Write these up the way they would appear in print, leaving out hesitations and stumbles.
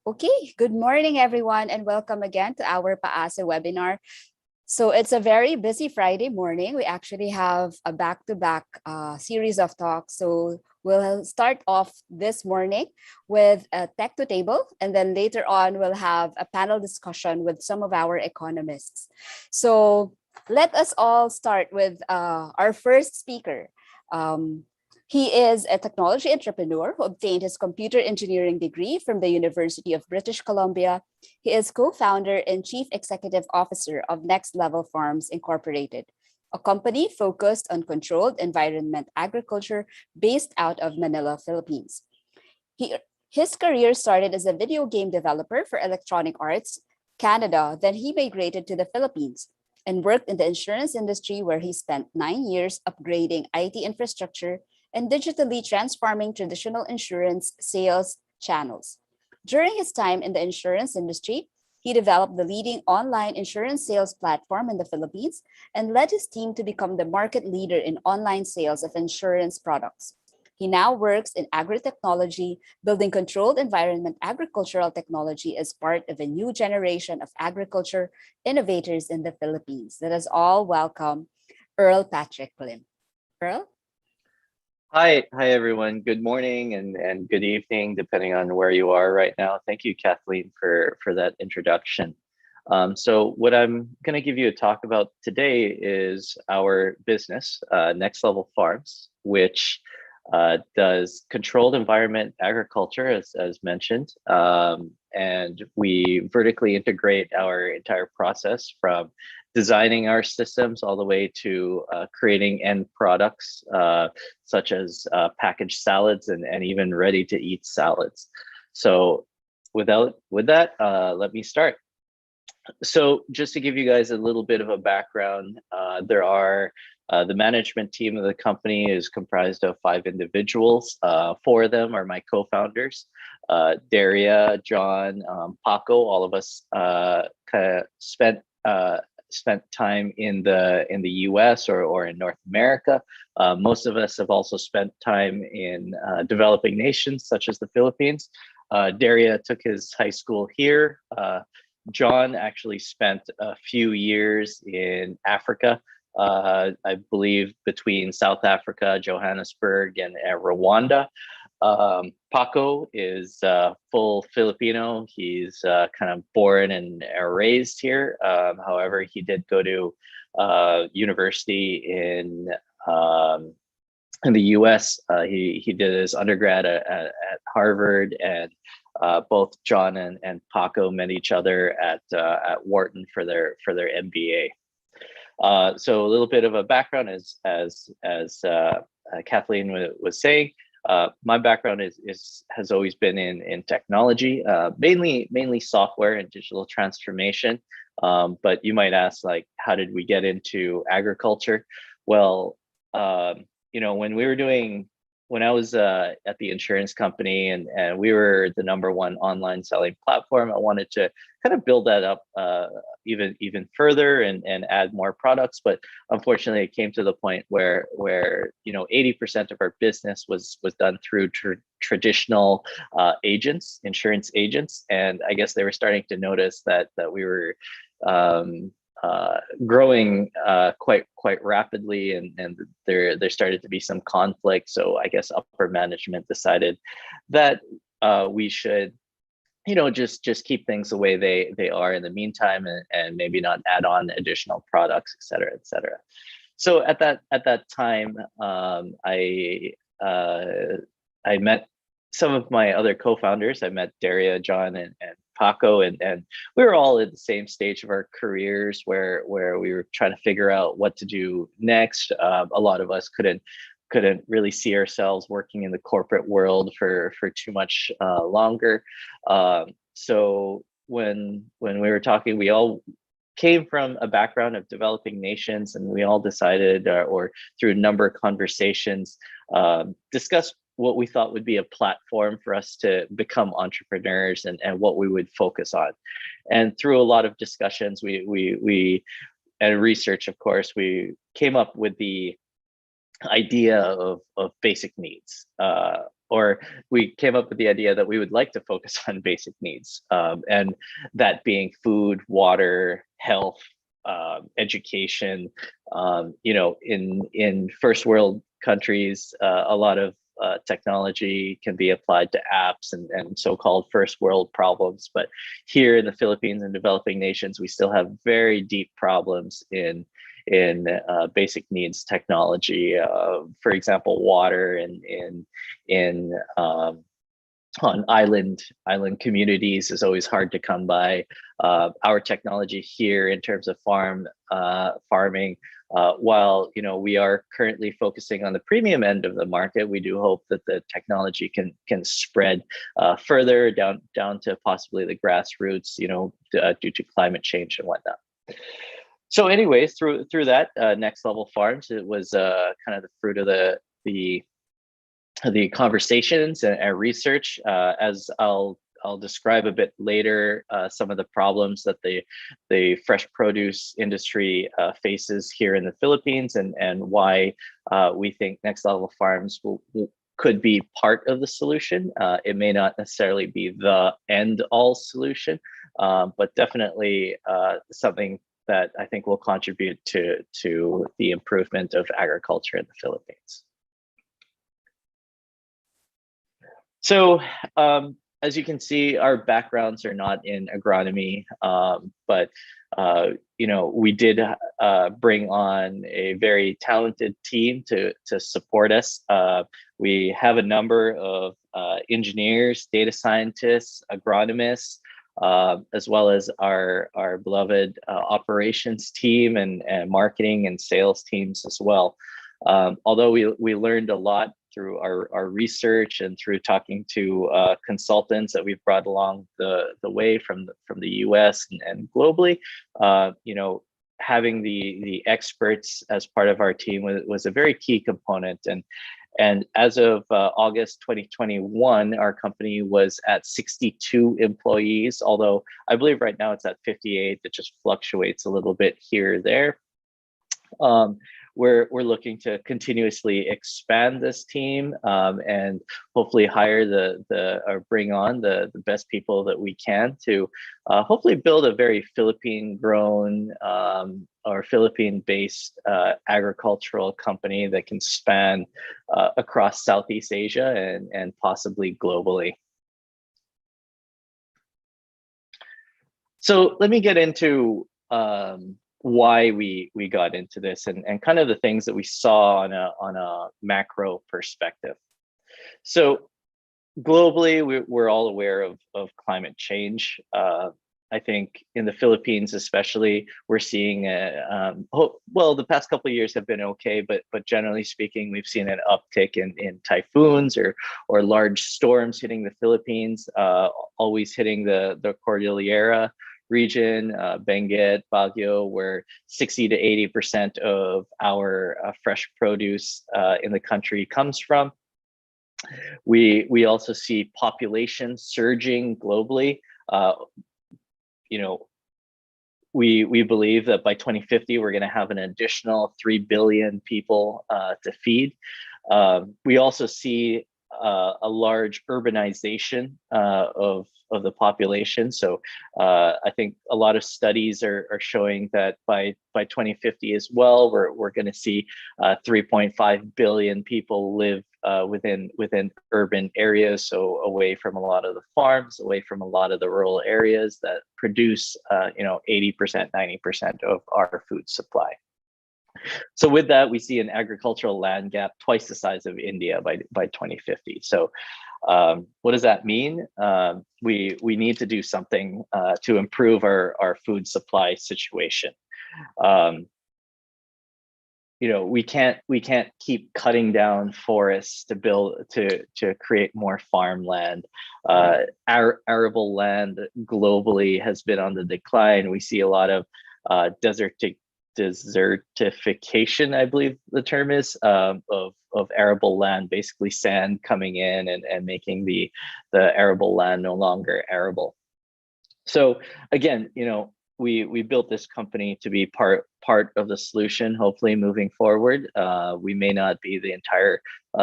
Okay, good morning, everyone, and welcome again to our PAASE webinar. So it's a very busy Friday morning. We actually have a back-to-back series of talks. So we'll start off this morning with a tech to table, and then later on we'll have a panel discussion with some of our economists. So let us all start with our first speaker. He is a technology entrepreneur who obtained his computer engineering degree from the University of British Columbia. He is co-founder and chief executive officer of Next Level Farms Incorporated, a company focused on controlled environment agriculture based out of Manila, Philippines. His career started as a video game developer for Electronic Arts Canada, then he migrated to the Philippines and worked in the insurance industry where he spent 9 years upgrading IT infrastructure and digitally transforming traditional insurance sales channels. During his time in the insurance industry, he developed the leading online insurance sales platform in the Philippines and led his team to become the market leader in online sales of insurance products. He now works in agri-technology, building controlled environment agricultural technology as part of a new generation of agriculture innovators in the Philippines. Let us all welcome Earl Patrick Lim. Earl? Hi everyone. Good morning and good evening, depending on where you are right now. Thank you, Kathleen, for that introduction. So what I'm going to give you a talk about today is our business, Next Level Farms, which does controlled environment agriculture, as mentioned, and we vertically integrate our entire process from designing our systems all the way to creating end products such as packaged salads and even ready to eat salads. So with that, let me start. So just to give you guys a little bit of a background, the management team of the company is comprised of 5 individuals. 4 of them are my co-founders, Daria, John, Paco. All of us kind of spent time in the US or in North America. Most of us have also spent time in developing nations such as the Philippines. Daria took his high school here. John actually spent a few years in Africa, I believe between South Africa, Johannesburg, and Rwanda. Paco is full Filipino. He's kind of born and raised here. However, he did go to university in the US. He did his undergrad at Harvard, and both John and Paco met each other at Wharton for their MBA. So a little bit of a background, as Kathleen was saying. My background has always been in technology, mainly software and digital transformation. But you might ask, like, how did we get into agriculture? Well, when I was at the insurance company and we were the #1 online selling platform, I wanted to kind of build that up even further and add more products. But unfortunately, it came to the point where 80% of our business was done through traditional agents, insurance agents, and I guess they were starting to notice that we were growing quite rapidly, and there started to be some conflict. So I guess upper management decided that we should just keep things the way they are in the meantime, and maybe not add on additional products, et cetera, et cetera. So at that time, I met some of my other co-founders. I met Daria, John, and Paco, and we were all at the same stage of our careers where we were trying to figure out what to do next. A lot of us couldn't really see ourselves working in the corporate world for too much longer. So when we were talking, we all came from a background of developing nations, and we all decided, or through a number of conversations, discussed what we thought would be a platform for us to become entrepreneurs and what we would focus on. And through a lot of discussions, we and research, of course, we came up with the idea of basic needs. Or we came up with the idea that we would like to focus on basic needs, and that being food, water, health, education. In first world countries, a lot of technology can be applied to apps and so-called first world problems. But here in the Philippines and developing nations, we still have very deep problems in basic needs technology. For example, water in on island communities is always hard to come by. Our technology here in terms of farming, while we are currently focusing on the premium end of the market, we do hope that the technology can spread further down to possibly the grassroots, due to climate change and whatnot. So anyways, through that Next Level Farms, it was kind of the fruit of the conversations and our research, as I'll describe a bit later, some of the problems that the fresh produce industry faces here in the Philippines, and why we think Next Level Farms could be part of the solution. It may not necessarily be the end all solution, but definitely something that I think will contribute to the improvement of agriculture in the Philippines. So as you can see, our backgrounds are not in agronomy, but we did bring on a very talented team to support us. We have a number of engineers, data scientists, agronomists, as well as our beloved operations team and marketing and sales teams as well. Although we learned a lot through our research and through talking to consultants that we've brought along the way from the US and globally, having the experts as part of our team was a very key component. And as of August 2021, our company was at 62 employees, although I believe right now it's at 58. It just fluctuates a little bit here or there. We're looking to continuously expand this team, and hopefully hire or bring on the best people that we can to hopefully build a very Philippine-grown or Philippine-based agricultural company that can span across Southeast Asia and possibly globally. So let me get into why we got into this and kind of the things that we saw on a macro perspective. So globally, we're all aware of climate change. I think in the Philippines, especially, we're seeing the past couple of years have been okay, but generally speaking, we've seen an uptick in typhoons or large storms hitting the Philippines, always hitting the Cordillera region, Benguet, Baguio, where 60 to 80% of our fresh produce in the country comes from. We also see population surging globally. We believe that by 2050, we're going to have an additional 3 billion people to feed. We also see a large urbanization of the population. So I think a lot of studies are showing that by 2050 as well, we're going to see 3.5 billion people live within urban areas, so away from a lot of the farms, away from a lot of the rural areas that produce 80%, 90% of our food supply. So with that, we see an agricultural land gap twice the size of India by 2050. So what does that mean? We need to do something to improve our food supply situation. We can't keep cutting down forests to create more farmland. Arable land globally has been on the decline. We see a lot of desertification, I believe the term is, of arable land, basically sand coming in and making the arable land no longer arable. So again, we built this company to be part of the solution. Hopefully, moving forward, we may not be the entire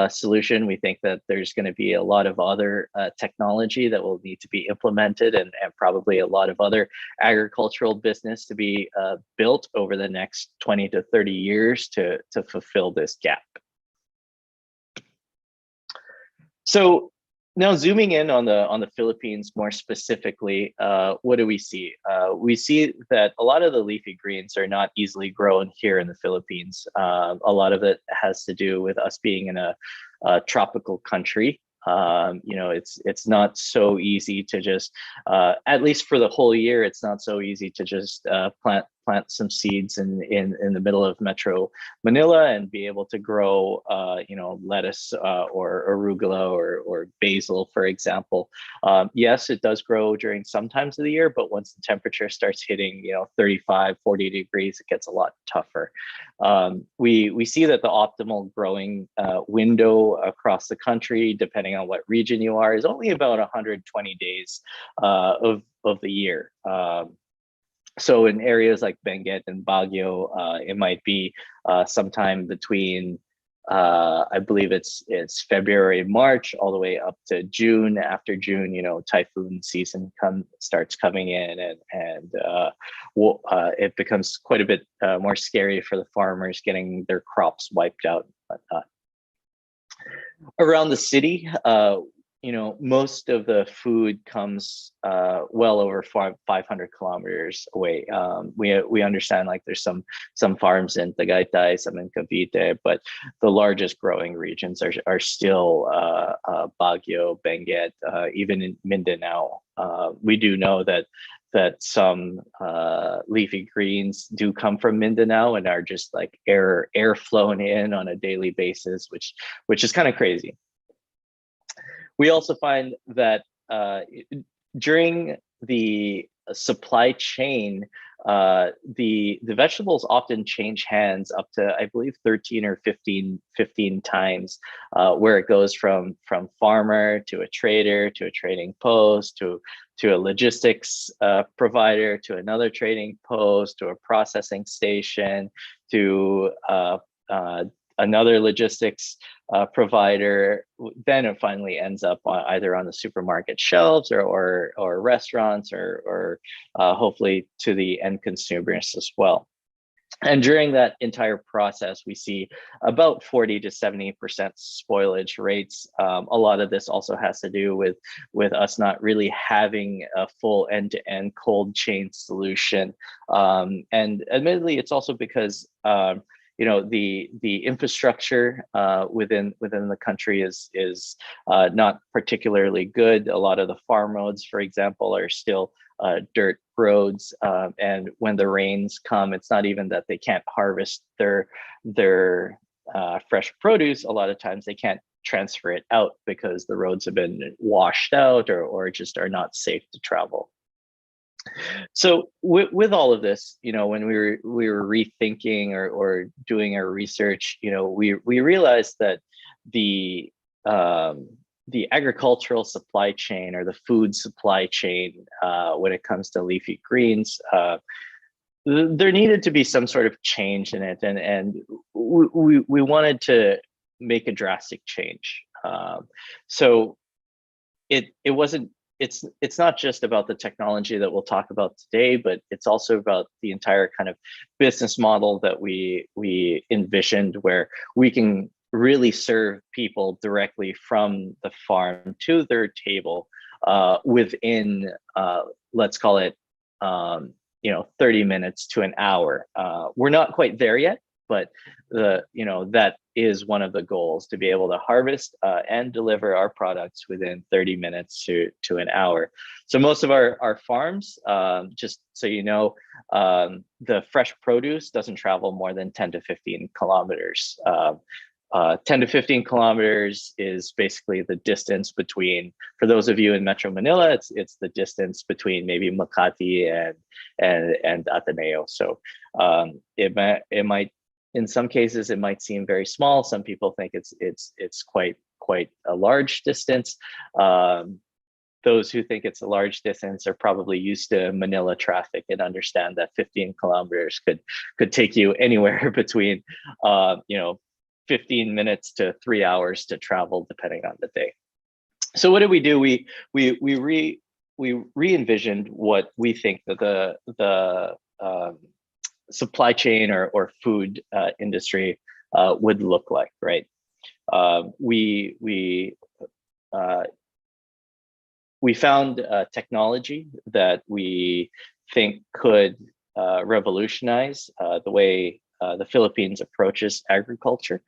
solution. We think that there's going to be a lot of other technology that will need to be implemented, and probably a lot of other agricultural business to be built over the next 20 to 30 years to fulfill this gap. So now zooming in on the Philippines more specifically, what do we see? We see that a lot of the leafy greens are not easily grown here in the Philippines. A lot of it has to do with us being in a tropical country. It's not so easy to just, at least for the whole year, it's not so easy to just plant some seeds in the middle of Metro Manila and be able to grow, lettuce or arugula or basil, for example. Yes, it does grow during some times of the year, but once the temperature starts hitting, 35, 40 degrees, it gets a lot tougher. We see that the optimal growing window across the country, depending on what region you are, is only about 120 days of the year. So in areas like Benguet and Baguio, it might be sometime between, I believe it's February, March, all the way up to June. After June, typhoon season starts coming in, and it becomes quite a bit more scary for the farmers getting their crops wiped out and whatnot. Around the city, most of the food comes well over 500 kilometers away. We understand like there's some farms in Tagaytay, some in Cavite, but the largest growing regions are still Baguio, Benguet, even in Mindanao. We do know that some leafy greens do come from Mindanao and are just like air flown in on a daily basis, which is kind of crazy. We also find that during the supply chain, the vegetables often change hands up to, I believe, 13 or 15 times, where it goes from farmer to a trader to a trading post to a logistics provider to another trading post to a processing station to another logistics provider. Then it finally ends up either on the supermarket shelves or restaurants or hopefully to the end consumers as well. And during that entire process, we see about 40 to 70% spoilage rates. A lot of this also has to do with us not really having a full end-to-end cold chain solution. And admittedly, it's also because the infrastructure within the country is not particularly good. A lot of the farm roads, for example, are still dirt roads, and when the rains come, it's not even that they can't harvest their fresh produce. A lot of times they can't transfer it out because the roads have been washed out or just are not safe to travel. So with all of this, when we were rethinking or doing our research, we realized that the agricultural supply chain or the food supply chain, when it comes to leafy greens, there needed to be some sort of change in it, and we wanted to make a drastic change. So it wasn't. It's not just about the technology that we'll talk about today, but it's also about the entire kind of business model that we envisioned, where we can really serve people directly from the farm to their table within, let's call it, 30 minutes to an hour. We're not quite there yet, but that is one of the goals, to be able to harvest and deliver our products within 30 minutes to an hour. So most of our farms, just so you know, the fresh produce doesn't travel more than 10 to 15 kilometers. 10 to 15 kilometers is basically the distance between, for those of you in Metro Manila, it's the distance between maybe Makati and Ateneo. So it might, in some cases, it might seem very small. Some people think it's quite a large distance. those who think it's a large distance are probably used to Manila traffic and understand that 15 kilometers could take you anywhere between, 15 minutes to 3 hours to travel, depending on the day. So what did we do? We re-envisioned what we think that the supply chain or food industry would look like, right? We found technology that we think could revolutionize the way the Philippines approaches agriculture.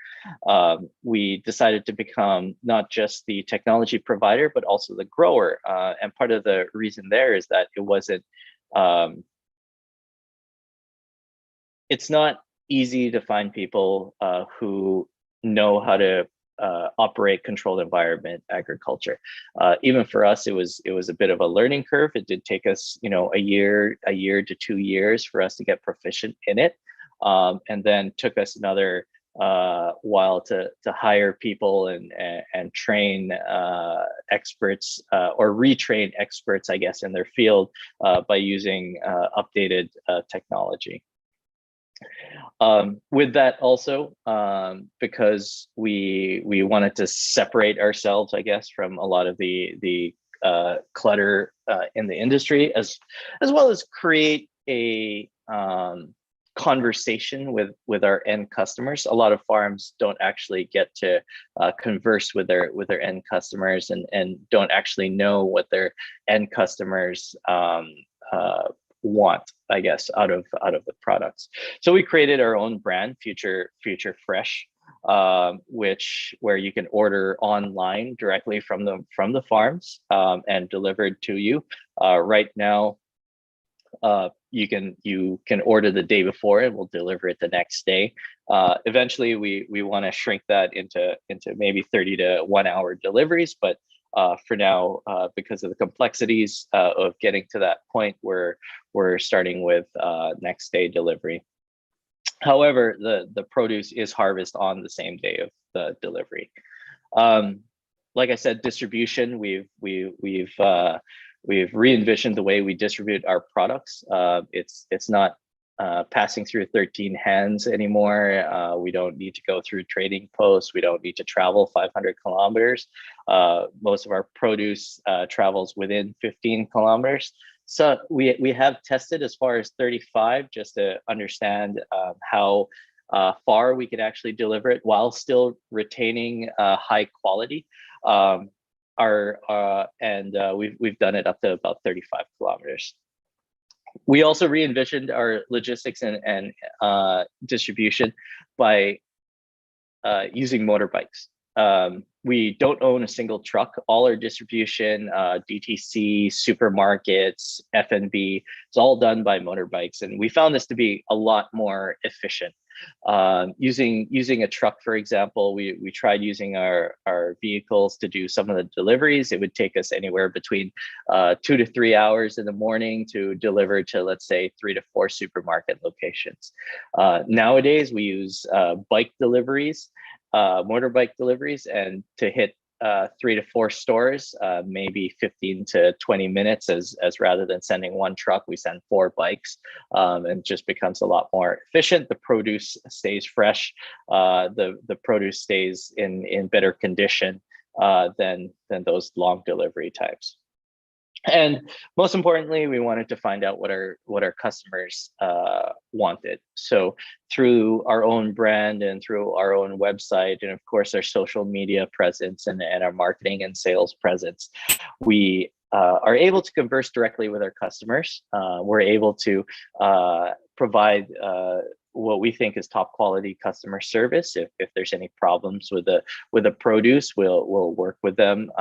We decided to become not just the technology provider, but also the grower. And part of the reason there is that it wasn't, it's not easy to find people who know how to operate controlled environment agriculture. Even for us, it was a bit of a learning curve. It did take us, a year to 2 years for us to get proficient in it, and then took us another while to hire people and train experts or retrain experts, I guess, in their field by using updated technology. With that also, because we wanted to separate ourselves, I guess, from a lot of the clutter in the industry, as well as create a conversation with our end customers. A lot of farms don't actually get to converse with their end customers and don't actually know what their end customers want, I guess, out of the products. So we created our own brand, Future Fresh, where you can order online directly from the farms and delivered to you. Right now, you can order the day before and we'll deliver it the next day. Eventually, we want to shrink that into maybe 30 to 1 hour deliveries, but for now, because of the complexities of getting to that point, we're starting with next day delivery. However, the produce is harvested on the same day of the delivery. Like I said, distribution, we've re-envisioned the way we distribute our products. It's not passing through 13 hands anymore. We don't need to go through trading posts. We don't need to travel 500 kilometers. Most of our produce travels within 15 kilometers. So we have tested as far as 35 just to understand how far we could actually deliver it while still retaining high quality. We've done it up to about 35 kilometers. We also re-envisioned our logistics and distribution by using motorbikes. We don't own a single truck. All our distribution, DTC, supermarkets, F&B, it's all done by motorbikes. And we found this to be a lot more efficient. Using a truck, for example, we tried using our vehicles to do some of the deliveries. It would take us anywhere between 2 to 3 hours in the morning to deliver to, let's say, 3 to 4 supermarket locations. Nowadays, we use bike deliveries, motorbike deliveries, and to hit 3 to 4 stores, maybe 15 to 20 minutes, as rather than sending one truck, we send 4 bikes, and just becomes a lot more efficient. The produce stays fresh. The produce stays in better condition than those long delivery times. And most importantly, we wanted to find out what our customers wanted. So through our own brand and through our own website, and of course our social media presence and our marketing and sales presence, we are able to converse directly with our customers. We're able to provide what we think is top quality customer service. If there's any problems with the produce, we'll work with them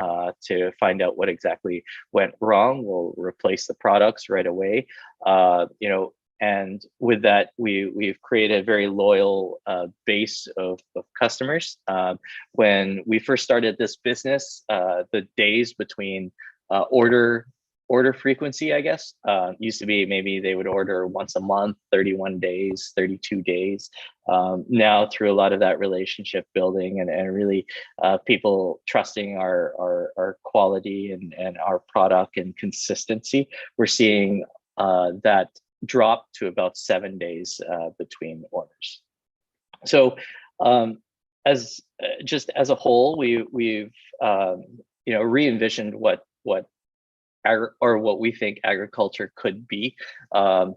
to find out what exactly went wrong. We'll replace the products right away. And with that, we've created a very loyal base of customers. When we first started this business, the days between order order frequency, I guess. Used to be maybe they would order once a month, 31 days, 32 days. Now through a lot of that relationship building and really people trusting our quality and our product and consistency, we're seeing that drop to about 7 days between orders. So as just as a whole, we've re-envisioned what we think agriculture could be,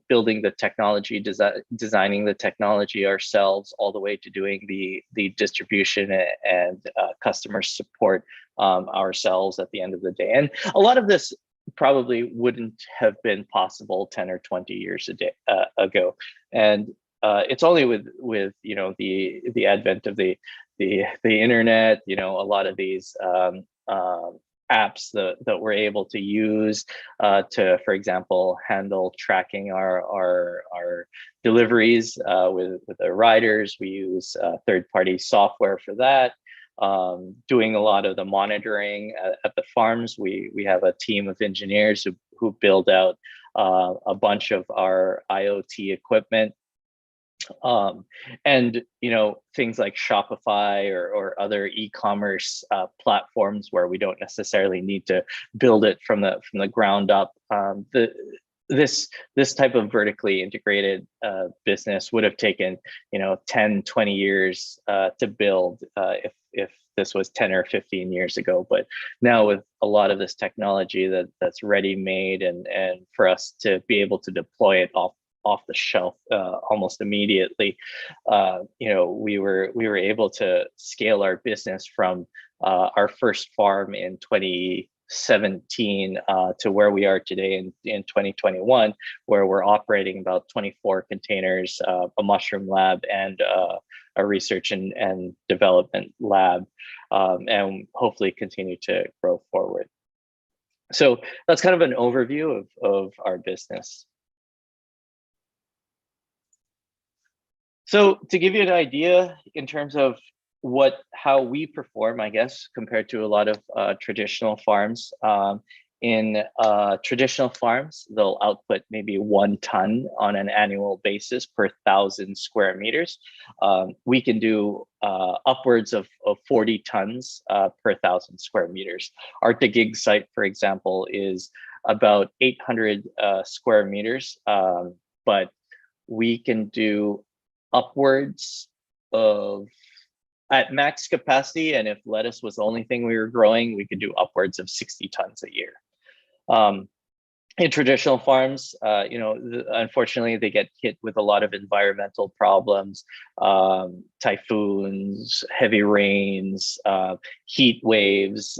building the technology, designing the technology ourselves, all the way to doing the distribution and customer support ourselves at the end of the day. And a lot of this probably wouldn't have been possible 10 or 20 years ago. And it's only with the advent of the internet, a lot of these apps that we're able to use to, for example, handle tracking our deliveries with the riders. We use third-party software for that. Doing a lot of the monitoring at the farms. We have a team of engineers who build out a bunch of our IoT equipment. And things like Shopify or other e-commerce platforms where we don't necessarily need to build it from the ground up. This type of vertically integrated business would have taken 10, 20 years to build if this was 10 or 15 years ago. But now with a lot of this technology that's ready made and for us to be able to deploy it off the shelf almost immediately, we were able to scale our business from our first farm in 2017 to where we are today in 2021, where we're operating about 24 containers, a mushroom lab, and a research and development lab, and hopefully continue to grow forward. So that's kind of an overview of our business. So to give you an idea in terms of how we perform, I guess, compared to a lot of traditional farms, in traditional farms, they'll output maybe 1 ton on an annual basis per 1,000 square meters. We can do upwards of 40 tons per 1,000 square meters. Our Taguig site, for example, is about 800 square meters, but we can do upwards of, at max capacity, and if lettuce was the only thing we were growing, we could do upwards of 60 tons a year. In traditional farms, unfortunately, they get hit with a lot of environmental problems, typhoons, heavy rains, heat waves,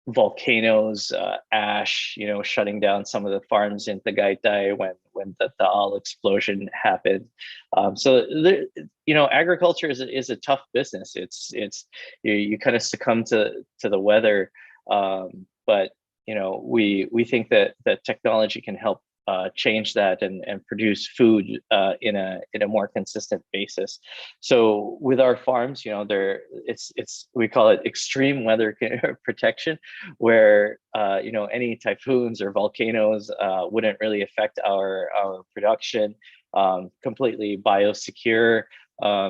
volcanoes, ash, shutting down some of the farms in Tagaytay when the Taal explosion happened. So agriculture is a tough business. It's you kind of succumb to the weather, but we think that technology can help change that and produce food in a more consistent basis. So with our farms, we call it extreme weather protection, where any typhoons or volcanoes wouldn't really affect our production. Completely biosecure.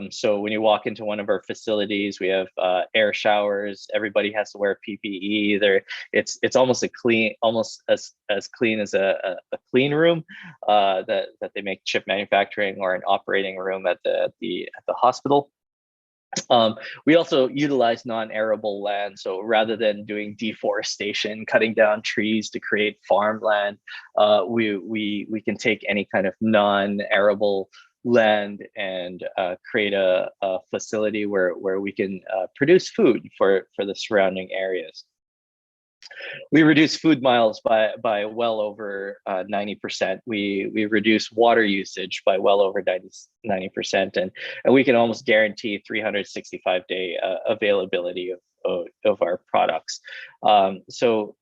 So when you walk into one of our facilities, we have air showers. Everybody has to wear PPE. It's almost as clean as a clean room that they make chip manufacturing or an operating room at the hospital. We also utilize non-arable land. So rather than doing deforestation, cutting down trees to create farmland, we can take any kind of non-arable land and create a facility where we can produce food for the surrounding areas. We reduce food miles by well over 90%. We reduce water usage by well over 90%, and we can almost guarantee 365-day availability of our products. So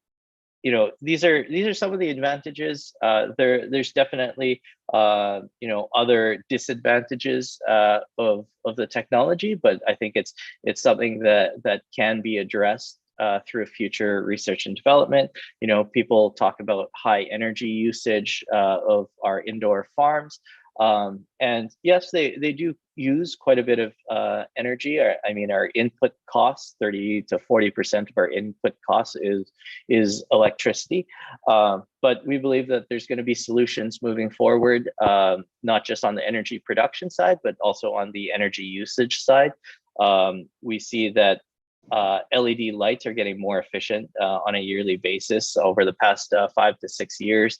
these are some of the advantages. There's definitely other disadvantages of the technology, but I think it's something that can be addressed through future research and development. People talk about high energy usage of our indoor farms. And yes, they do use quite a bit of energy. I mean, our input costs, 30 to 40% of our input costs is electricity. But we believe that there's going to be solutions moving forward, not just on the energy production side, but also on the energy usage side. We see that LED lights are getting more efficient on a yearly basis. Over the past 5 to 6 years,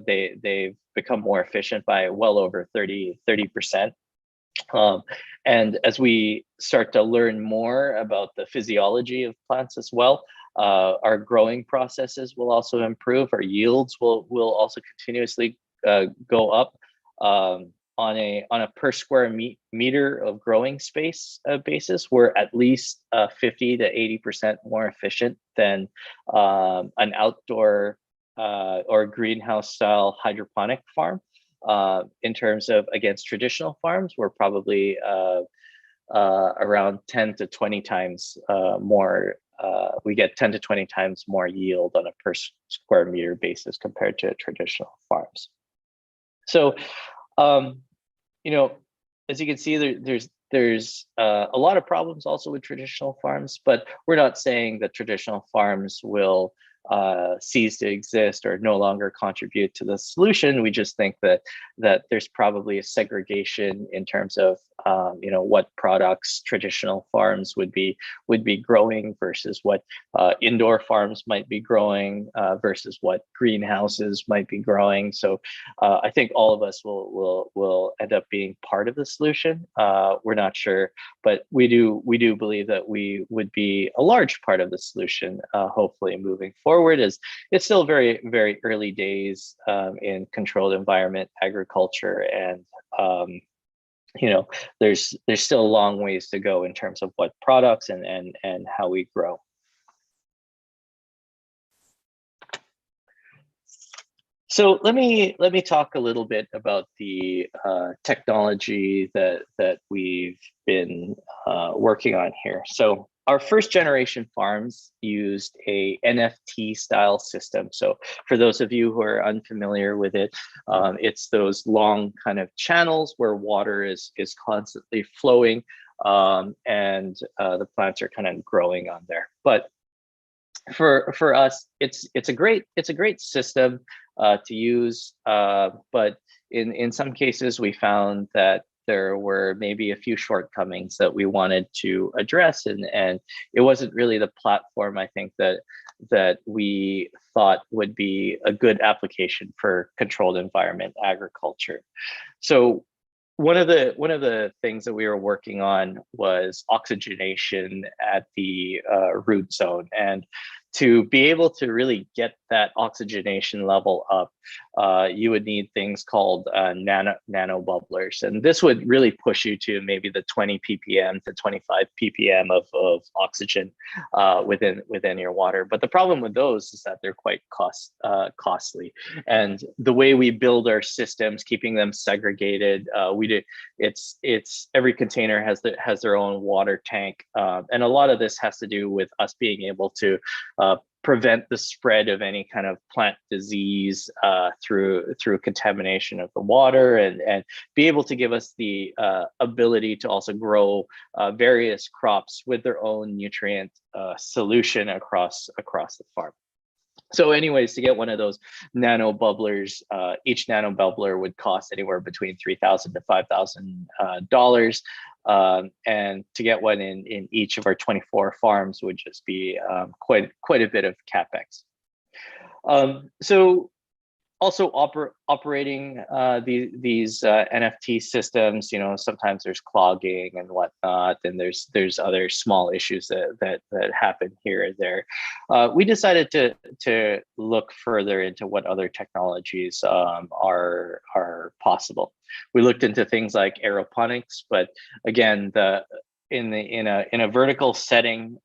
they've become more efficient by well over 30%. And as we start to learn more about the physiology of plants as well, our growing processes will also improve. Our yields will also continuously go up. On a per square meter of growing space basis, we're at least 50 to 80% more efficient than an outdoor or greenhouse style hydroponic farm. In terms of against traditional farms, we're probably around 10 to 20 times more. We get 10 to 20 times more yield on a per square meter basis compared to traditional farms. So, as you can see, there's a lot of problems also with traditional farms, but we're not saying that traditional farms will cease to exist or no longer contribute to the solution. We just think that there's probably a segregation in terms of what products traditional farms would be growing versus what indoor farms might be growing versus what greenhouses might be growing. So I think all of us will end up being part of the solution. We're not sure, but we do believe that we would be a large part of the solution, hopefully moving forward. As it's still very, very early days in controlled environment agriculture, and there's still a long ways to go in terms of what products and how we grow. So let me talk a little bit about the technology that we've been working on here. So our first generation farms used a NFT style system. So for those of you who are unfamiliar with it, it's those long kind of channels where water is constantly flowing, and the plants are kind of growing on there. But for us, it's a great system to use, but in some cases we found that there were maybe a few shortcomings that we wanted to address, and it wasn't really the platform I think that we thought would be a good application for controlled environment agriculture. So one of the things that we were working on was oxygenation at the root zone, and to be able to really get that oxygenation level up, you would need things called nano bubblers, and this would really push you to maybe the 20 ppm to 25 ppm of oxygen within your water. But the problem with those is that they're quite costly, and the way we build our systems, keeping them segregated, it's every container has their own water tank, and a lot of this has to do with us being able to prevent the spread of any kind of plant disease through contamination of the water, and be able to give us the ability to also grow various crops with their own nutrient solution across the farm. So anyways, to get one of those nano bubblers, each nano bubbler would cost anywhere between $3,000 to $5,000. And to get one in each of our 24 farms would just be quite a bit of CapEx. So also operating these NFT systems, sometimes there's clogging and whatnot, and there's other small issues that happen here and there. We decided to look further into what other technologies are possible. We looked into things like aeroponics, but again, in a vertical setting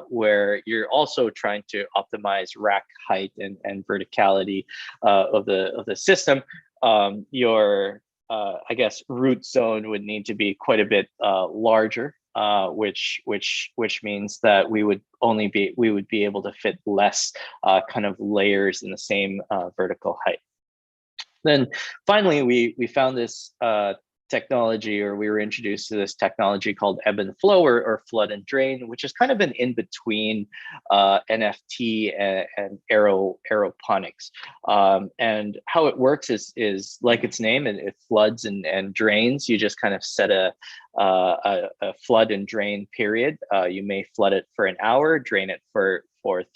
where you're also trying to optimize rack height and verticality of the system, your I guess root zone would need to be quite a bit larger which means that we would be able to fit less kind of layers in the same vertical height. Then finally, we found this technology, or we were introduced to this technology called ebb and flow, or flood and drain, which is kind of an in between NFT and aeroponics. And how it works is like its name, it floods and drains. You just kind of set a flood and drain period. You may flood it for an hour, drain it for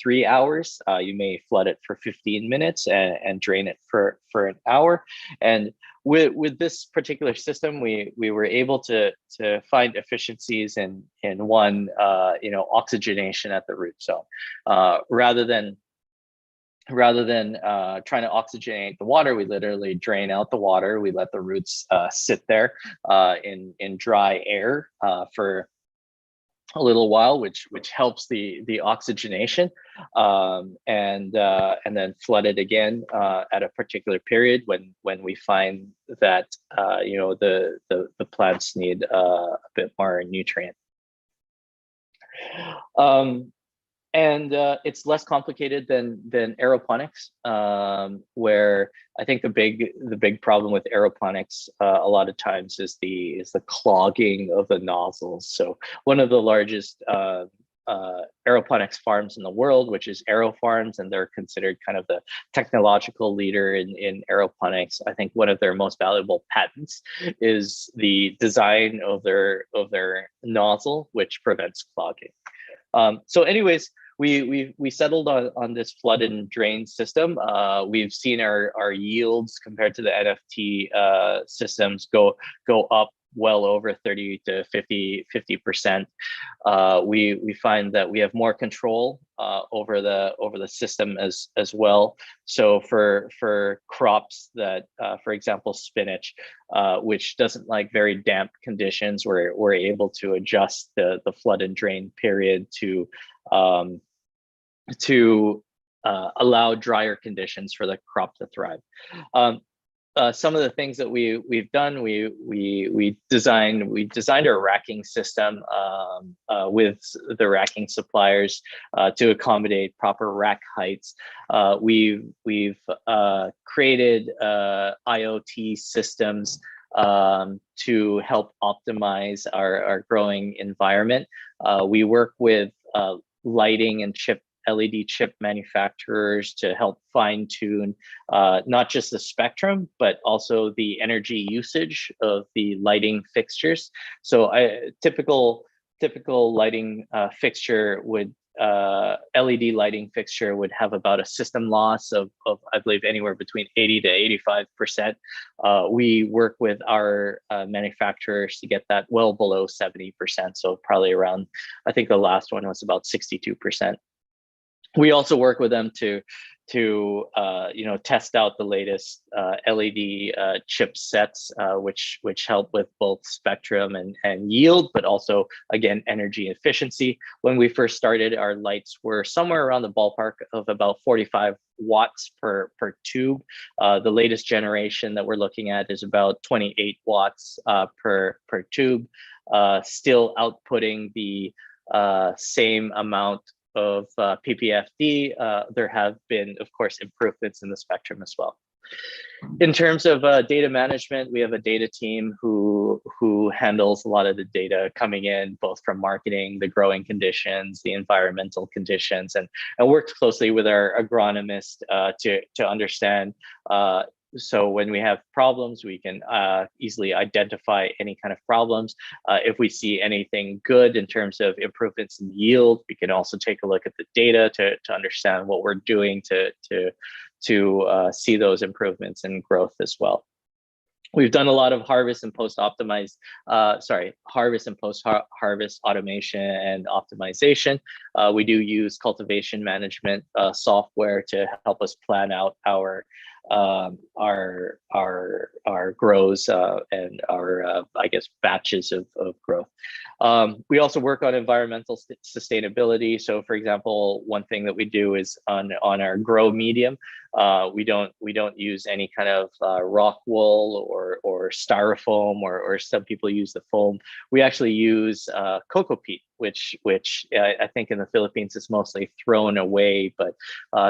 3 hours. You may flood it for 15 minutes and drain it for an hour. And with this particular system, we were able to find efficiencies in one, oxygenation at the root zone, rather than trying to oxygenate the water. We literally drain out the water. We let the roots sit there in dry air for a little while, which helps the oxygenation, and then flood it again at a particular period when we find that the plants need a bit more nutrient. And it's less complicated than aeroponics, where I think the big problem with aeroponics a lot of times is the clogging of the nozzles. So one of the largest aeroponics farms in the world, which is Aero Farms, and they're considered kind of the technological leader in aeroponics. I think one of their most valuable patents is the design of their nozzle, which prevents clogging. So anyways, we settled on this flood and drain system. We've seen our yields compared to the NFT systems go up well over 30 to 50%. We find that we have more control over the system as well. So for crops that, for example, spinach, which doesn't like very damp conditions, we're able to adjust the flood and drain period to allow drier conditions for the crop to thrive. Some of the things that we've done, we designed our racking system with the racking suppliers to accommodate proper rack heights. We've created IoT systems to help optimize our growing environment. We work with lighting and LED chip manufacturers to help fine tune not just the spectrum, but also the energy usage of the lighting fixtures. So typical lighting fixture would, LED lighting fixture would have about a system loss of I believe anywhere between 80 to 85%. We work with our manufacturers to get that well below 70%. So probably around, I think the last one was about 62%. We also work with them to test out the latest LED chipsets, which help with both spectrum and yield, but also again energy efficiency. When we first started, our lights were somewhere around the ballpark of about 45 watts per tube. The latest generation that we're looking at is about 28 watts per tube, still outputting the same amount of ppfd. There have been, of course, improvements in the spectrum as well. In terms of data management, we have a data team who handles a lot of the data coming in, both from marketing, the growing conditions, the environmental conditions, and works closely with our agronomist to understand. So when we have problems, we can easily identify any kind of problems. If we see anything good in terms of improvements in yield, we can also take a look at the data to understand what we're doing to see those improvements in growth as well. We've done a lot of harvest and post harvest automation and optimization. We do use cultivation management software to help us plan out our grows and our batches of growth. We also work on environmental sustainability. So for example, one thing that we do is on our grow medium, We don't use any kind of rock wool or styrofoam, or some people use the foam. We actually use cocoa peat, which I think in the Philippines is mostly thrown away, but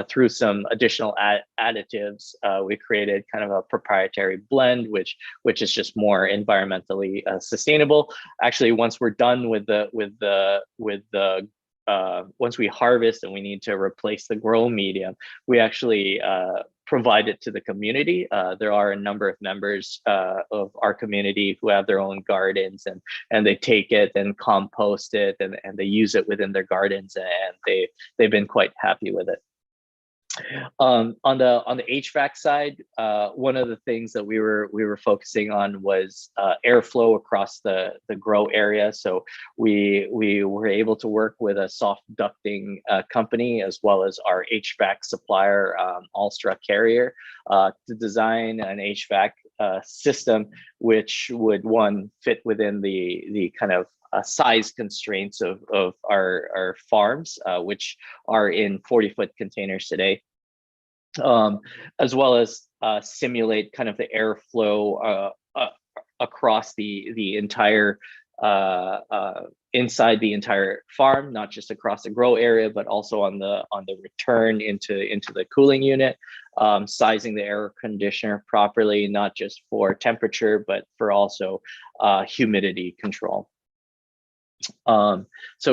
through some additional additives, we created kind of a proprietary blend, which is just more environmentally sustainable. Actually, once we're done with the once we harvest and we need to replace the grow medium, we actually provide it to the community. There are a number of members of our community who have their own gardens, and they take it and compost it, and they use it within their gardens, and they've been quite happy with it. On the HVAC side, one of the things that we were focusing on was airflow across the grow area. So we were able to work with a soft ducting company, as well as our HVAC supplier, Alstra Carrier, to design an HVAC system which would, one, fit within the kind of size constraints of our farms, which are in 40-foot containers today, as well as simulate kind of the airflow across the entire inside the entire farm, not just across the grow area, but also on the return into the cooling unit, sizing the air conditioner properly, not just for temperature, but for also humidity control. So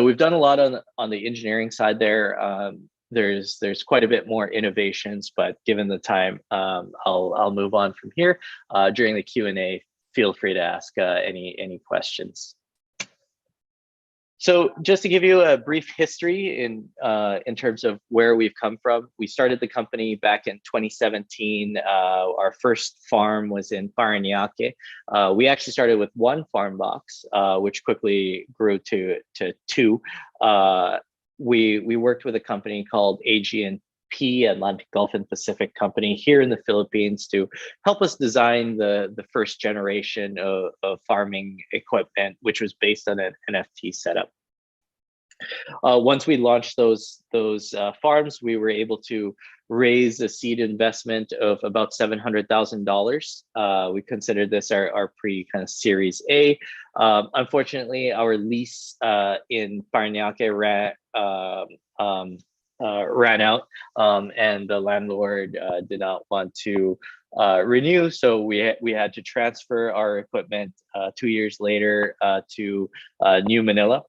we've done a lot on the engineering side there. There's quite a bit more innovations, but given the time, I'll move on from here. During the Q&A, feel free to ask any questions. So just to give you a brief history in terms of where we've come from, we started the company back in 2017. Our first farm was in Parañaque. We actually started with one farm box, which quickly grew to two. We worked with a company called AG&P, Atlantic Gulf and Pacific Company, here in the Philippines, to help us design the first generation of farming equipment, which was based on an NFT setup. Once we launched those farms, we were able to raise a seed investment of about $700,000. We considered this our pre kind of Series A. Unfortunately, our lease in Parañaque ran out, and the landlord did not want to renew, so we had to transfer our equipment 2 years later to New Manila.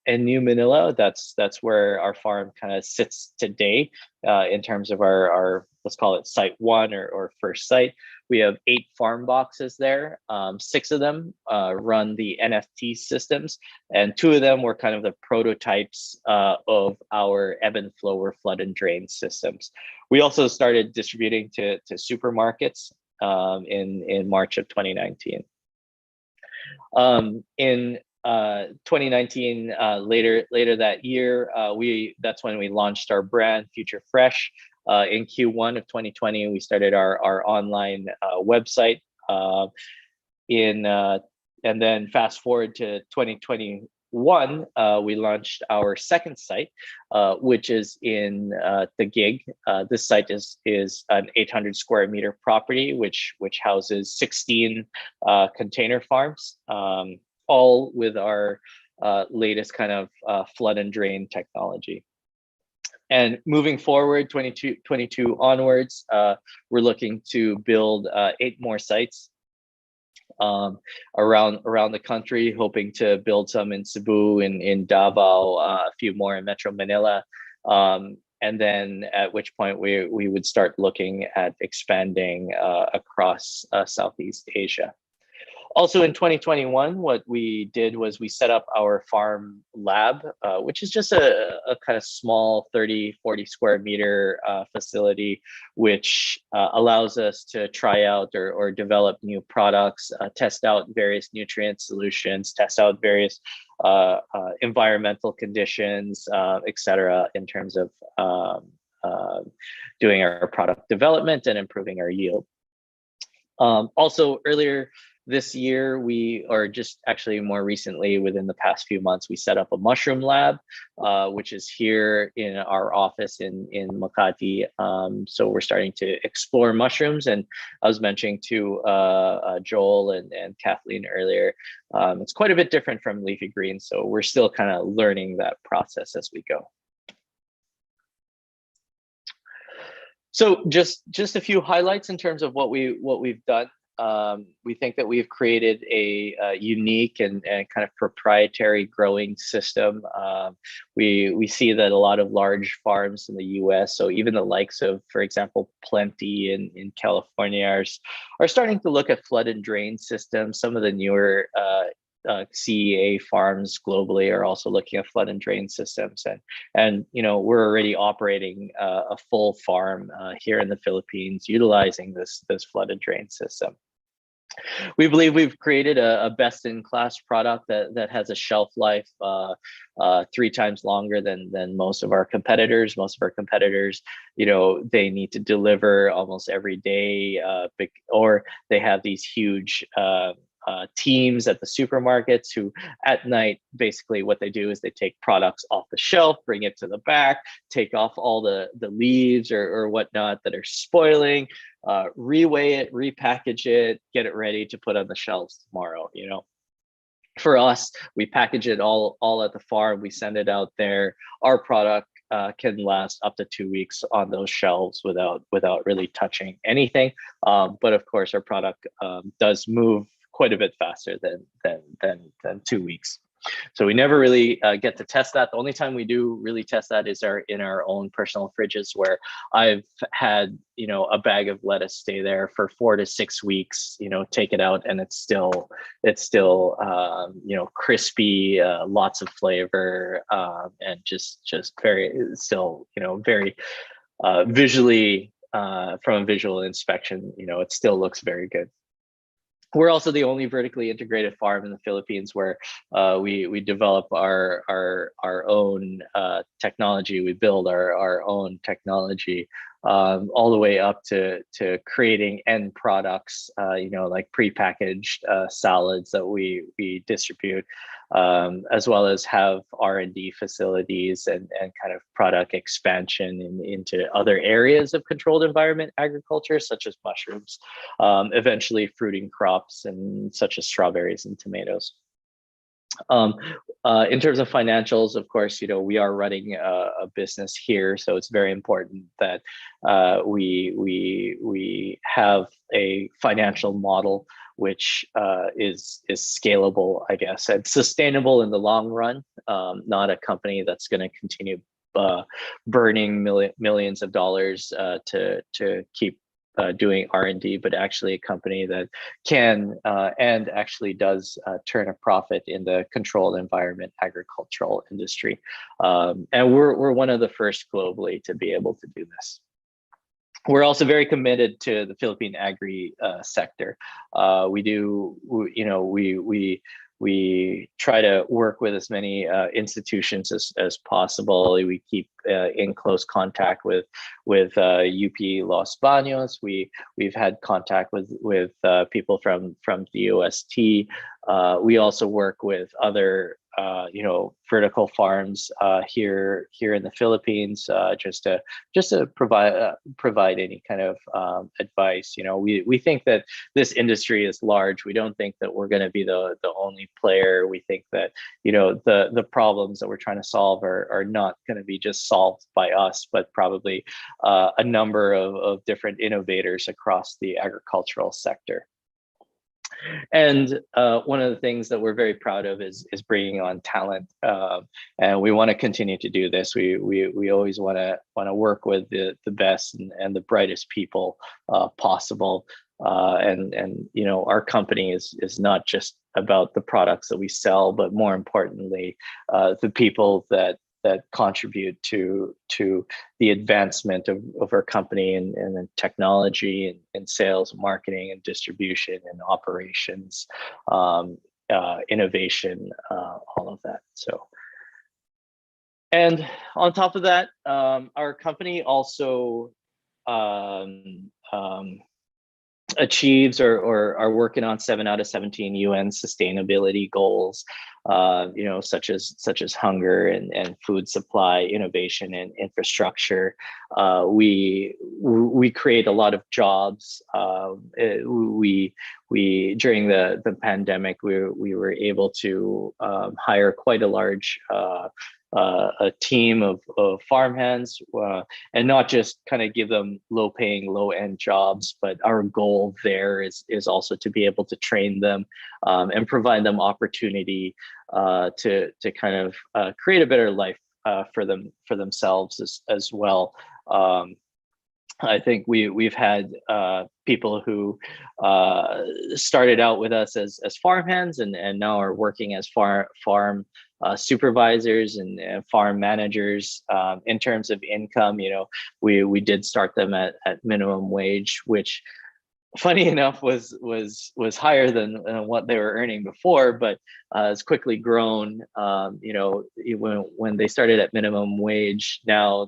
In New Manila, that's where our farm kind of sits today, in terms of our let's call it site one or first site. We have 8 farm boxes there. 6 of them run the NFT systems, and 2 of them were kind of the prototypes of our ebb and flow or flood and drain systems. We also started distributing to supermarkets in March of 2019. In 2019, later that year, that's when we launched our brand, Future Fresh. In Q1 of 2020, we started our online website. And then fast forward to 2021, we launched our second site, which is in the Gig. This site is an 800 square meter property, which houses 16 container farms, all with our latest kind of flood and drain technology. And moving forward, 2022 onwards, we're looking to build 8 more sites around the country, hoping to build some in Cebu, in Davao, a few more in Metro Manila, and then at which point we would start looking at expanding across Southeast Asia. Also in 2021, what we did was we set up our farm lab, which is just a kind of small 30-40 square meter facility, which allows us to try out or develop new products, test out various nutrient solutions, test out various environmental conditions, etc., in terms of doing our product development and improving our yield. Also earlier this year, or just actually more recently, within the past few months, we set up a mushroom lab, which is here in our office in Makati. So we're starting to explore mushrooms. And I was mentioning to Joel and Kathleen earlier, it's quite a bit different from Leafy Greens. So we're still kind of learning that process as we go. So just a few highlights in terms of what we've done. We think that we've created a unique and kind of proprietary growing system. We see that a lot of large farms in the U.S., so even the likes of, for example, Plenty in California, are starting to look at flood and drain systems. Some of the newer CEA farms globally are also looking at flood and drain systems, and we're already operating a full farm here in the Philippines utilizing this flood and drain system. We believe we've created a best-in-class product that has a shelf life 3 times longer than most of our competitors. Most of our competitors, they need to deliver almost every day, or they have these huge teams at the supermarkets who at night, basically what they do is they take products off the shelf, bring it to the back, take off all the leaves or whatnot that are spoiling, reweigh it, repackage it, get it ready to put on the shelves tomorrow. For us, we package it all at the farm, we send it out there. Our product can last up to 2 weeks on those shelves without really touching anything. But of course, our product does move quite a bit faster than 2 weeks. So we never really get to test that. The only time we do really test that is in our own personal fridges, where I've had a bag of lettuce stay there for 4 to 6 weeks. Take it out and it's still crispy, lots of flavor, and just very still very visually, from a visual inspection, it still looks very good. We're also the only vertically integrated farm in the Philippines where we develop our own technology. We build our own technology, all the way up to creating end products, like prepackaged salads that we distribute, as well as have R&D facilities and kind of product expansion into other areas of controlled environment agriculture, such as mushrooms, eventually fruiting crops and such as strawberries and tomatoes. In terms of financials, of course, we are running a business here, so it's very important that we have a financial model which is scalable, I guess, and sustainable in the long run. Not a company that's going to continue burning millions of dollars to keep doing R&D, but actually a company that can and actually does turn a profit in the controlled environment agricultural industry. And we're one of the first globally to be able to do this. We're also very committed to the Philippine agri sector. We try to work with as many institutions as possible. We keep in close contact with UP Los Baños. We've had contact with people from the OST. We also work with other vertical farms here in the Philippines, just to provide any kind of advice. We think that this industry is large. We don't think that we're going to be the only player. We think that the problems that we're trying to solve are not going to be just solved by us, but probably a number of different innovators across the agricultural sector. And one of the things that we're very proud of is bringing on talent, and we want to continue to do this. We always want to work with the best and the brightest people possible. And our company is not just about the products that we sell, but more importantly, the people that contribute to the advancement of our company and technology and sales, marketing and distribution and operations, innovation, all of that. So, and on top of that, our company also achieves or are working on 7 out of 17 UN sustainability goals, such as hunger and food supply, innovation and infrastructure. We create a lot of jobs. We during the pandemic, we were able to hire quite a large a team of farmhands, and not just kind of give them low-paying, low-end jobs, but our goal there is also to be able to train them and provide them opportunity to kind of create a better life for themselves as well. I think we've had people who started out with us as farmhands and now are working as farm supervisors and farm managers. In terms of income, we did start them at minimum wage, which funny enough was higher than what they were earning before, but has quickly grown. When they started at minimum wage, now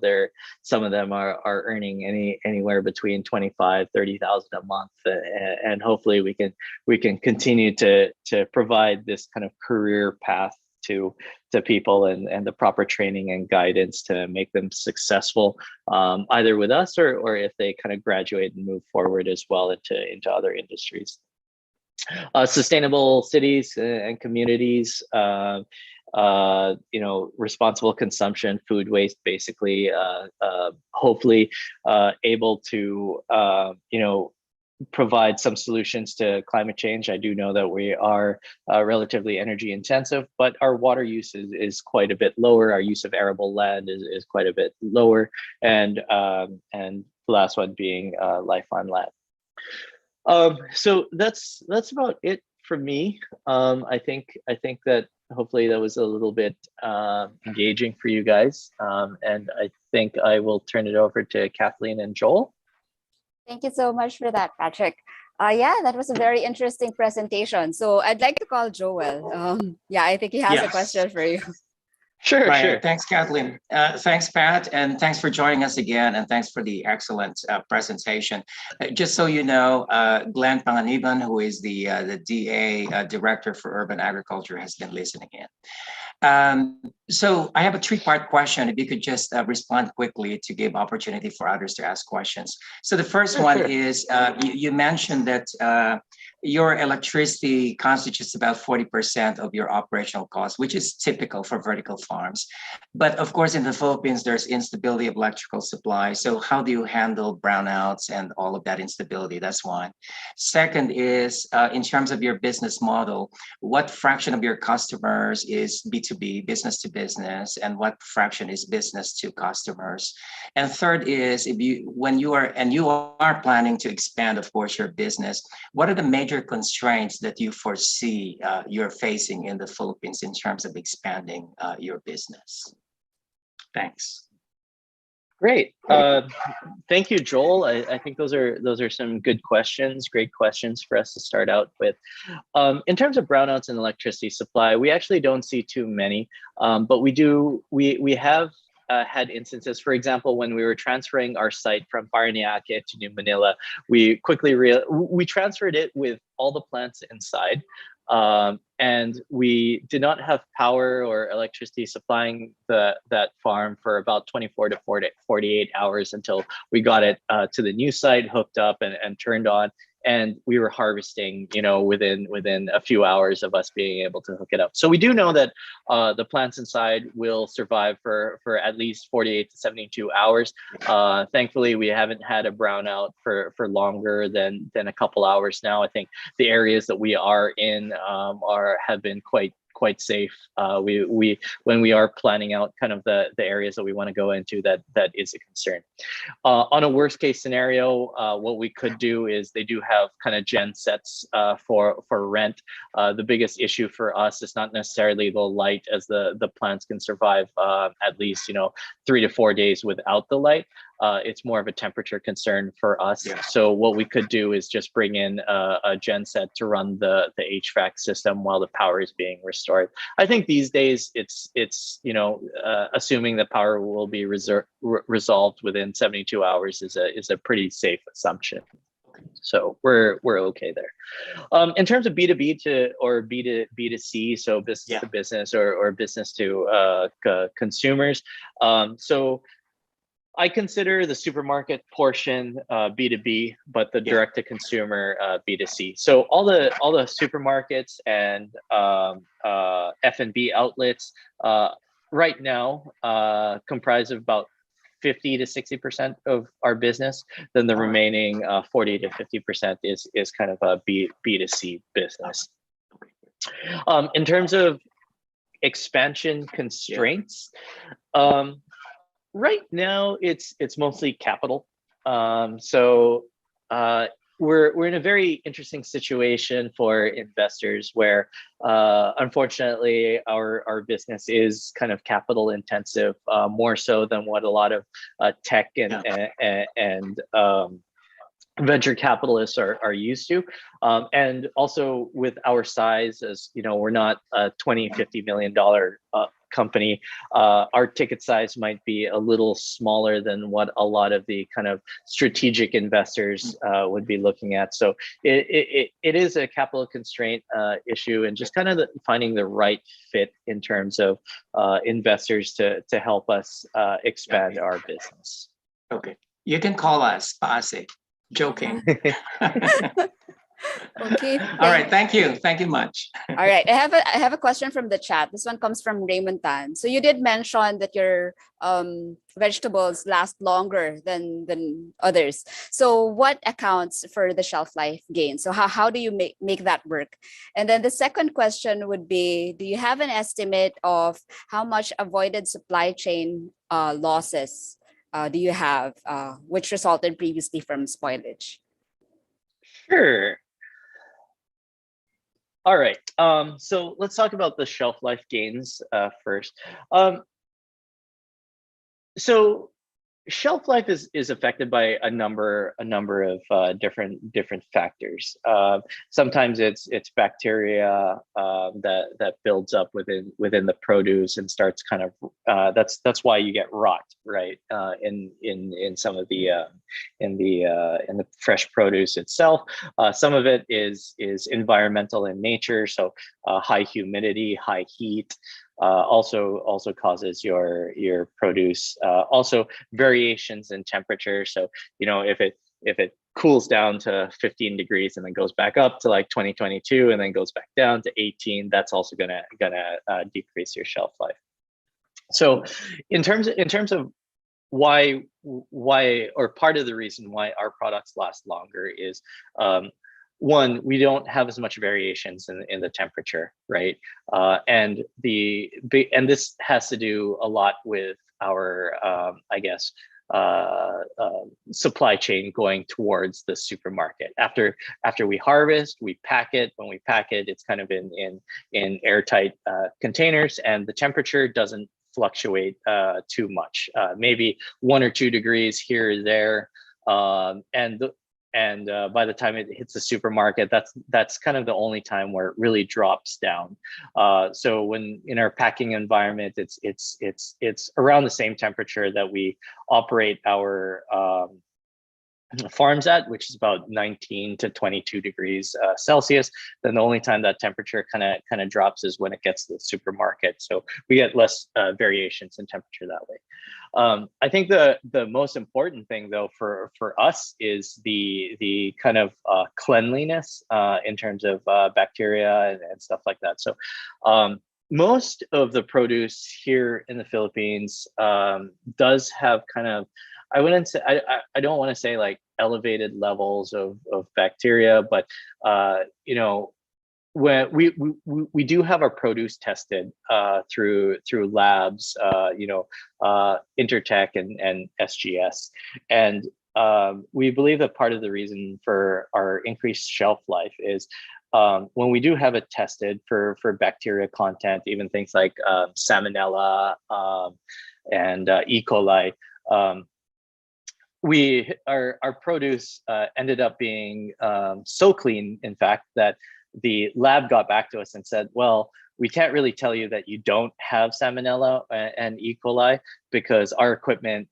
some of them are earning anywhere between 25,000-30,000 a month, and hopefully we can continue to provide this kind of career path to people and the proper training and guidance to make them successful, either with us or if they kind of graduate and move forward as well into other industries. Sustainable cities and communities, responsible consumption, food waste, basically, hopefully able to, provide some solutions to climate change. I do know that we are relatively energy intensive, but our water use is quite a bit lower. Our use of arable land is quite a bit lower, and the last one being life on land. So that's about it for me. I think that hopefully that was a little bit engaging for you guys, and I think I will turn it over to Kathleen and Joel. Thank you so much for that, Patrick. Yeah, that was a very interesting presentation. So I'd like to call Joel. Yeah, I think he has a question for you. Sure, right. Sure. Thanks, Kathleen. Thanks, Pat, and thanks for joining us again, and thanks for the excellent presentation. Just so you know, Glenn Panganiban, who is the DA Director for Urban Agriculture, has been listening in. So I have a three-part question. If you could just respond quickly to give opportunity for others to ask questions. So the first one is, you mentioned that your electricity constitutes about 40% of your operational costs, which is typical for vertical farms. But of course, in the Philippines, there's instability of electrical supply. So how do you handle brownouts and all of that instability? That's one. Second is, in terms of your business model, what fraction of your customers is B2B, business to business, and what fraction is business to customers? And third is, when you are planning to expand, of course, your business, what are the major constraints that you foresee you're facing in the Philippines in terms of expanding your business? Thanks. Great. Thank you, Joel. I think those are some good questions, great questions for us to start out with. In terms of brownouts and electricity supply, we actually don't see too many, but we have had instances. For example, when we were transferring our site from Parañaque to New Manila, we quickly we transferred it with all the plants inside. And we did not have power or electricity supplying that farm for about 24 to 48 hours until we got it to the new site, hooked up and turned on. And we were harvesting, within a few hours of us being able to hook it up. So we do know that the plants inside will survive for at least 48 to 72 hours. Thankfully, we haven't had a brownout for longer than a couple hours now. I think the areas that we are in have been quite safe. When we are planning out kind of the areas that we want to go into, that is a concern. On a worst case scenario, what we could do is they do have kind of gen sets for rent. The biggest issue for us is not necessarily the light, as the plants can survive at least 3 to 4 days without the light. It's more of a temperature concern for us. Yeah. So what we could do is just bring in a gen set to run the HVAC system while the power is being restored. I think these days it's assuming the power will be resolved within 72 hours is a pretty safe assumption. So we're okay there. In terms of B2B to or B2C, so business to business or business to consumers. So I consider the supermarket portion B2B, but the direct to consumer B2C. So all the supermarkets and F&B outlets right now comprise of about 50 to 60% of our business. Then the remaining 40 to 50% is kind of a B2C business. In terms of expansion constraints, right now it's mostly capital. So we're in a very interesting situation for investors where unfortunately our business is kind of capital intensive, more so than what a lot of tech and venture capitalists are used to. And also with our size, as you know, we're not a $20-50 million company. Our ticket size might be a little smaller than what a lot of the kind of strategic investors would be looking at. So it is a capital constraint issue, and just kind of finding the right fit in terms of investors to help us expand our business. Okay, you can call us PAASE. Joking. Okay. All right. Thank you much. All right. I have a question from the chat. This one comes from Raymond Tan. So you did mention that your vegetables last longer than others. So what accounts for the shelf life gain? So how do you make that work? And then the second question would be, do you have an estimate of how much avoided supply chain losses do you have, which resulted previously from spoilage? Sure. All right. So let's talk about the shelf life gains first. So shelf life is affected by a number of different factors. Sometimes it's bacteria that builds up within the produce and starts kind of that's why you get rot, right? In some of the in the fresh produce itself. Some of it is environmental in nature, so high humidity, high heat. Also causes your produce. Also variations in temperature. So you know, if it cools down to 15 degrees and then goes back up to like 2022 and then goes back down to 18, that's also gonna decrease your shelf life. So in terms of why or part of the reason why our products last longer is one, we don't have as much variations in the temperature, right? And this has to do a lot with our, I guess, supply chain going towards the supermarket. After we harvest, we pack it. When we pack it, it's kind of in airtight containers, and the temperature doesn't fluctuate too much. Maybe 1 or 2 degrees here or there, and by the time it hits the supermarket, that's kind of the only time where it really drops down. So when in our packing environment, it's around the same temperature that we operate our farms at, which is about 19 to 22 degrees Celsius. Then the only time that temperature kind of drops is when it gets to the supermarket. So we get less variations in temperature that way. I think the most important thing though for us is the kind of cleanliness in terms of bacteria and stuff like that. So most of the produce here in the Philippines does have kind of, I wouldn't say, I don't want to say like elevated levels of bacteria, but you know, when we do have our produce tested through labs, you know, Intertech and SGS, and we believe that part of the reason for our increased shelf life is when we do have it tested for bacteria content, even things like Salmonella and E. coli. Our produce ended up being so clean, in fact, that the lab got back to us and said, well, we can't really tell you that you don't have Salmonella and E. coli because our equipment,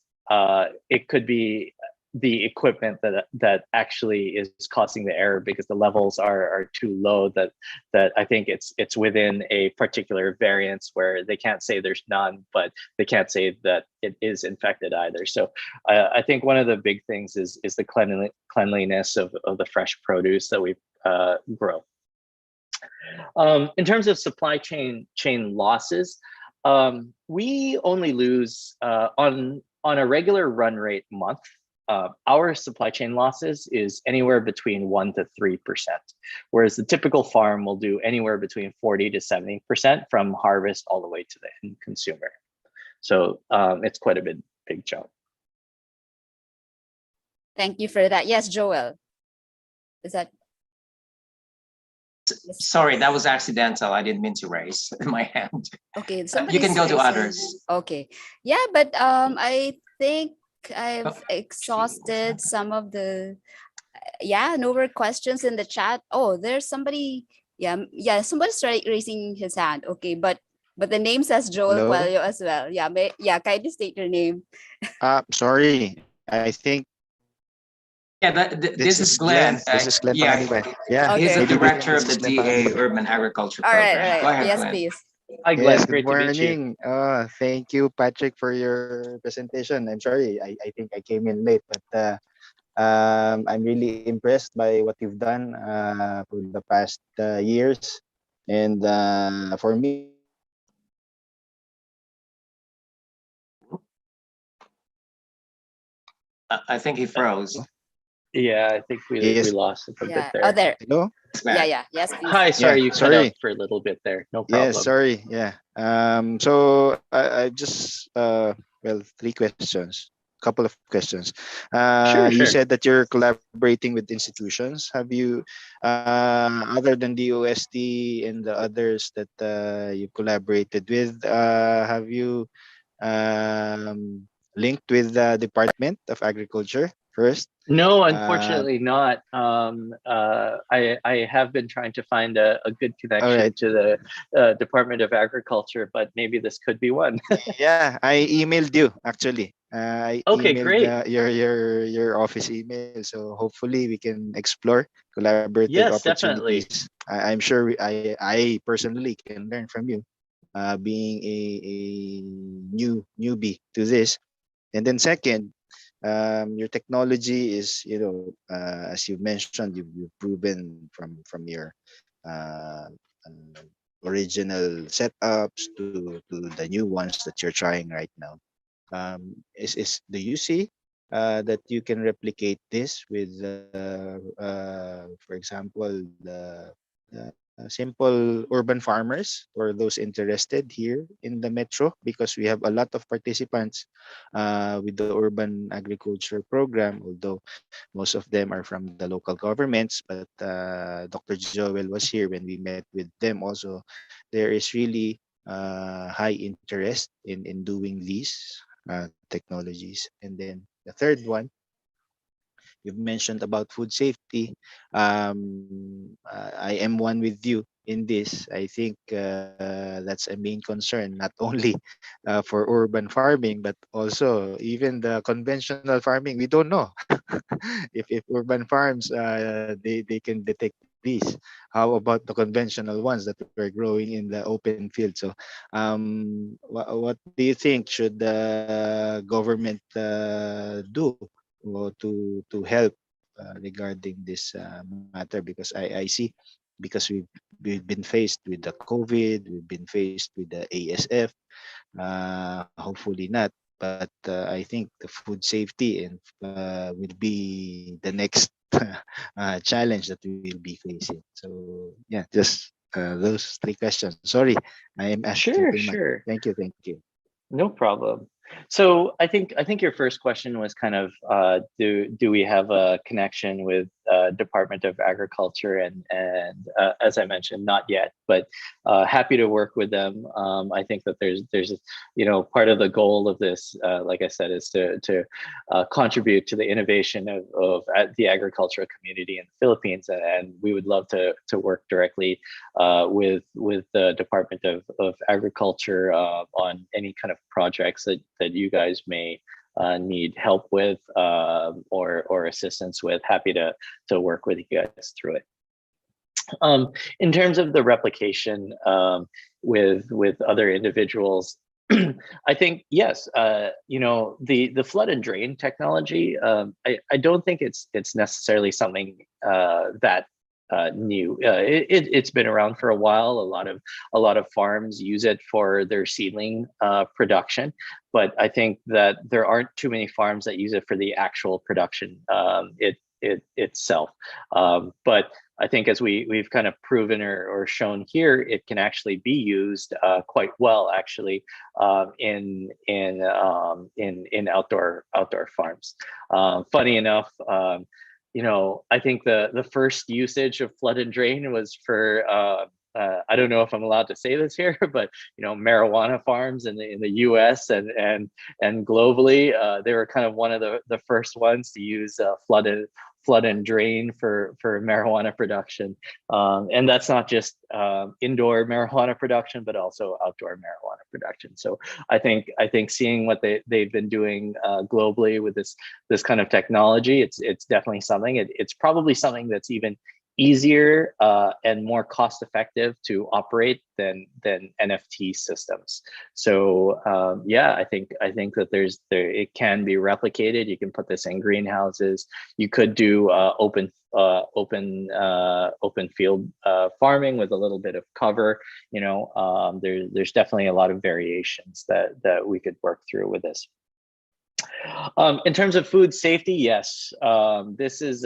it could be the equipment that actually is causing the error, because the levels are too low, that I think it's within a particular variance where they can't say there's none, but they can't say that it is infected either. So I think one of the big things is the cleanliness of the fresh produce that we grow. In terms of supply chain losses, we only lose on a regular run rate month. Our supply chain losses is anywhere between 1% to 3%, whereas the typical farm will do anywhere between 40% to 70% from harvest all the way to the end consumer. So it's quite a big jump. Thank you for that. Yes, Joel. Is that? Sorry, that was accidental. I didn't mean to raise my hand. Okay, You can go to raising- others. Okay, yeah, but I think I've Oh, exhausted some of the. Yeah, no more questions in the chat. Oh, there's somebody. Yeah, somebody's raising his hand. Okay, but the name says Joel Hello? Coelho as well. Yeah, kindly state your name. Sorry. I think Yeah, this is Glenn. This is Glenn Yeah, Panganiban. Yeah. Okay. he's the Maybe director of this the is Glenn DA Panganiban. Urban Agriculture All right, Program. Go ahead, yes, Glenn. please. Hi, Glenn. Yes, Great good to meet you. morning. Thank you, Patrick, for your presentation. I'm sorry, I think I came in late, but I'm really impressed by what you've done for the past years. And for me, I think he froze. Yeah, I think we Yes. lost it a bit Yeah. there. Oh, there. hello? Yeah. Yes, please. Hi, sorry, Yeah, you cut sorry. out for a little bit there. No Yes, problem. sorry. Yeah. So I just well, three questions, couple of questions. Sure. You said that you're collaborating with institutions. Have you, other than the OST and the others that you collaborated with, have you linked with the Department of Agriculture first? No, unfortunately not. I have been trying to find a good connection right. to the Department of Agriculture, but maybe this could be one. Yeah, I emailed you actually. I Okay, emailed great. your office email, so hopefully we can explore collaborative Yes, definitely. opportunities. I'm sure I personally can learn from you, being a newbie to this. And then second, your technology is, as you mentioned, you've proven from your uh, original setups to the new ones that you're trying right now. Do you see that you can replicate this with, for example, the simple urban farmers or those interested here in the metro? Because we have a lot of participants with the urban agriculture program, although most of them are from the local governments. But Dr. Joel was here when we met with them also. There is really high interest in doing these technologies. And then the third one, you've mentioned about food safety. I am one with you in this. I think that's a main concern, not only for urban farming, but also even the conventional farming. We don't know if urban farms they can detect these. How about the conventional ones that we're growing in the open field? So, what do you think should the government do to help regarding this matter? Because I see, because we've been faced with the COVID, we've been faced with the ASF. Hopefully not, but I think the food safety and will be the next challenge that we will be facing. So yeah, just those three questions. Sorry, I am asking too much. Sure. Thank you. No problem. So I think your first question was kind of do we have a connection with Department of Agriculture, and as I mentioned, not yet, but happy to work with them. I think that there's part of the goal of this, like I said, is to contribute to the innovation of the agricultural community in the Philippines, and we would love to work directly with the Department of Agriculture on any kind of projects that you guys may need help with or assistance with, happy to work with you guys through it. In terms of the replication with other individuals, I think yes, the flood and drain technology. I don't think it's necessarily something that new. It's been around for a while. A lot of farms use it for their seedling production, but I think that there aren't too many farms that use it for the actual production itself. But I think as we've kind of proven or shown here, it can actually be used quite well, actually, in outdoor farms. Funny enough, I think the first usage of flood and drain was for I don't know if I'm allowed to say this here, but marijuana farms in the U.S. and globally, they were kind of one of the first ones to use flood and drain for marijuana production, and that's not just indoor marijuana production, but also outdoor marijuana production. So I think seeing what they've been doing globally with this kind of technology, it's definitely something. It's probably something that's even easier and more cost effective to operate than NFT systems. So yeah, I think that it can be replicated. You can put this in greenhouses. You could do open field farming with a little bit of cover. There's definitely a lot of variations that we could work through with this. In terms of food safety, yes, this is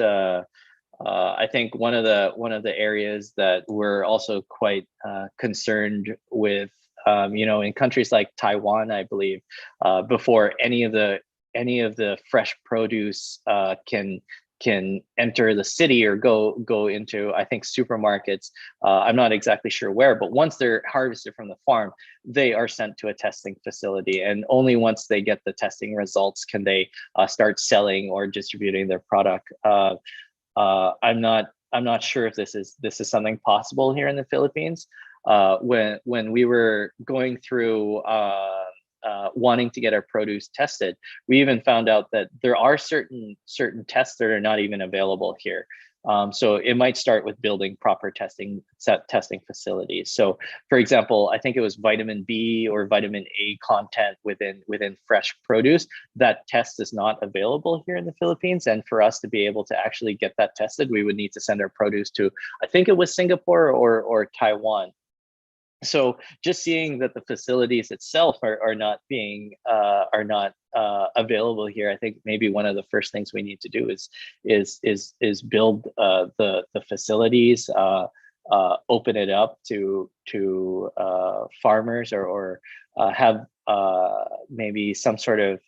I think one of the areas that we're also quite concerned with. In countries like Taiwan, I believe, before any of the fresh produce can enter the city or go into, I think, supermarkets. I'm not exactly sure where, but once they're harvested from the farm, they are sent to a testing facility, and only once they get the testing results can they start selling or distributing their product. I'm not sure if this is something possible here in the Philippines. When we were going through wanting to get our produce tested, we even found out that there are certain tests that are not even available here. So it might start with building proper testing facilities. So, for example, I think it was vitamin B or vitamin A content within fresh produce. That test is not available here in the Philippines, and for us to be able to actually get that tested, we would need to send our produce to, I think it was Singapore or Taiwan. So just seeing that the facilities itself are not available here, I think maybe one of the first things we need to do is build the facilities, open it up to farmers, or have maybe some sort of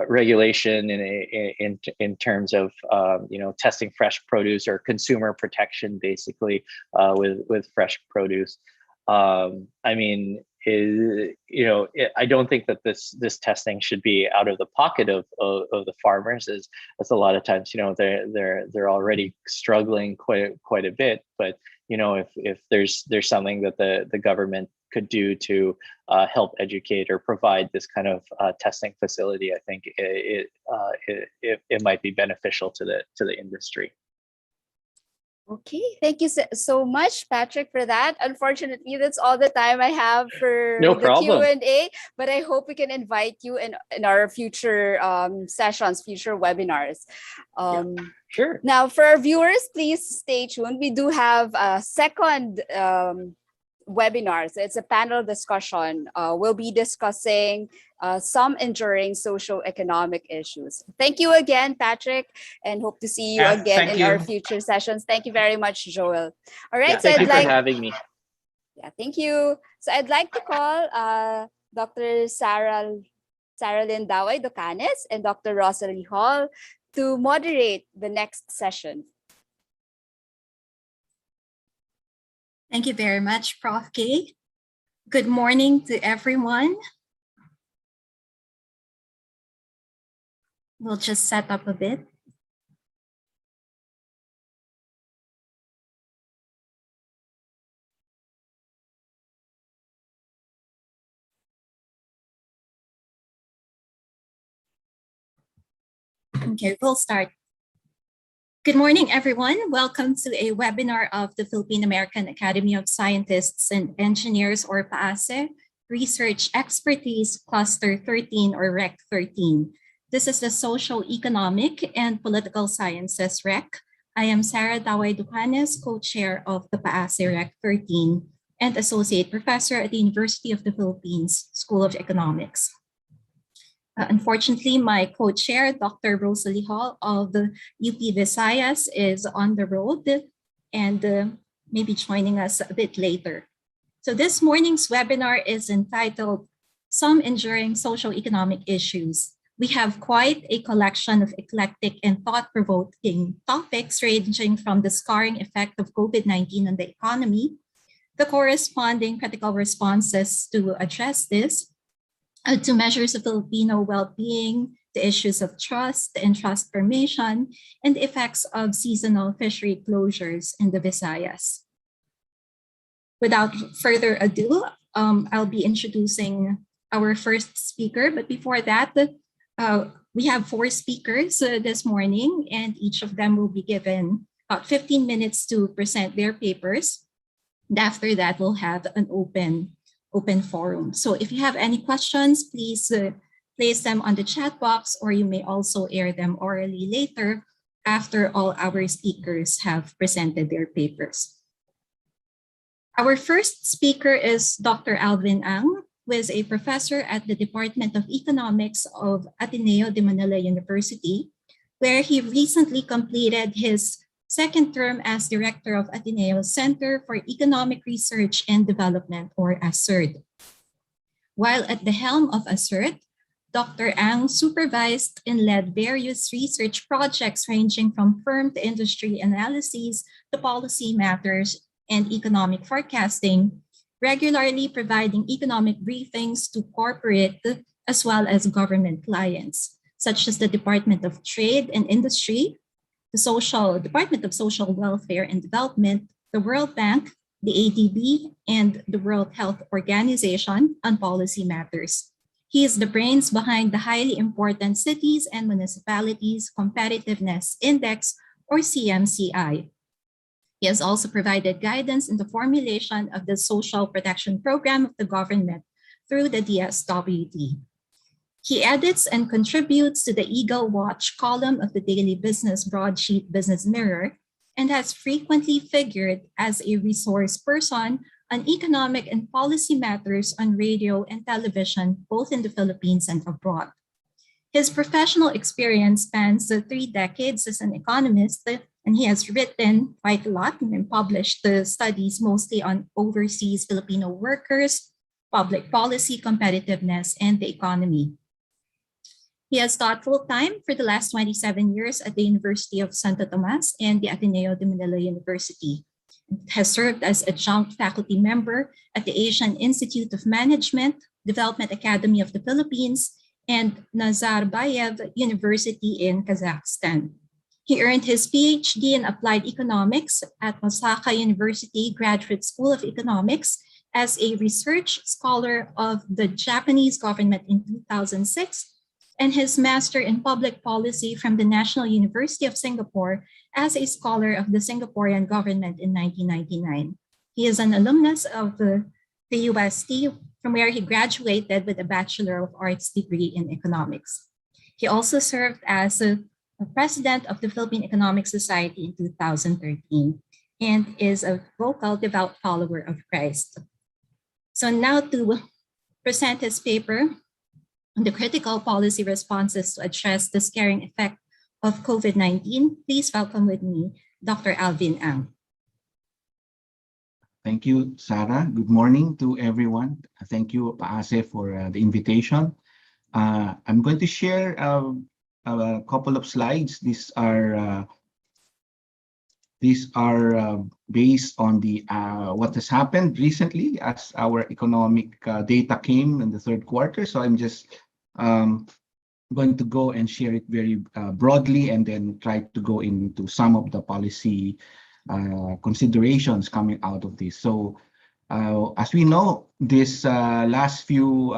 regulation in terms of testing fresh produce, or consumer protection, basically, with fresh produce. I mean, I don't think that this testing should be out of the pocket of the farmers, as a lot of times they're already struggling quite a bit. But if there's something that the government could do to help educate or provide this kind of testing facility, I think it might be beneficial to the industry. Okay, thank you so much, Patrick, for that. Unfortunately, that's all the time I have for No the problem. Q&A, but I hope we can invite you in our future sessions, future webinars. Sure. Now, for our viewers, please stay tuned. We do have a second webinar. So it's a panel discussion. We'll be discussing some enduring socio-economic issues. Thank you again, Patrick, and hope to see you again in our future sessions. Thank you very much, Joel. All right, thank you for having me. Yeah, thank you. So I'd like to call Dr. Sarah Lynn Daway Docanes and Dr. Rosalie Hall to moderate the next session. Thank you very much, Prof. K. Good morning to everyone. We'll just set up a bit. Okay, we'll start. Good morning, everyone. Welcome to a webinar of the Philippine American Academy of Scientists and Engineers, or PAASE, Research Expertise Cluster 13, or REC 13. This is the Social, Economic, and Political Sciences REC. I am Sarah Daway Ducanes, co-chair of the PAASE REC 13 and associate professor at the University of the Philippines School of Economics. Unfortunately, my co-chair, Dr. Rosalie Hall of the UP Visayas, is on the road and may be joining us a bit later. So this morning's webinar is entitled Some Enduring Socio-Economic Issues. We have quite a collection of eclectic and thought-provoking topics ranging from the scarring effect of COVID-19 on the economy, the corresponding critical responses to address this, to measures of Filipino well-being, the issues of trust and trust formation, and the effects of seasonal fishery closures in the Visayas. Without further ado, I'll be introducing our first speaker. But before that, we have 4 speakers this morning, and each of them will be given about 15 minutes to present their papers. And after that, we'll have an open forum. So if you have any questions, please place them on the chat box, or you may also air them orally later after all our speakers have presented their papers. Our first speaker is Dr. Alvin Ang, who is a professor at the Department of Economics of Ateneo de Manila University, where he recently completed his second term as director of Ateneo's Center for Economic Research and Development, or ASERD. While at the helm of ASERD, Dr. Ang supervised and led various research projects ranging from firm to industry analyses to policy matters and economic forecasting, regularly providing economic briefings to corporate as well as government clients, such as the Department of Trade and Industry, the Department of Social Welfare and Development, the World Bank, the ADB, and the World Health Organization on policy matters. He is the brains behind the highly important Cities and Municipalities Competitiveness Index, or CMCI. He has also provided guidance in the formulation of the Social Protection Program of the government through the DSWD. He edits and contributes to the Eagle Watch column of the daily business broadsheet Business Mirror, and has frequently figured as a resource person on economic and policy matters on radio and television, both in the Philippines and abroad. His professional experience spans 3 decades as an economist, and he has written quite a lot and published studies mostly on overseas Filipino workers, public policy, competitiveness, and the economy. He has taught full-time for the last 27 years at the University of Santo Tomas and the Ateneo de Manila University. Has served as adjunct faculty member at the Asian Institute of Management, Development Academy of the Philippines, and Nazarbayev University in Kazakhstan. He earned his PhD in Applied Economics at Osaka University Graduate School of Economics as a research scholar of the Japanese government in 2006, and his Master in Public Policy from the National University of Singapore as a scholar of the Singaporean government in 1999. He is an alumnus of the UST, from where he graduated with a Bachelor of Arts degree in economics. He also served as a president of the Philippine Economic Society in 2013 and is a vocal, devout follower of Christ. So now to present his paper on the critical policy responses to address the scaring effect of COVID-19, please welcome with me Dr. Alvin Ang. Thank you, Sarah. Good morning to everyone. Thank you, PAASE, for the invitation. I'm going to share a couple of slides. These are based on the what has happened recently as our economic data came in the third quarter. So I'm just going to go and share it very broadly, and then try to go into some of the policy considerations coming out of this. So as we know, this last few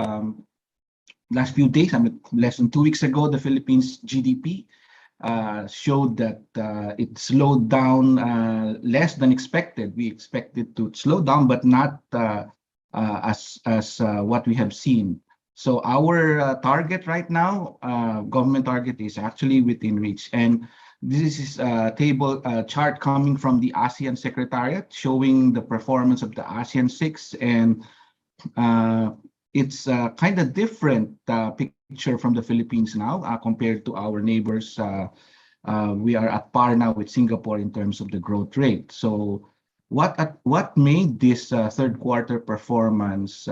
days, less than 2 weeks ago, the Philippines GDP showed that it slowed down less than expected. We expected to slow down, but not as what we have seen. So our target right now, government target, is actually within reach. And this is a chart coming from the ASEAN Secretariat showing the performance of the ASEAN 6, and it's kind of different picture from the Philippines now compared to our neighbors. We are at par now with Singapore in terms of the growth rate. So what made this third quarter performance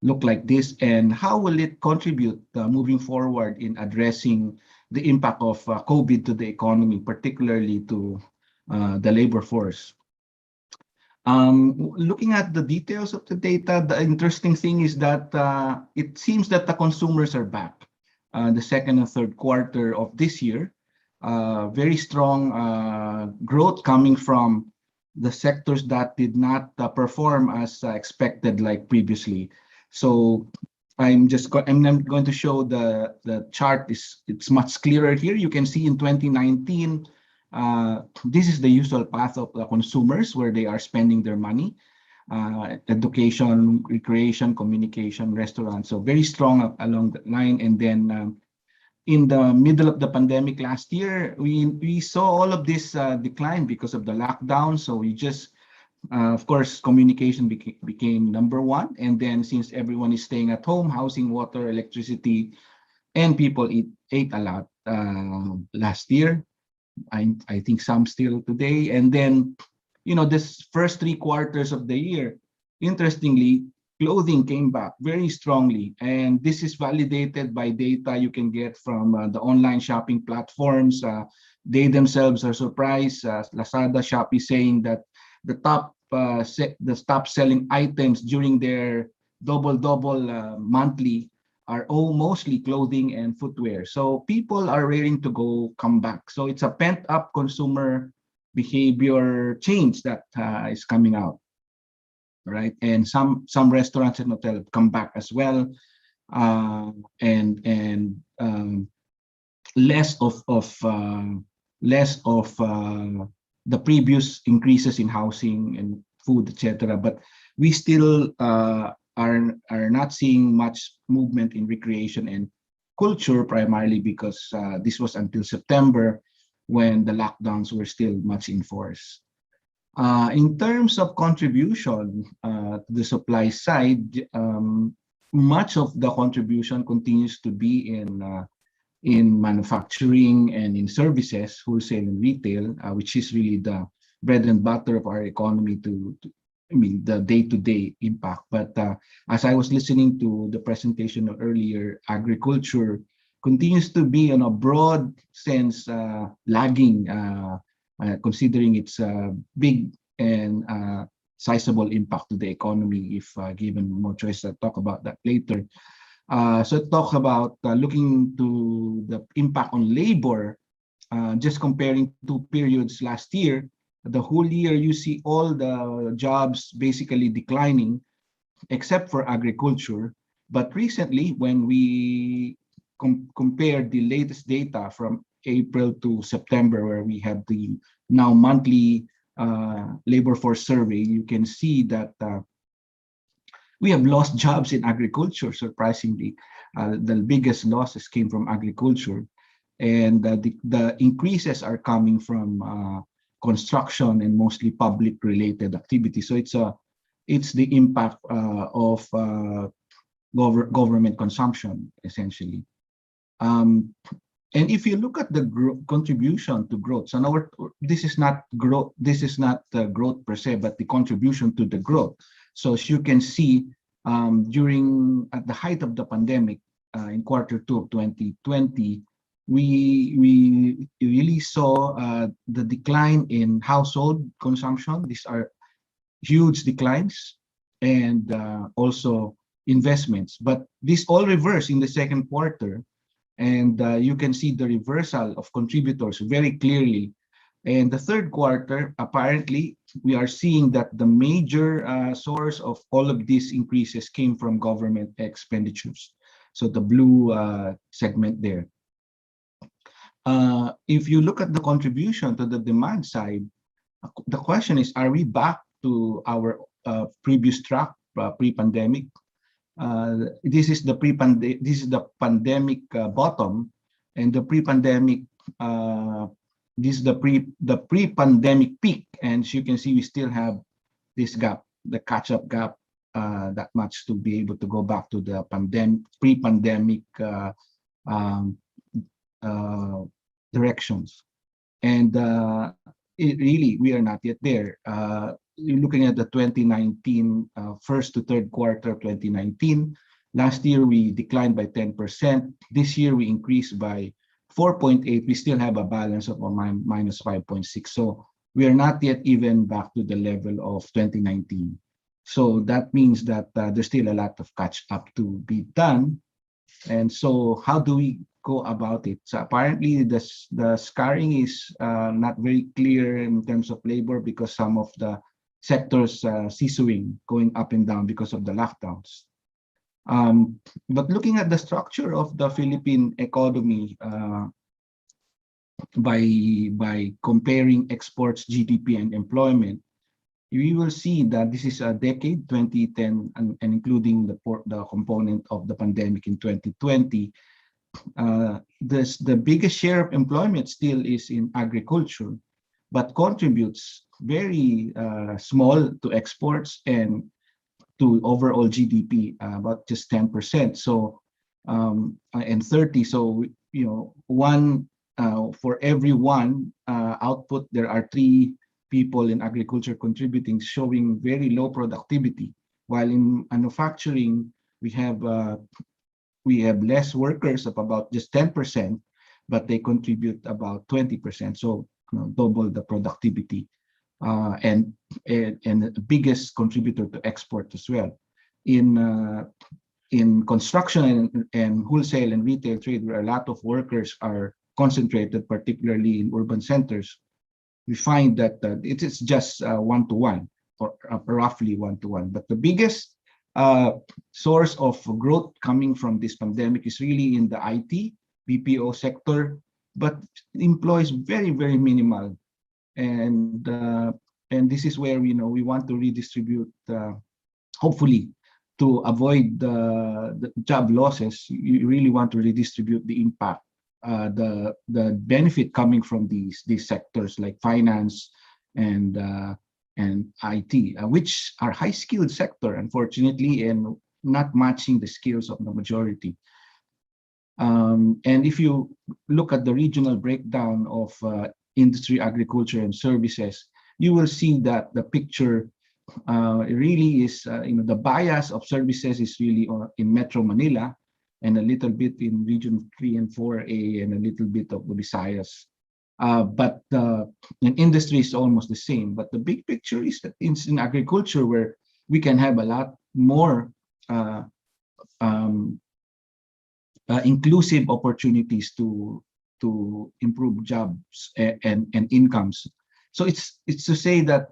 look like this, and how will it contribute moving forward in addressing the impact of COVID to the economy, particularly to the labor force? Looking at the details of the data, the interesting thing is that it seems that the consumers are back. The second and third quarter of this year, very strong growth coming from the sectors that did not perform as expected like previously. So I'm going to show the chart. It's much clearer here. You can see in 2019, this is the usual path of the consumers where they are spending their money: education, recreation, communication, restaurants. So very strong along that line. And then in the middle of the pandemic last year, we saw all of this decline because of the lockdown. So we just, of course, communication became number one. And then since everyone is staying at home, housing, water, electricity, and people ate a lot last year. I think some still today. And then, this first 3 quarters of the year, interestingly, clothing came back very strongly. And this is validated by data you can get from the online shopping platforms. They themselves are surprised. Lazada, Shopee saying that the top selling items during their double monthly are all mostly clothing and footwear. So people are raring to come back. So it's a pent-up consumer behavior change that is coming out, right? And some restaurants and hotels come back as well, and less of the previous increases in housing and food, etc. But we still are not seeing much movement in recreation and culture, primarily because this was until September when the lockdowns were still much in force. In terms of contribution to the supply side, much of the contribution continues to be in manufacturing and in services, wholesale and retail, which is really the bread and butter of our economy the day-to-day impact. But as I was listening to the presentation earlier, agriculture continues to be, in a broad sense, lagging, considering its big and sizable impact to the economy. If given more choice, I'll talk about that later. So talk about looking to the impact on labor, just comparing 2 periods last year. The whole year, you see all the jobs basically declining, except for agriculture. But recently, when we compared the latest data from April to September, where we have the now monthly labor force survey, you can see that we have lost jobs in agriculture, surprisingly. The biggest losses came from agriculture. And the increases are coming from construction and mostly public-related activities. So it's the impact of government consumption, essentially. And if you look at the contribution to growth, so now this is not growth. This is not the growth per se, but the contribution to the growth. So as you can see, at the height of the pandemic in Q2 of 2020. We really saw the decline in household consumption. These are huge declines, and also investments. But this all reversed in the second quarter, and you can see the reversal of contributors very clearly. And the third quarter, apparently, we are seeing that the major source of all of these increases came from government expenditures. So the blue segment there. If you look at the contribution to the demand side, the question is, are we back to our previous track pre-pandemic? This is the pandemic bottom, and the pre-pandemic this is the pre-pandemic peak. And as you can see, we still have this gap, the catch-up gap, that much to be able to go back to the pre-pandemic um, directions. And we are not yet there. You're looking at the 2019 first to third quarter 2019. Last year we declined by 10%. This year we increased by 4.8. We still have a balance of a minus 5.6. So we are not yet even back to the level of 2019. So that means that there's still a lot of catch up to be done. And so how do we go about it? So apparently the scarring is not very clear in terms of labor, because some of the sectors seesawing, going up and down because of the lockdowns. But looking at the structure of the Philippine economy, by comparing exports, GDP, and employment, we will see that this is a decade, 2010, and including the component of the pandemic in 2020. The biggest share of employment still is in agriculture, but contributes very small to exports and to overall GDP, about just 10%. So and 30. So one for every one output, there are 3 people in agriculture contributing, showing very low productivity. While in manufacturing, we have less workers of about just 10%, but they contribute about 20%. So double the productivity, and the biggest contributor to export as well. In construction and wholesale and retail trade, where a lot of workers are concentrated, particularly in urban centers, we find that it is just 1-to-1, or roughly 1-to-1. But the biggest source of growth coming from this pandemic is really in the IT, BPO sector, but employs very, very minimal. And this is where we want to redistribute, hopefully, to avoid the job losses. You really want to redistribute the impact, the benefit coming from these sectors like finance and IT, which are high-skilled sector, unfortunately, and not matching the skills of the majority. And if you look at the regional breakdown of industry, agriculture, and services, you will see that the picture really is, the bias of services is really in Metro Manila, and a little bit in Region 3 and 4A, and a little bit of the Visayas. But in industry is almost the same. But the big picture is that in agriculture, where we can have a lot more inclusive opportunities to improve jobs and incomes. So it's to say that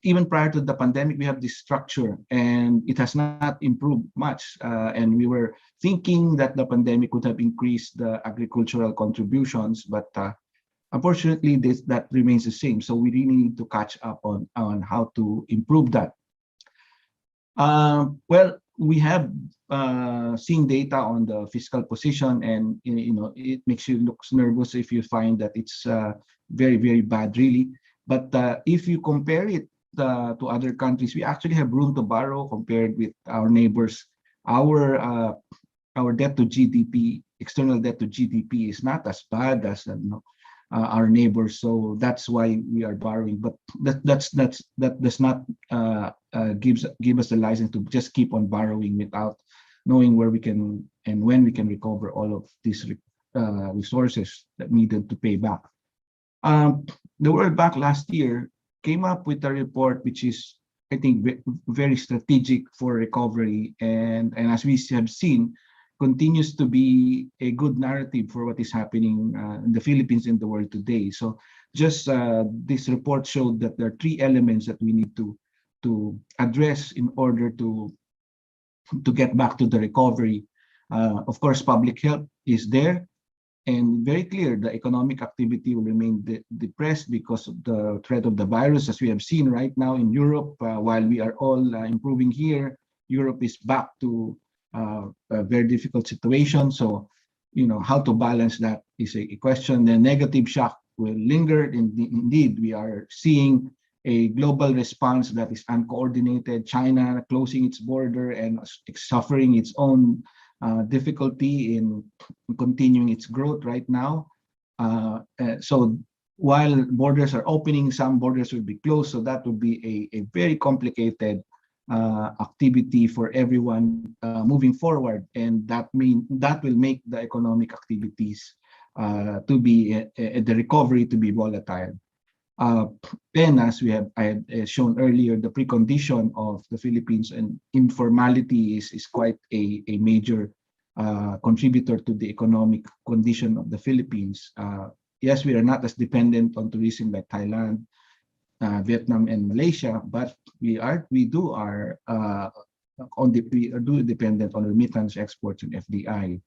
even prior to the pandemic, we have this structure, and it has not improved much. And we were thinking that the pandemic would have increased the agricultural contributions, but unfortunately, that remains the same. So we really need to catch up on how to improve that. Well, we have seen data on the fiscal position, and it makes you look nervous if you find that it's very, very bad, really. But if you compare it to other countries, we actually have room to borrow compared with our neighbors. Our debt to GDP, external debt to GDP, is not as bad as our neighbors. So that's why we are borrowing. But that does not give us the license to just keep on borrowing without knowing where we can and when we can recover all of these resources that needed to pay back. The World Bank last year came up with a report which is, I think, very strategic for recovery, and as we have seen, continues to be a good narrative for what is happening in the Philippines and the world today. So just this report showed that there are 3 elements that we need to address in order to get back to the recovery. Of course, public health is there. And very clear, the economic activity will remain depressed because of the threat of the virus, as we have seen right now in Europe. While we are all improving here, Europe is back to a very difficult situation. So, how to balance that is a question. The negative shock will linger. Indeed, we are seeing a global response that is uncoordinated. China closing its border and suffering its own difficulty in continuing its growth right now. So while borders are opening, some borders will be closed. So that would be a very complicated activity for everyone moving forward, and that will make the economic activities to be the recovery to be volatile. Then, as I had shown earlier, the precondition of the Philippines and informality is quite a major contributor to the economic condition of the Philippines. Yes, we are not as dependent on tourism like Thailand, Vietnam, and Malaysia, but we do dependent on remittance, exports, and FDI.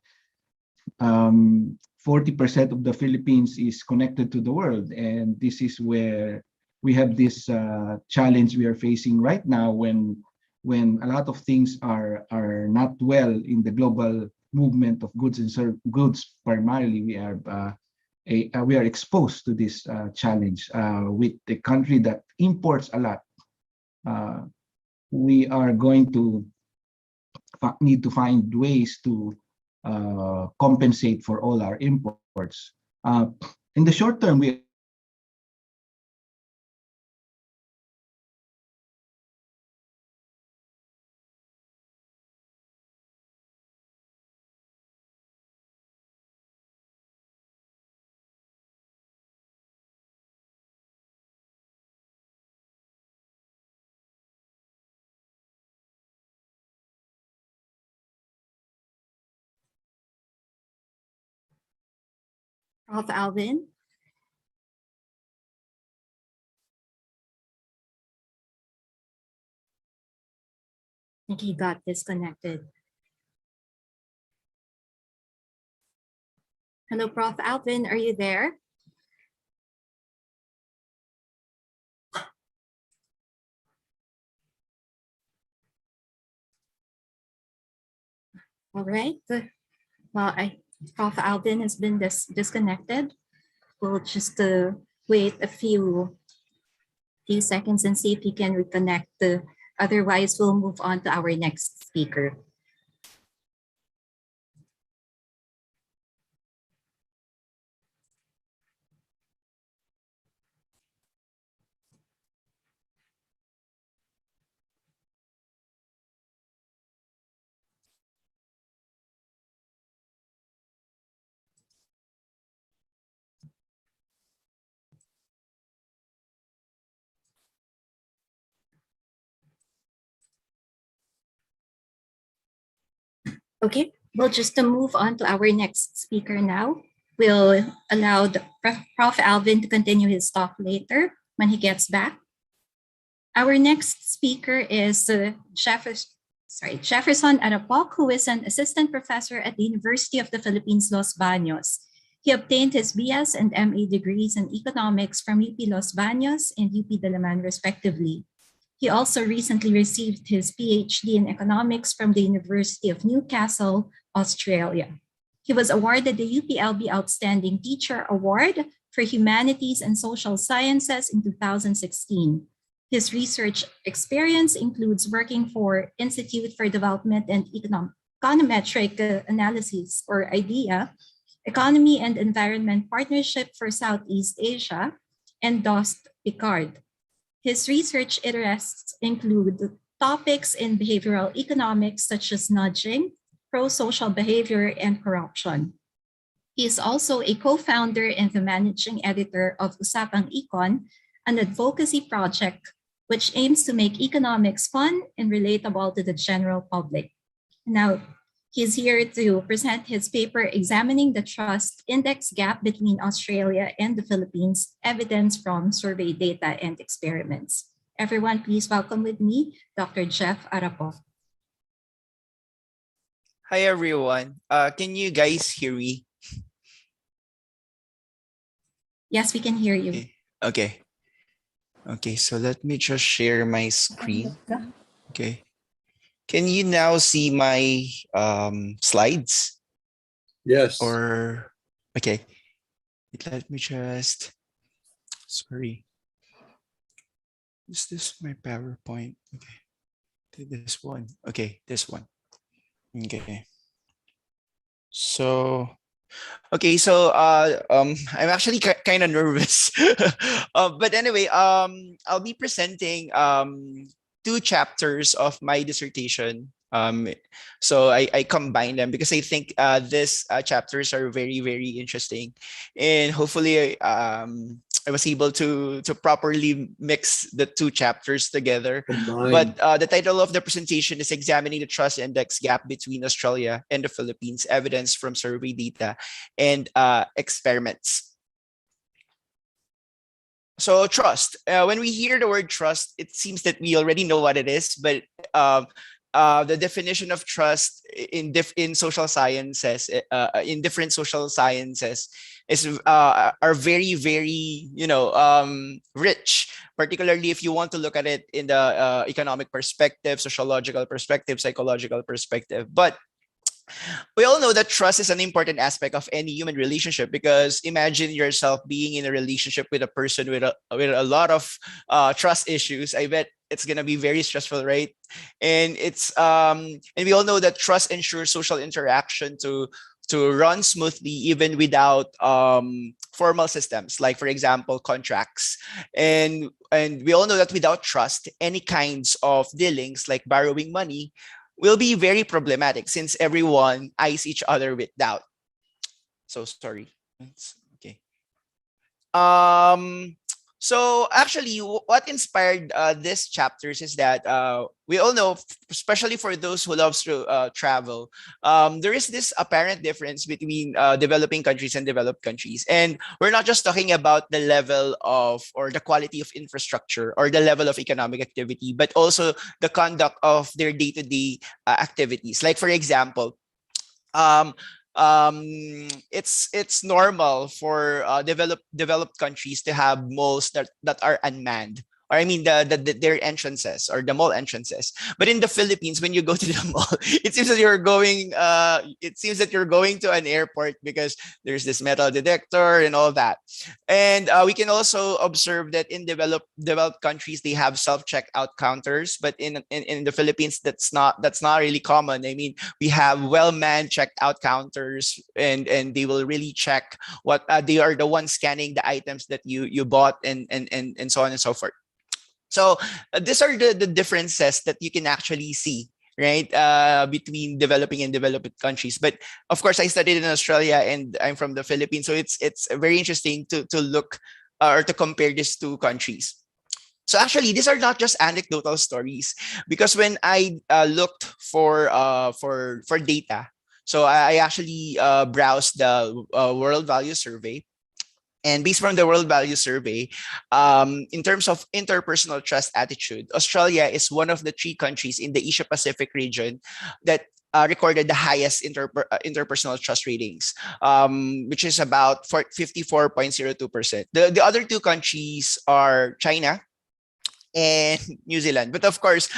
40% of the Philippines is connected to the world, and this is where we have this challenge we are facing right now when a lot of things are not well in the global movement of goods and goods. Primarily, we are exposed to this challenge with the country that imports a lot. We are going to need to find ways to compensate for all our imports. In the short term, we Prof. Alvin? I think he got disconnected. Hello, Prof. Alvin, are you there? All right. Well, Prof. Alvin has been disconnected. We'll just wait a few seconds and see if he can reconnect. Otherwise, we'll move on to our next speaker. Okay, we'll just move on to our next speaker now. We'll allow Prof. Alvin to continue his talk later when he gets back. Our next speaker is Jefferson Arapoc, who is an assistant professor at the University of the Philippines, Los Baños. He obtained his BS and MA degrees in economics from UP Los Baños and UP Diliman, respectively. He also recently received his PhD in economics from the University of Newcastle, Australia. He was awarded the UPLB Outstanding Teacher Award for Humanities and Social Sciences in 2016. His research experience includes working for Institute for Development and Econometric Analysis, or IDEA, Economy and Environment Partnership for Southeast Asia, and DOST Picard. His research interests include topics in behavioral economics such as nudging, pro-social behavior, and corruption. He is also a co-founder and the managing editor of Usapang Econ, an advocacy project which aims to make economics fun and relatable to the general public. Now, he's here to present his paper examining the trust index gap between Australia and the Philippines, evidence from survey data and experiments. Everyone, please welcome with me, Dr. Jeff Arapoc. Hi everyone. Can you guys hear me? Yes, we can hear you. Okay. Okay. Okay, so let me just share my screen. Okay. Can you now see my slides? Yes. Or okay. Let me just sorry. Is this my PowerPoint? Okay. This one. Okay, this one. Okay. So I'm actually kind of nervous. But anyway, I'll be presenting two chapters of my dissertation. So I combine them because I think these chapters are very, very interesting. And hopefully I was able to properly mix the two chapters together. Combined. But the title of the presentation is Examining the Trust Index Gap Between Australia and the Philippines, Evidence from Survey Data and Experiments. So trust. When we hear the word trust, it seems that we already know what it is, but the definition of trust in social sciences, in different social sciences, is are very, very rich. Particularly if you want to look at it in the economic perspective, sociological perspective, psychological perspective. But we all know that trust is an important aspect of any human relationship, because imagine yourself being in a relationship with a person with a lot of trust issues. I bet it's gonna be very stressful, right? And we all know that trust ensures social interaction to run smoothly even without formal systems, like for example contracts. And we all know that without trust, any kinds of dealings like borrowing money will be very problematic, since everyone eyes each other with doubt. So sorry. Okay. So actually, what inspired these chapters is that we all know, especially for those who loves to travel, there is this apparent difference between developing countries and developed countries. And we're not just talking about the level of or the quality of infrastructure or the level of economic activity, but also the conduct of their day-to-day activities. Like for example, um, it's normal for developed countries to have malls that are unmanned, or I mean their entrances or the mall entrances. But in the Philippines, when you go to the mall, it seems that you're going to an airport, because there's this metal detector and all that. And we can also observe that in developed countries, they have self checkout counters, but in the Philippines, that's not really common. I mean, we have well-manned checkout counters, and they will really check what they are the ones scanning the items that you bought, and so on and so forth. So these are the differences that you can actually see, right, between developing and developed countries. But of course, I studied in Australia and I'm from the Philippines, so it's very interesting to look or to compare these two countries. So actually, these are not just anecdotal stories, because when I looked for data, so I actually browsed the World Value Survey. And based from the World Value Survey, in terms of interpersonal trust attitude, Australia is one of the three countries in the Asia Pacific region that recorded the highest interpersonal trust ratings, which is about 54.02%. The other two countries are China and New Zealand. But of course,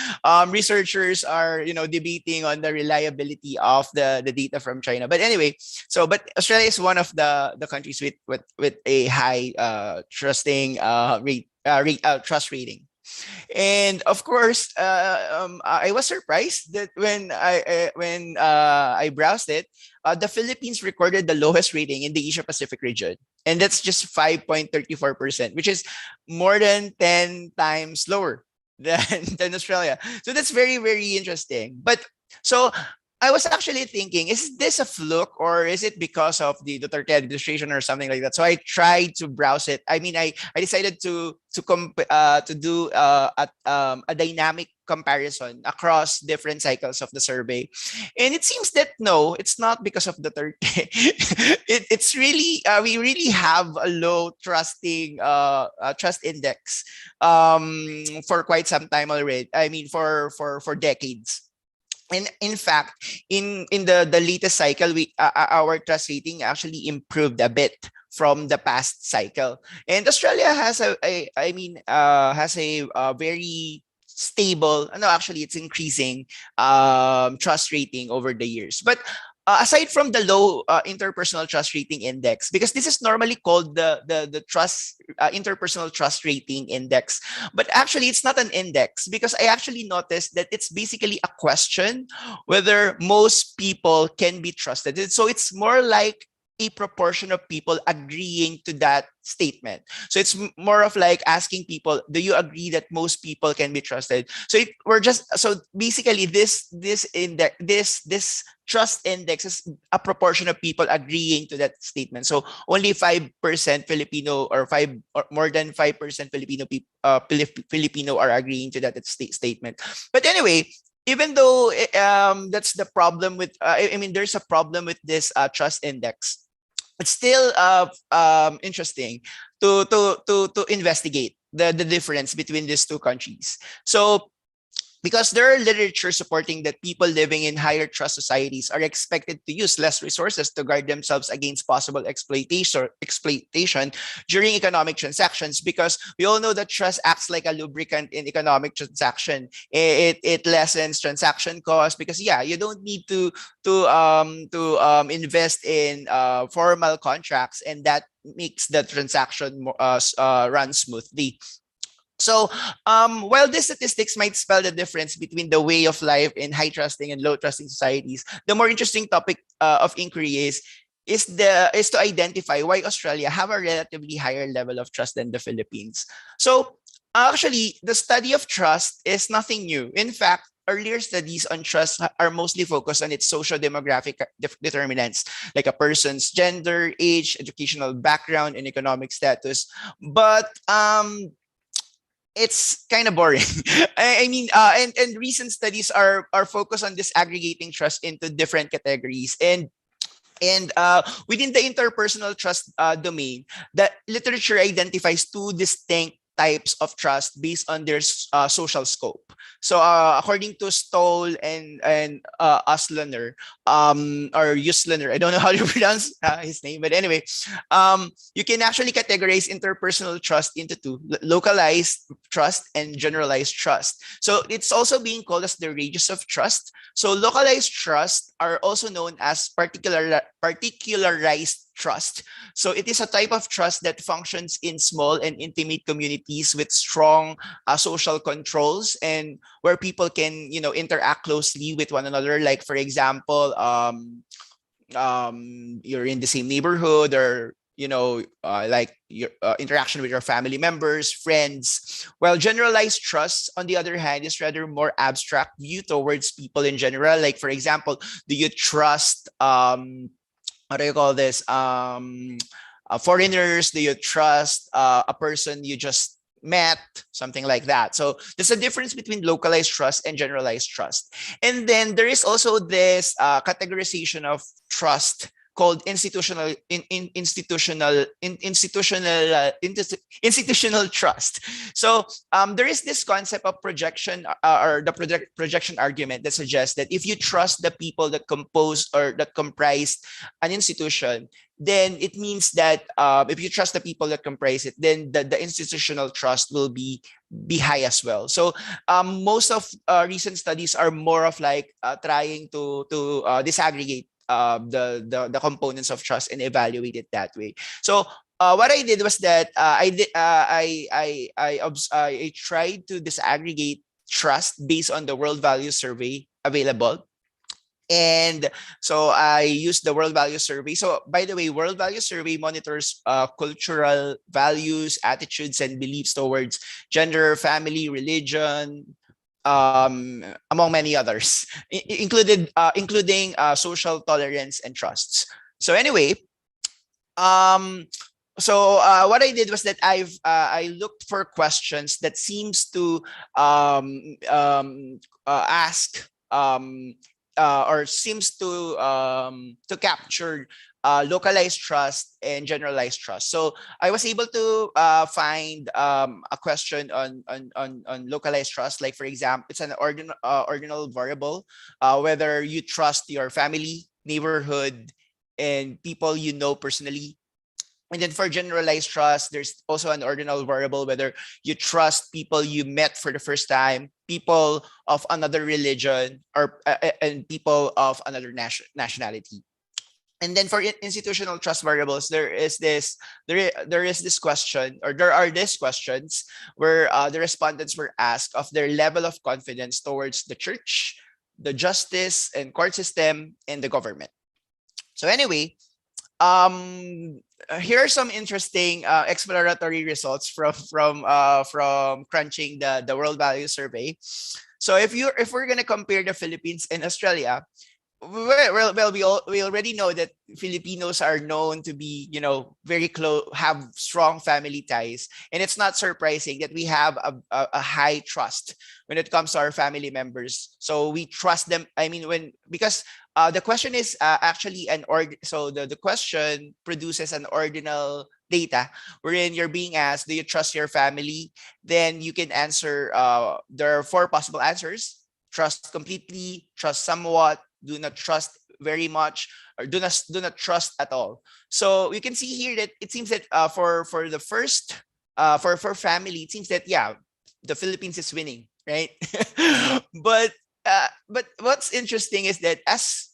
researchers are debating on the reliability of the data from China. But anyway, but Australia is one of the countries with a high trusting trust rating. And of course, I was surprised that when I browsed it, the Philippines recorded the lowest rating in the Asia Pacific region, and that's just 5.34%, which is more than 10 times lower than Australia. So that's very, very interesting. But so I was actually thinking, is this a fluke, or is it because of the Duterte administration or something like that? So I tried to browse it. I mean, I decided to do a dynamic comparison across different cycles of the survey, and it seems that no, it's not because of Duterte. It's really we really have a low trust index for quite some time already. I mean, for decades. In fact, in the latest cycle, our trust rating actually improved a bit from the past cycle. And Australia has has a very stable, no, actually it's increasing trust rating over the years. But aside from the low interpersonal trust rating index, because this is normally called the trust interpersonal trust rating index, but actually it's not an index, because I actually noticed that it's basically a question whether most people can be trusted. So it's more like a proportion of people agreeing to that statement. So it's more of like asking people, do you agree that most people can be trusted? So we're just, so basically this index, this trust index is a proportion of people agreeing to that statement. So only 5% Filipino, or five, or more than 5% Filipino are agreeing to that statement. But anyway, even though that's the problem with, I mean, there's a problem with this trust index, it's still interesting to investigate the difference between these two countries. So because there are literature supporting that people living in higher trust societies are expected to use less resources to guard themselves against possible exploitation during economic transactions, because we all know that trust acts like a lubricant in economic transaction. It lessens transaction costs, because yeah, you don't need to invest in formal contracts, and that makes the transaction run smoothly. So, while these statistics might spell the difference between the way of life in high trusting and low trusting societies, the more interesting topic of inquiry is to identify why Australia have a relatively higher level of trust than the Philippines. So, actually, the study of trust is nothing new. In fact, earlier studies on trust are mostly focused on its social demographic determinants, like a person's gender, age, educational background, and economic status. But it's kind of boring. I mean, and recent studies are focused on disaggregating trust into different categories, and within the interpersonal trust domain, the literature identifies two distinct types of trust based on their social scope. So, according to Stoll and Uslaner, or Uslaner, I don't know how to pronounce his name, but anyway, you can actually categorize interpersonal trust into two: localized trust and generalized trust. So it's also being called as the ranges of trust. So localized trust are also known as particularized trust. So it is a type of trust that functions in small and intimate communities with strong social controls, and where people can, interact closely with one another. Like, for example, you're in the same neighborhood, or like your interaction with your family members, friends. While generalized trust, on the other hand, is rather more abstract view towards people in general. Like, for example, do you trust what do you call this? Foreigners? Do you trust a person you just met? Something like that. So there's a difference between localized trust and generalized trust. And then there is also this categorization of trust called institutional trust. So there is this concept of projection, or the projection argument, that suggests that if you trust the people that compose or that comprise an institution, then it means that if you trust the people that comprise it, then the institutional trust will be high as well. So most of recent studies are more of like trying to disaggregate the components of trust and evaluate it that way. So what I did was that I tried to disaggregate trust based on the World Value Survey available. And so I used the World Value Survey. So, by the way, World Value Survey monitors cultural values, attitudes, and beliefs towards gender, family, religion, among many others, including social tolerance and trusts. So anyway, what I did was that I looked for questions that seems to ask or seems to capture localized trust and generalized trust. So I was able to find a question on localized trust. Like for example, it's an ordinal variable, whether you trust your family, neighborhood, and people you know personally. And then for generalized trust, there's also an ordinal variable, whether you trust people you met for the first time, people of another religion, or and people of another nationality. And then for institutional trust variables, there is this question, or there are these questions where the respondents were asked of their level of confidence towards the church, the justice and court system, and the government. So anyway, here are some interesting exploratory results from crunching the World Value Survey. So if we're gonna compare the Philippines and Australia, we already know that Filipinos are known to be, very close, have strong family ties, and it's not surprising that we have a high trust when it comes to our family members. So we trust them. I mean, because the question is actually so the question produces an ordinal data wherein you're being asked, do you trust your family? Then you can answer, there are four possible answers: trust completely, trust somewhat, do not trust very much, or do not trust at all. So you can see here that it seems that for the first for family, it seems that, yeah, the Philippines is winning, right? But what's interesting is that as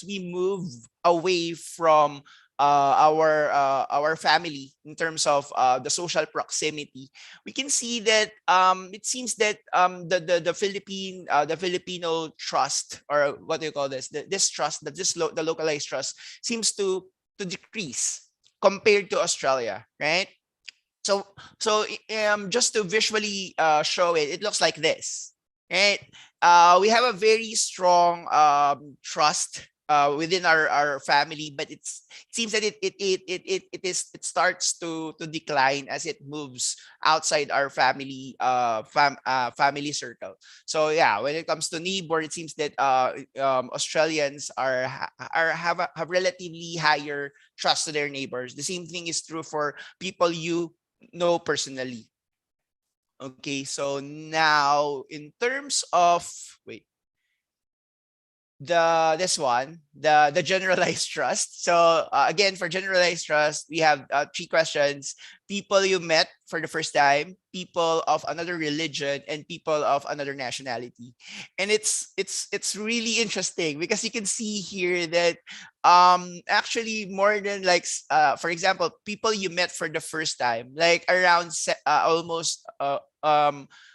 we move away from our family in terms of the social proximity, we can see that it seems that the Filipino trust, or what do you call this, this trust, the localized trust seems to decrease compared to Australia, right? So just to visually show it, it looks like this, right? We have a very strong trust within our family, but it seems that it starts to decline as it moves outside our family circle. So yeah, when it comes to neighbor, it seems that Australians have relatively higher trust to their neighbors. The same thing is true for people you know personally. Okay, so now in terms of, wait, this one, the generalized trust. So again, for generalized trust, we have three questions: people you met for the first time, people of another religion, and people of another nationality. And it's really interesting because you can see here that actually more than, like, for example, people you met for the first time, like around almost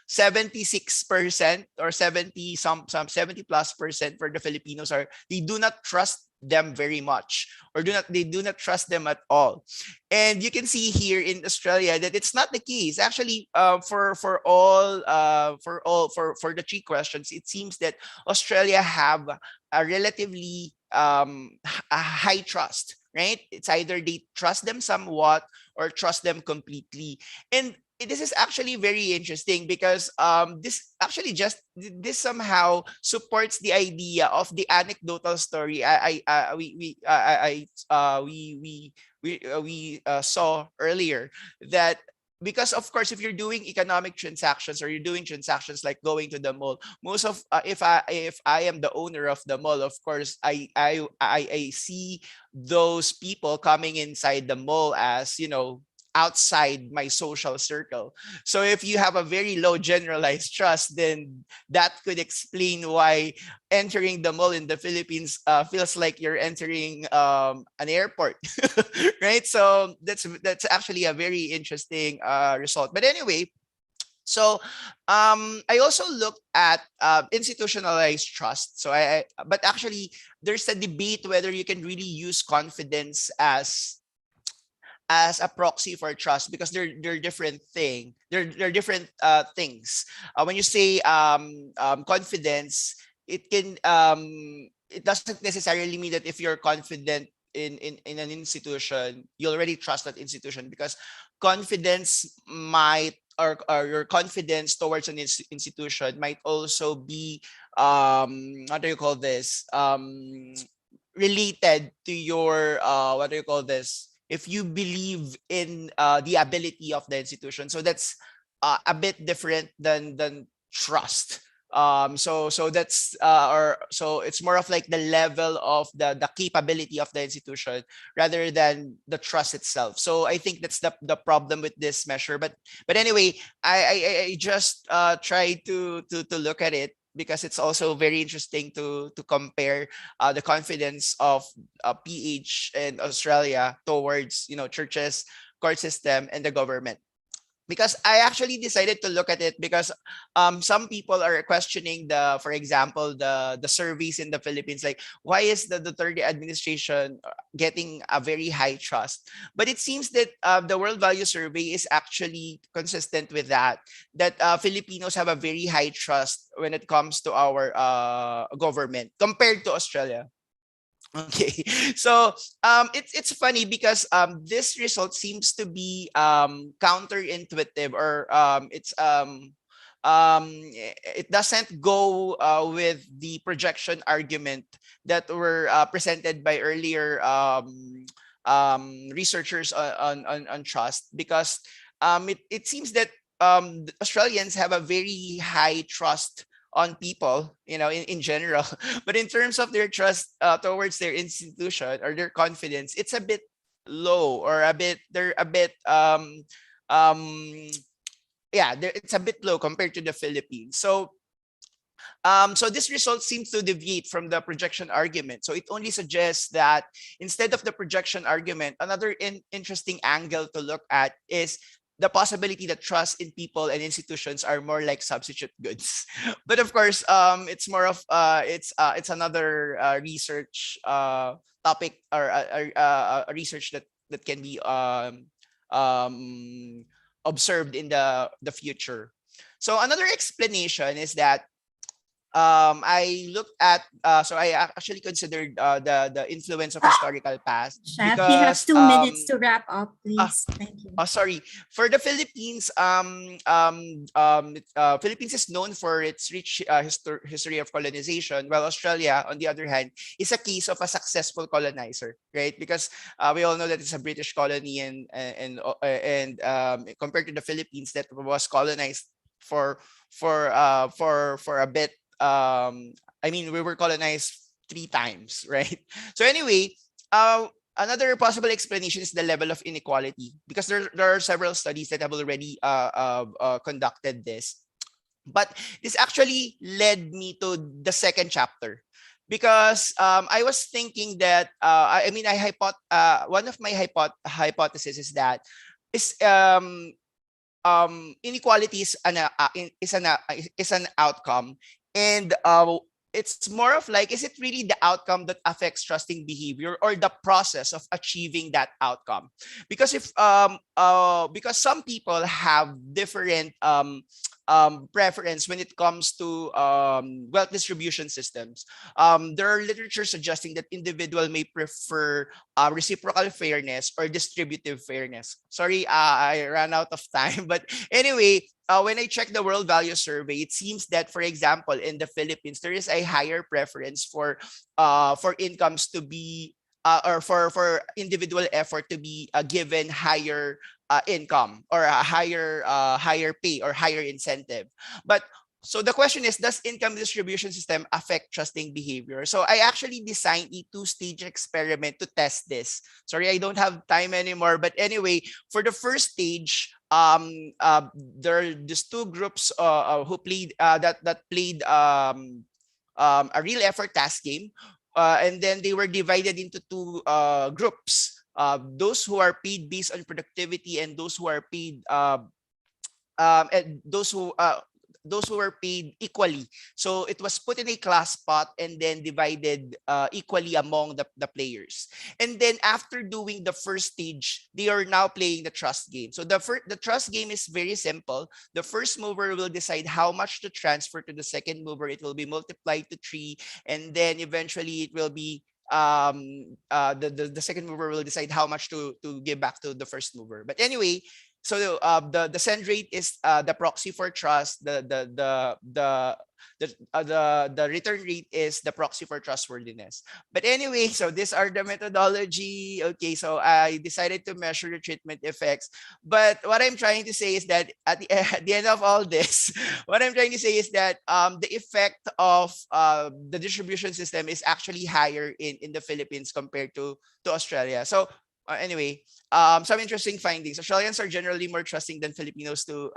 76% or 70+% for the Filipinos are, they do not trust them very much, or they do not trust them at all. And you can see here in Australia that it's not the case. Actually, for the three questions, it seems that Australia have a relatively a high trust, right? It's either they trust them somewhat or trust them completely. And this is actually very interesting because this somehow supports the idea of the anecdotal story we saw earlier, that because of course, if you're doing economic transactions, or you're doing transactions like going to the mall, most of if I am the owner of the mall, of course I see those people coming inside the mall as, outside my social circle. So if you have a very low generalized trust, then that could explain why entering the mall in the Philippines feels like you're entering an airport, right? So that's actually a very interesting result. But anyway, so I also looked at institutionalized trust. So but actually, there's a debate whether you can really use confidence as a proxy for trust, because they're different thing. They're different things. When you say confidence, it doesn't necessarily mean that if you're confident in an institution, you already trust that institution, because confidence might or your confidence towards an institution might also be what do you call this related to your what do you call this if you believe in the ability of the institution. So that's a bit different than trust. So that's or so it's more of like the level of the capability of the institution rather than the trust itself. So I think that's the problem with this measure. But anyway, I just try to look at it because it's also very interesting to compare the confidence of PH and Australia towards churches, court system, and the government. Because I actually decided to look at it because some people are questioning for example, the surveys in the Philippines, like why is the Duterte administration getting a very high trust? But it seems that the World Value Survey is actually consistent with that Filipinos have a very high trust when it comes to our government compared to Australia. Okay, so it's funny because this result seems to be counterintuitive, or it doesn't go with the projection argument that were presented by earlier researchers on trust, because it seems that Australians have a very high trust on people, in general. But in terms of their trust towards their institution or their confidence, it's a bit low, or they're a bit um yeah, it's a bit low compared to the Philippines. So this result seems to deviate from the projection argument. So it only suggests that instead of the projection argument, another interesting angle to look at is the possibility that trust in people and institutions are more like substitute goods. But of course, it's more of it's another research topic, or a research that can be um, observed in the future. So another explanation is that I looked at so I actually considered the influence of historical past, Chef, you have because 2 minutes to wrap up, ah, please. Thank you. sorry. For the Philippines, Philippines is known for its rich history of colonization, while Australia, on the other hand, is a case of a successful colonizer, right? Because we all know that it's a British colony, and compared to the Philippines that was colonized for for a bit. I mean, we were colonized 3 times, right? So anyway, another possible explanation is the level of inequality, because there are several studies that have already conducted this. But this actually led me to the second chapter, because I was thinking that I mean, one of my hypothesis is that is inequality is an outcome, and it's more of like, is it really the outcome that affects trusting behavior, or the process of achieving that outcome? Because if because some people have different preference when it comes to wealth distribution systems. There are literature suggesting that individual may prefer reciprocal fairness or distributive fairness. Sorry, I ran out of time, but anyway, when I check the World Value Survey, it seems that, for example, in the Philippines, there is a higher preference for incomes to be or for individual effort to be given higher income, or a higher pay or higher incentive. But so the question is, does income distribution system affect trusting behavior? So I actually designed a 2-stage experiment to test this. Sorry, I don't have time anymore. But anyway, for the first stage, there are these 2 groups who played that played a real effort task game, and then they were divided into 2 groups. Those who are paid based on productivity, and those who are paid and those who were paid equally. So it was put in a class pot and then divided equally among the players. And then after doing the first stage, they are now playing the trust game. So the trust game is very simple. The first mover will decide how much to transfer to the second mover. It will be multiplied to 3, and then eventually it will be the second mover will decide how much to give back to the first mover. But anyway, the send rate is the proxy for trust. The return rate is the proxy for trustworthiness. But anyway, so these are the methodology. Okay, so I decided to measure the treatment effects. But what I'm trying to say is that at the end of all this, what I'm trying to say is that the effect of the distribution system is actually higher in the Philippines compared to Australia. So anyway, some interesting findings. Australians are generally more trusting than Filipinos to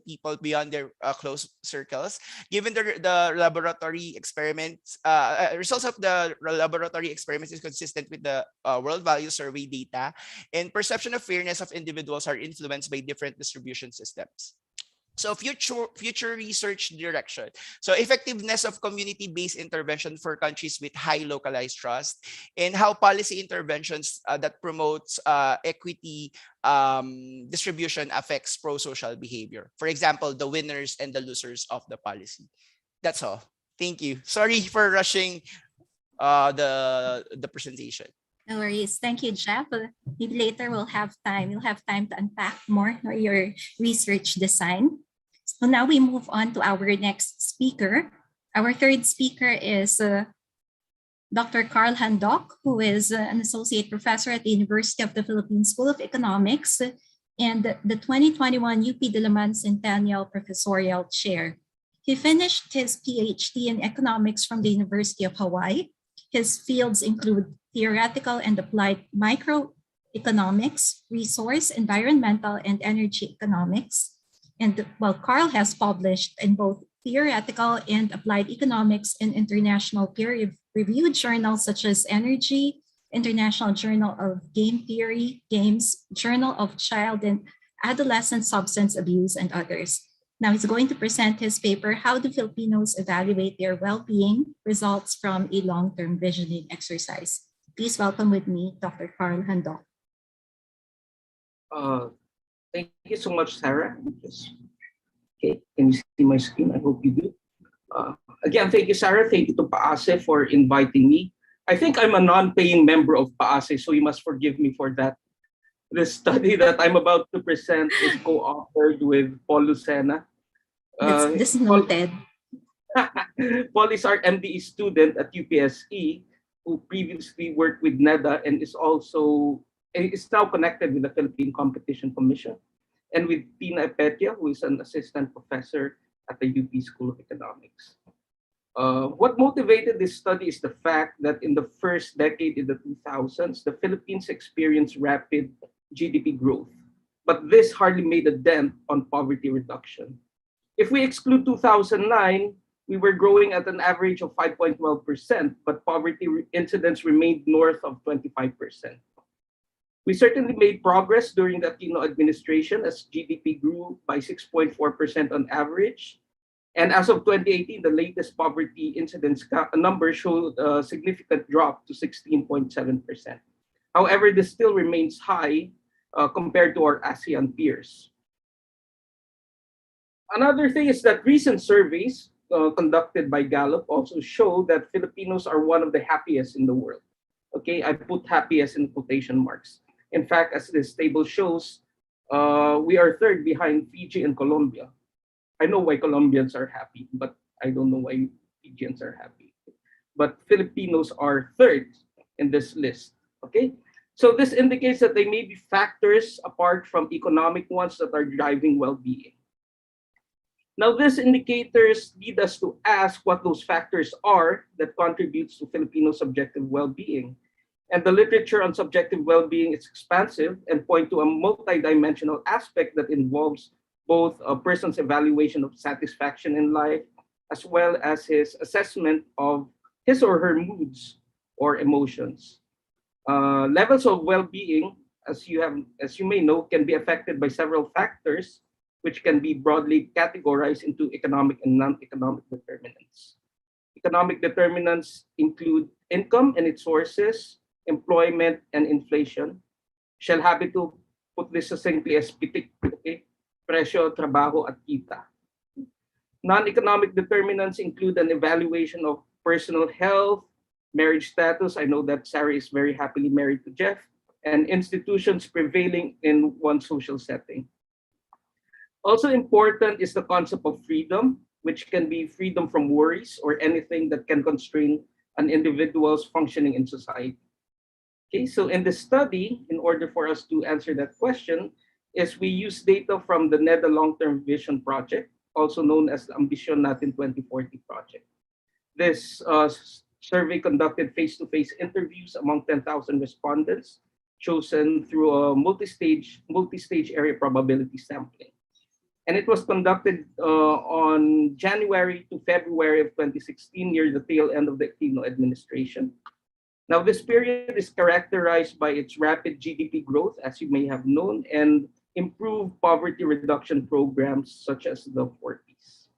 people beyond their close circles. Given the laboratory experiments, results of the laboratory experiments is consistent with the World Value Survey data, and perception of fairness of individuals are influenced by different distribution systems. So future research direction. So effectiveness of community-based intervention for countries with high localized trust, and how policy interventions that promotes equity distribution affects pro-social behavior. For example, the winners and the losers of the policy. That's all. Thank you. Sorry for rushing the presentation. No worries. Thank you, Jeff. Maybe later we'll have time. You'll have time to unpack more your research design. So now we move on to our next speaker. Our third speaker is Dr. Carl Handok, who is an associate professor at the University of the Philippines School of Economics and the 2021 UP Diliman Centennial Professorial Chair. He finished his PhD in economics from the University of Hawaii. His fields include theoretical and applied microeconomics, resource, environmental, and energy economics. And while Carl has published in both theoretical and applied economics in international peer-reviewed journals such as Energy, International Journal of Game Theory, Games, Journal of Child and Adolescent Substance Abuse, and others. Now he's going to present his paper, How Do Filipinos Evaluate Their Well-Being? Results from a Long-Term Visioning Exercise. Please welcome with me, Dr. Carl Handok. Thank you so much, Sarah. Okay, can you see my screen? I hope you do. Again, thank you, Sarah. Thank you to PAASE for inviting me. I think I'm a non-paying member of PAASE, so you must forgive me for that. The study that I'm about to present is co-authored with Paul Lucena. This noted. Paul is our MDE student at UPSE, who previously worked with NEDA and is now connected with the Philippine Competition Commission, and with Tina Epetia, who is an assistant professor at the UP School of Economics. What motivated this study is the fact that in the first decade in the 2000s, the Philippines experienced rapid GDP growth, but this hardly made a dent on poverty reduction. If we exclude 2009, we were growing at an average of 5.12%, but poverty incidence remained north of 25%. We certainly made progress during the Aquino administration as GDP grew by 6.4% on average. And as of 2018, the latest poverty incidence number showed a significant drop to 16.7%. However, this still remains high compared to our ASEAN peers. Another thing is that recent surveys conducted by Gallup also show that Filipinos are one of the happiest in the world. Okay, I put happiest in quotation marks. In fact, as this table shows, we are third behind Fiji and Colombia. I know why Colombians are happy, but I don't know why Fijians are happy. But Filipinos are third in this list. Okay, so this indicates that they may be factors apart from economic ones that are driving well-being. Now, these indicators lead us to ask what those factors are that contributes to Filipino subjective well-being. And the literature on subjective well-being is expansive and point to a multidimensional aspect that involves both a person's evaluation of satisfaction in life, as well as his assessment of his or her moods or emotions. Levels of well-being, as you may know, can be affected by several factors, which can be broadly categorized into economic and non-economic determinants. Economic determinants include income and its sources, employment, and inflation. Shall happy to put this succinctly as PITIC, okay? Presyo, trabajo, at kita. Non-economic determinants include an evaluation of personal health, marriage status. I know that Sarah is very happily married to Jeff, and institutions prevailing in one social setting. Also important is the concept of freedom, which can be freedom from worries or anything that can constrain an individual's functioning in society. Okay, so in the study, in order for us to answer that question, is we use data from the NEDA Long-Term Vision Project, also known as the Ambition Natin 2040 project. This survey conducted face-to-face interviews among 10,000 respondents, chosen through a multi-stage area probability sampling. And it was conducted on January to February of 2016, near the tail end of the Aquino administration. Now, this period is characterized by its rapid GDP growth, as you may have known, and improved poverty reduction programs such as the 4Ps.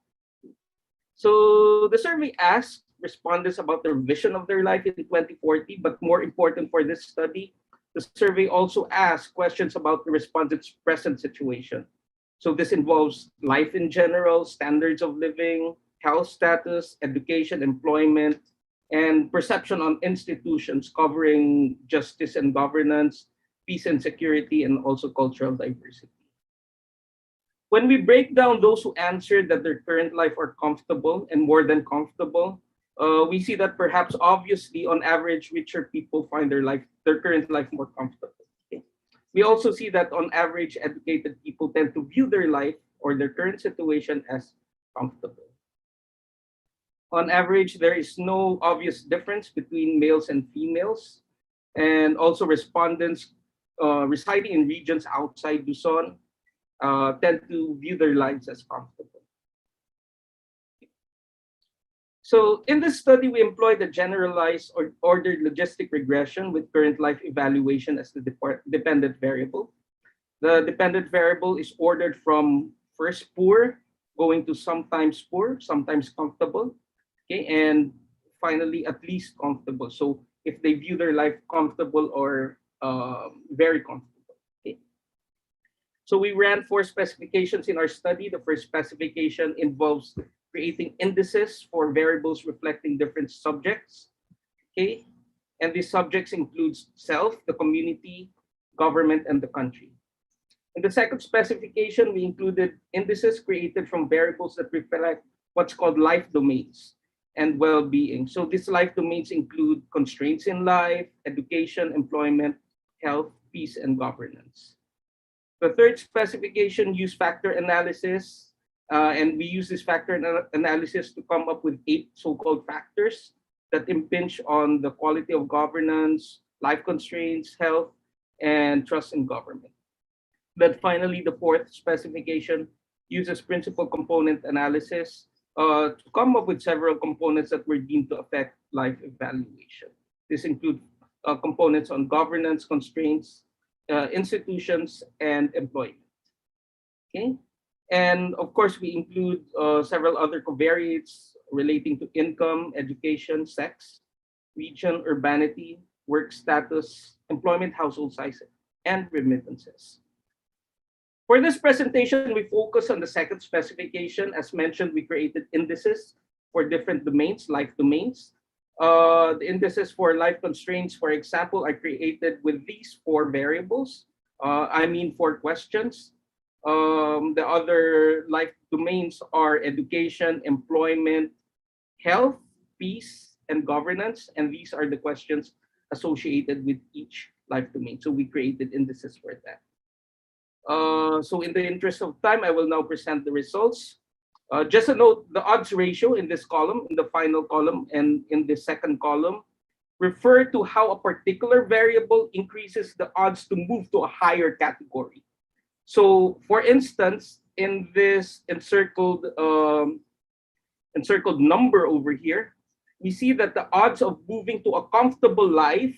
So the survey asked respondents about their vision of their life in 2040, but more important for this study, the survey also asked questions about the respondents' present situation. So this involves life in general, standards of living, health status, education, employment, and perception on institutions covering justice and governance, peace and security, and also cultural diversity. When we break down those who answered that their current life are comfortable and more than comfortable, we see that perhaps obviously, on average, richer people find their current life more comfortable. Okay? We also see that on average, educated people tend to view their life or their current situation as comfortable. On average, there is no obvious difference between males and females, and also respondents residing in regions outside Luzon tend to view their lives as comfortable. So in this study, we employed a generalized or ordered logistic regression with current life evaluation as the dependent variable. The dependent variable is ordered from first poor, going to sometimes poor, sometimes comfortable, okay, and finally at least comfortable. So if they view their life comfortable or very comfortable. Okay. So we ran 4 specifications in our study. The first specification involves creating indices for variables reflecting different subjects. Okay, and these subjects includes self, the community, government, and the country. In the second specification, we included indices created from variables that reflect what's called life domains and well-being. So these life domains include constraints in life, education, employment, health, peace, and governance. The third specification used factor analysis, and we use this factor analysis to come up with 8 so-called factors that impinge on the quality of governance, life constraints, health, and trust in government. Then finally, the fourth specification uses principal component analysis to come up with several components that were deemed to affect life evaluation. This includes components on governance, constraints, institutions, and employment. Okay, and of course we include several other covariates relating to income, education, sex, region, urbanity, work status, employment, household size, and remittances. For this presentation, we focus on the second specification. As mentioned, we created indices for different domains, life domains. The indices for life constraints, for example, are created with these 4 variables. 4 questions. The other life domains are education, employment, health, peace, and governance. And these are the questions associated with each life domain. So we created indices for that. So in the interest of time, I will now present the results. Just a note, the odds ratio in this column, in the final column, and in the second column, refer to how a particular variable increases the odds to move to a higher category. So for instance, in this encircled number over here, we see that the odds of moving to a comfortable life,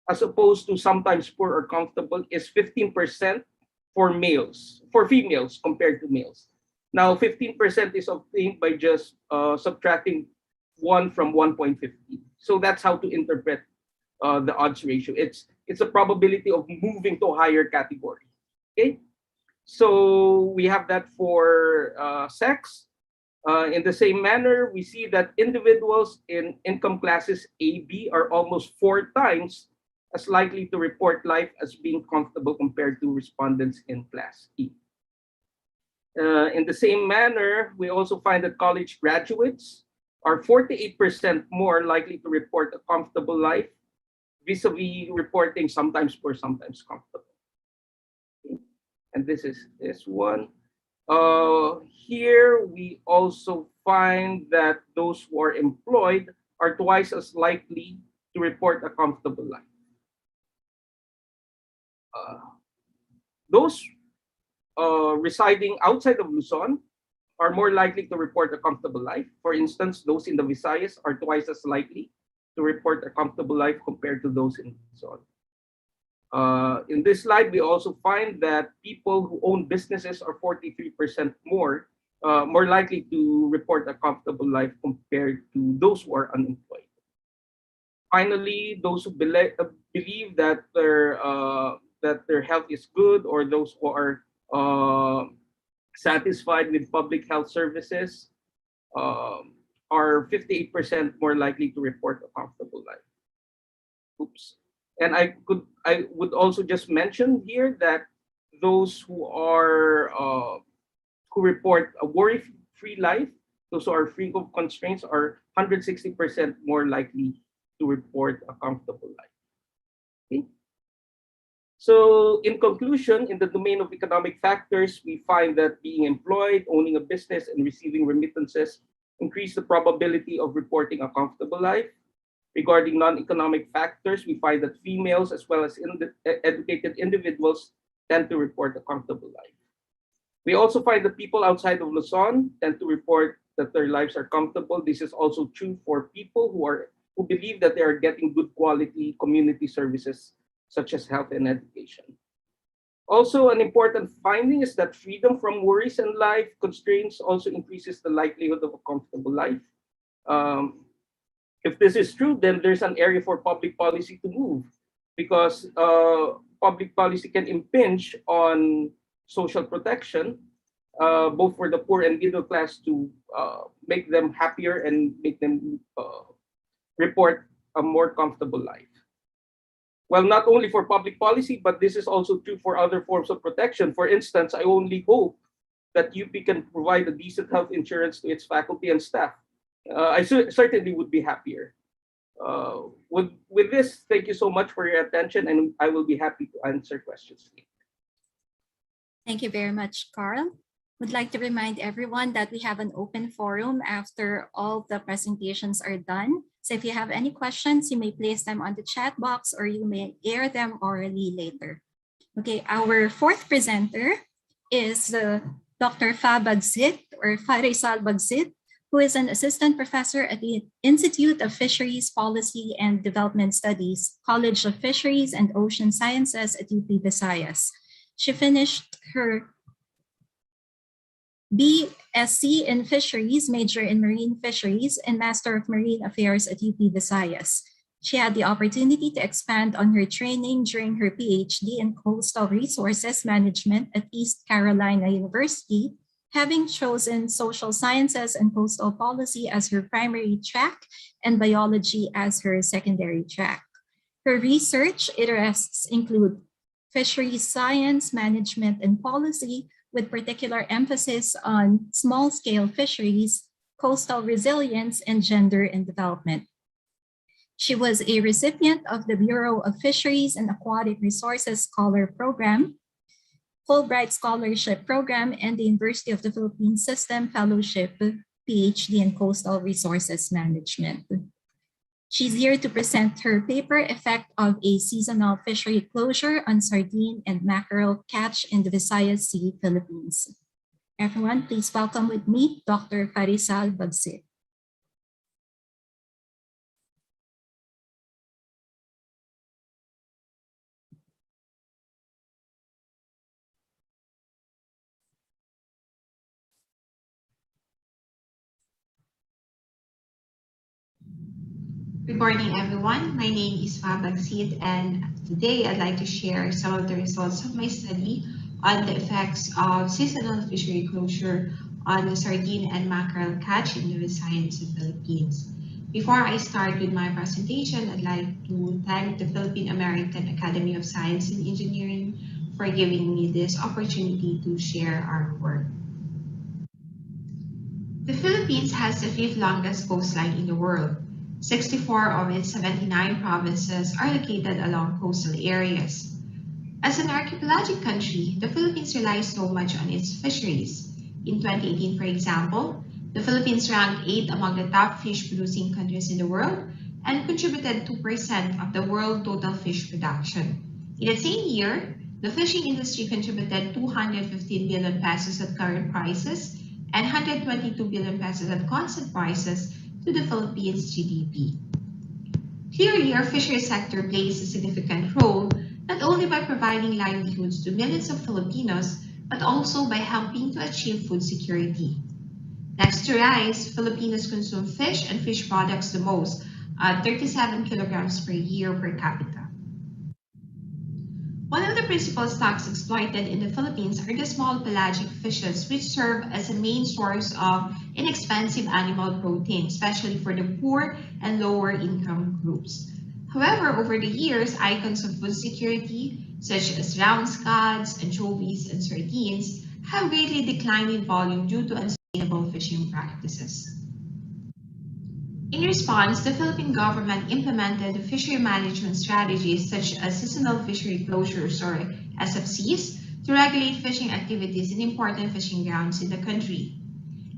as opposed to sometimes poor or comfortable, is 15% for females compared to males. Now, 15% is obtained by just subtracting 1 from 1.50. So that's how to interpret the odds ratio. It's a probability of moving to a higher category. Okay, so we have that for sex. In the same manner, we see that individuals in income classes A, B are almost 4 times as likely to report life as being comfortable compared to respondents in class E. In the same manner, we also find that college graduates are 48% more likely to report a comfortable life vis-a-vis reporting sometimes poor, sometimes comfortable. And this is this one. Here we also find that those who are employed are twice as likely to report a comfortable life. Those residing outside of Luzon are more likely to report a comfortable life. For instance, those in the Visayas are twice as likely to report a comfortable life compared to those in Luzon. In this slide, we also find that people who own businesses are 43% more likely to report a comfortable life compared to those who are unemployed. Finally, those who believe that their health is good, or those who are satisfied with public health services are 58% more likely to report a comfortable life. Oops. And I would also just mention here that those who are who report a worry-free life, those who are free of constraints, are 160% more likely to report a comfortable life. Okay. So in conclusion, in the domain of economic factors, we find that being employed, owning a business, and receiving remittances increase the probability of reporting a comfortable life. Regarding non-economic factors, we find that females as well as educated individuals tend to report a comfortable life. We also find that people outside of Luzon tend to report that their lives are comfortable. This is also true for people who believe that they are getting good quality community services such as health and education. Also, an important finding is that freedom from worries and life constraints also increases the likelihood of a comfortable life. If this is true, then there's an area for public policy to move, because public policy can impinge on social protection, both for the poor and middle class, to make them happier and make them report a more comfortable life. Well, not only for public policy, but this is also true for other forms of protection. For instance, I only hope that UP can provide a decent health insurance to its faculty and staff. I certainly would be happier. With this, thank you so much for your attention, and I will be happy to answer questions. Thank you very much, Carl. Would like to remind everyone that we have an open forum after all the presentations are done. So if you have any questions, you may place them on the chat box, or you may air them orally later. Okay, our fourth presenter is Dr. Fa Bagsit, or Farisal Bagsit, who is an assistant professor at the Institute of Fisheries Policy and Development Studies, College of Fisheries and Ocean Sciences at UP Visayas. She finished her BSc in Fisheries, major in Marine Fisheries, and Master of Marine Affairs at UP Visayas. She had the opportunity to expand on her training during her PhD in Coastal Resources Management at East Carolina University, having chosen social sciences and coastal policy as her primary track and biology as her secondary track. Her research interests include fisheries science, management, and policy, with particular emphasis on small-scale fisheries, coastal resilience, and gender and development. She was a recipient of the Bureau of Fisheries and Aquatic Resources Scholar Program, Fulbright Scholarship Program, and the University of the Philippines System Fellowship PhD in Coastal Resources Management. She's here to present her paper, Effect of a Seasonal Fishery Closure on Sardine and Mackerel Catch in the Visayas Sea, Philippines. Everyone, please welcome with me, Dr. Farisal Bagsit. Good morning, everyone. My name is Fabag Sid, and today I'd like to share some of the results of my study on the effects of seasonal fishery closure on the sardine and mackerel catch in the Visayas and Philippines. Before I start with my presentation, I'd like to thank the Philippine American Academy of Science and Engineering for giving me this opportunity to share our work. The Philippines has the fifth longest coastline in the world. 64 of its 79 provinces are located along coastal areas. As an archipelagic country, the Philippines relies so much on its fisheries. In 2018, for example, the Philippines ranked 8th among the top fish-producing countries in the world and contributed 2% of the world total fish production. In the same year, the fishing industry contributed 215 billion pesos at current prices and 122 billion pesos at constant prices to the Philippines' GDP. Clearly, our fisheries sector plays a significant role not only by providing livelihoods to millions of Filipinos, but also by helping to achieve food security. Next to rice, Filipinos consume fish and fish products the most, at 37 kilograms per year per capita. One of the principal stocks exploited in the Philippines are the small pelagic fishes, which serve as a main source of inexpensive animal protein, especially for the poor and lower income groups. However, over the years, icons of food security, such as round scods, anchovies, and sardines, have greatly declined in volume due to unsustainable fishing practices. In response, the Philippine government implemented fishery management strategies such as seasonal fishery closures or SFCs to regulate fishing activities in important fishing grounds in the country.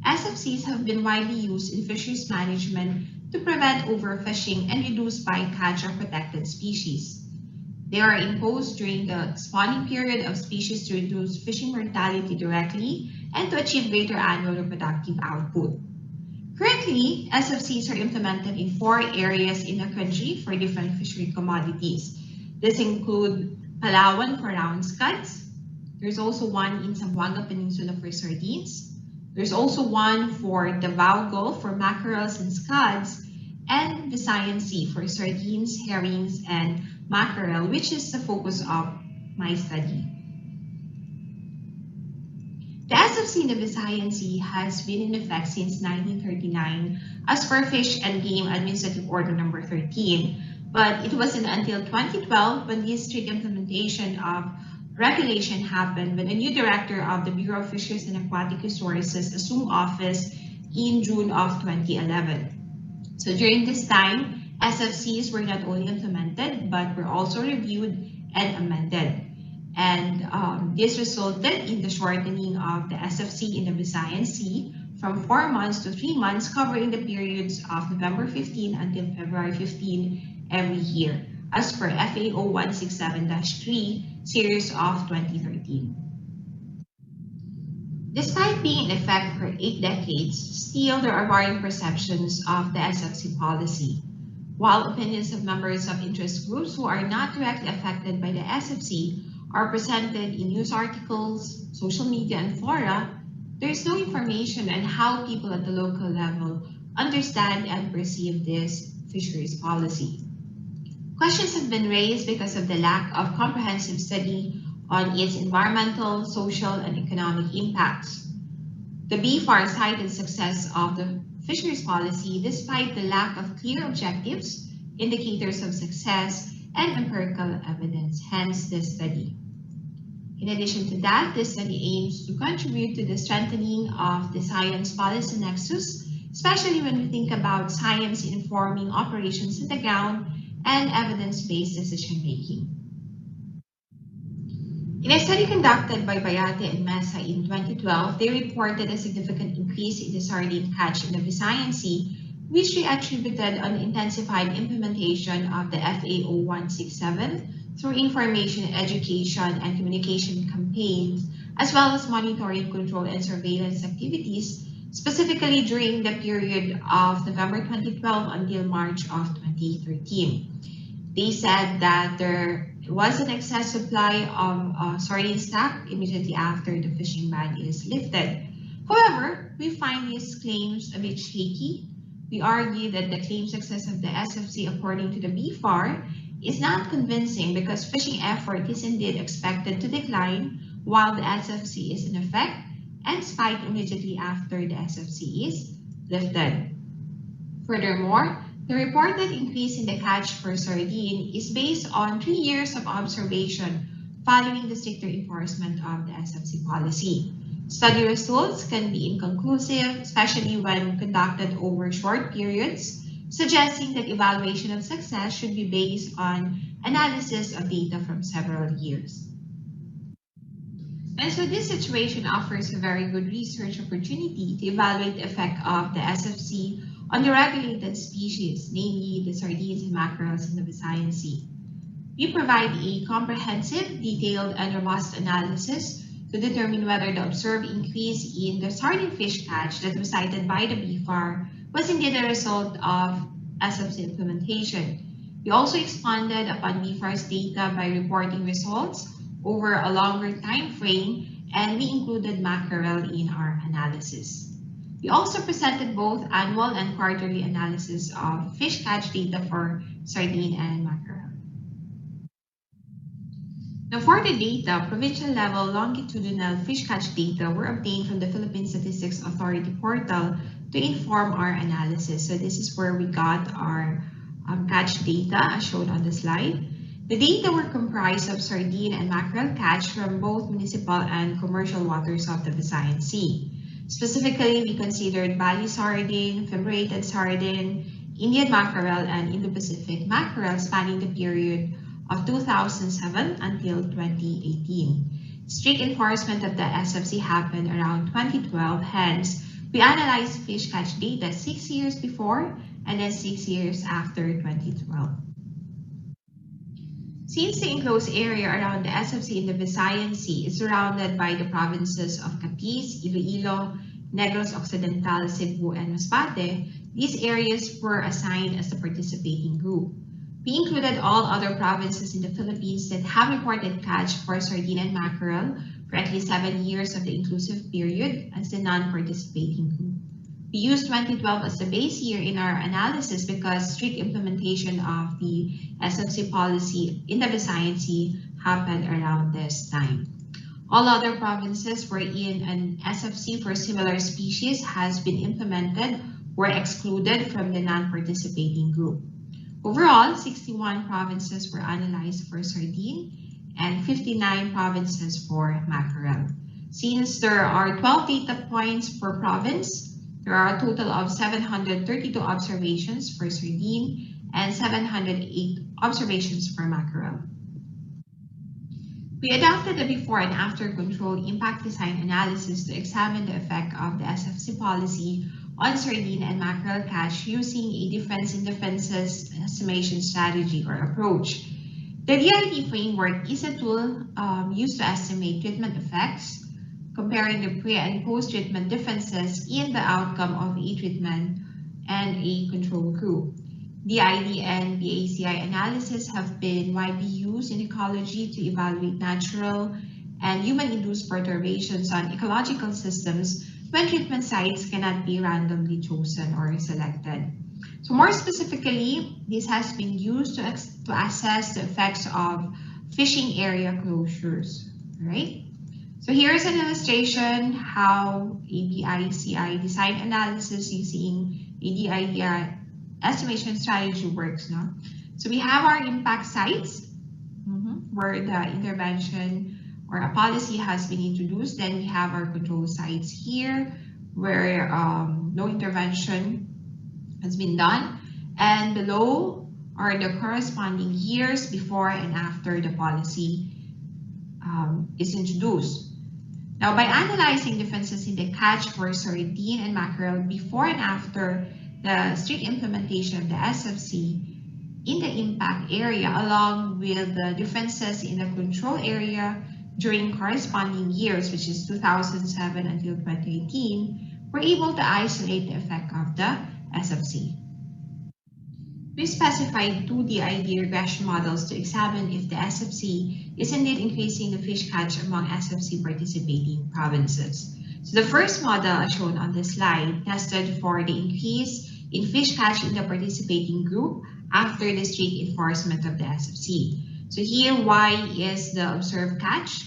SFCs have been widely used in fisheries management to prevent overfishing and reduce bycatch of protected species. They are imposed during the spawning period of species to reduce fishing mortality directly and to achieve greater annual reproductive output. Currently, SFCs are implemented in 4 areas in the country for different fishery commodities. This include Palawan for round scuds. There's also one in Zamboanga Peninsula for sardines. There's also one for Davao Gulf for mackerels and scuds, and Visayan Sea for sardines, herrings, and mackerel, which is the focus of my study. The SFC in the Visayan Sea has been in effect since 1939 as per Fish and Game Administrative Order Number 13, but it wasn't until 2012 when the strict implementation of regulation happened when a new director of the Bureau of Fisheries and Aquatic Resources assumed office in June of 2011. So during this time, SFCs were not only implemented, but were also reviewed and amended. And this resulted in the shortening of the SFC in the Visayan Sea from 4 months to 3 months, covering the periods of November 15 until February 15 every year, as per FAO 167-3, series of 2013. Despite being in effect for 8 decades, still there are varying perceptions of the SFC policy. While opinions of members of interest groups who are not directly affected by the SFC are presented in news articles, social media, and fora, there is no information on how people at the local level understand and perceive this fisheries policy. Questions have been raised because of the lack of comprehensive study on its environmental, social, and economic impacts. The BFAR cited success of the fisheries policy despite the lack of clear objectives, indicators of success, and empirical evidence, hence this study. In addition to that, this study aims to contribute to the strengthening of the science policy nexus, especially when we think about science informing operations on the ground and evidence-based decision-making. In a study conducted by Bayate and Mesa in 2012, they reported a significant increase in the sardine catch in the Visayan Sea, which they attributed on intensified implementation of the FAO 167 through information, education, and communication campaigns, as well as monitoring, control, and surveillance activities, specifically during the period of November 2012 until March of 2013. They said that there was an excess supply of sardine stock immediately after the fishing ban is lifted. However, we find these claims a bit shaky. We argue that the claimed success of the SFC, according to the BFAR, is not convincing because fishing effort is indeed expected to decline while the SFC is in effect and spike immediately after the SFC is lifted. Furthermore, the reported increase in the catch for sardine is based on 3 years of observation following the stricter enforcement of the SFC policy. Study results can be inconclusive, especially when conducted over short periods, suggesting that evaluation of success should be based on analysis of data from several years. And so this situation offers a very good research opportunity to evaluate the effect of the SFC on the regulated species, namely the sardines and mackerels in the Visayan Sea. We provide a comprehensive, detailed, and robust analysis to determine whether the observed increase in the sardine fish catch that was cited by the BFAR was indeed a result of SFC implementation. We also expanded upon BFAR's data by reporting results over a longer time frame, and we included mackerel in our analysis. We also presented both annual and quarterly analysis of fish catch data for sardine and mackerel. Now, for the data, provincial level longitudinal fish catch data were obtained from the Philippine Statistics Authority portal to inform our analysis. So this is where we got our catch data as shown on the slide. The data were comprised of sardine and mackerel catch from both municipal and commercial waters of the Visayan Sea. Specifically, we considered Bali sardine, fimbriated sardine, Indian mackerel, and Indo-Pacific mackerel spanning the period of 2007 until 2018. Strict enforcement of the SFC happened around 2012, hence, we analyzed fish catch data 6 years before and then 6 years after 2012. Since the enclosed area around the SFC in the Visayan Sea is surrounded by the provinces of Capiz, Iloilo, Negros Occidental, Cebu, and Masbate, these areas were assigned as the participating group. We included all other provinces in the Philippines that have reported catch for sardine and mackerel for at least 7 years of the inclusive period as the non-participating group. We used 2012 as the base year in our analysis because strict implementation of the SFC policy in the Visayan Sea happened around this time. All other provinces wherein an SFC for similar species has been implemented were excluded from the non-participating group. Overall, 61 provinces were analyzed for sardine and 59 provinces for mackerel. Since there are 12 data points per province, there are a total of 732 observations for sardine and 708 observations for mackerel. We adopted a before and after control impact design analysis to examine the effect of the SFC policy on sardine and mackerel catch using a difference in differences estimation strategy or approach. The DID framework is a tool used to estimate treatment effects, comparing the pre and post-treatment differences in the outcome of a treatment and a control group. DID and PAASE analysis have been widely used in ecology to evaluate natural and human-induced perturbations on ecological systems when treatment sites cannot be randomly chosen or selected. So more specifically, this has been used to assess the effects of fishing area closures, right? So here's an illustration how a BICI design analysis using a DID estimation strategy works now. So we have our impact sites where the intervention or a policy has been introduced. Then we have our control sites here where no intervention has been done. And below are the corresponding years before and after the policy is introduced. Now, by analyzing differences in the catch for sardine and mackerel before and after the strict implementation of the SFC in the impact area, along with the differences in the control area during corresponding years, which is 2007 until 2018, we're able to isolate the effect of the SFC. We specified 2 DID regression models to examine if the SFC is indeed increasing the fish catch among SFC participating provinces. So the first model, as shown on the slide, tested for the increase in fish catch in the participating group after the strict enforcement of the SFC. So here, Y is the observed catch,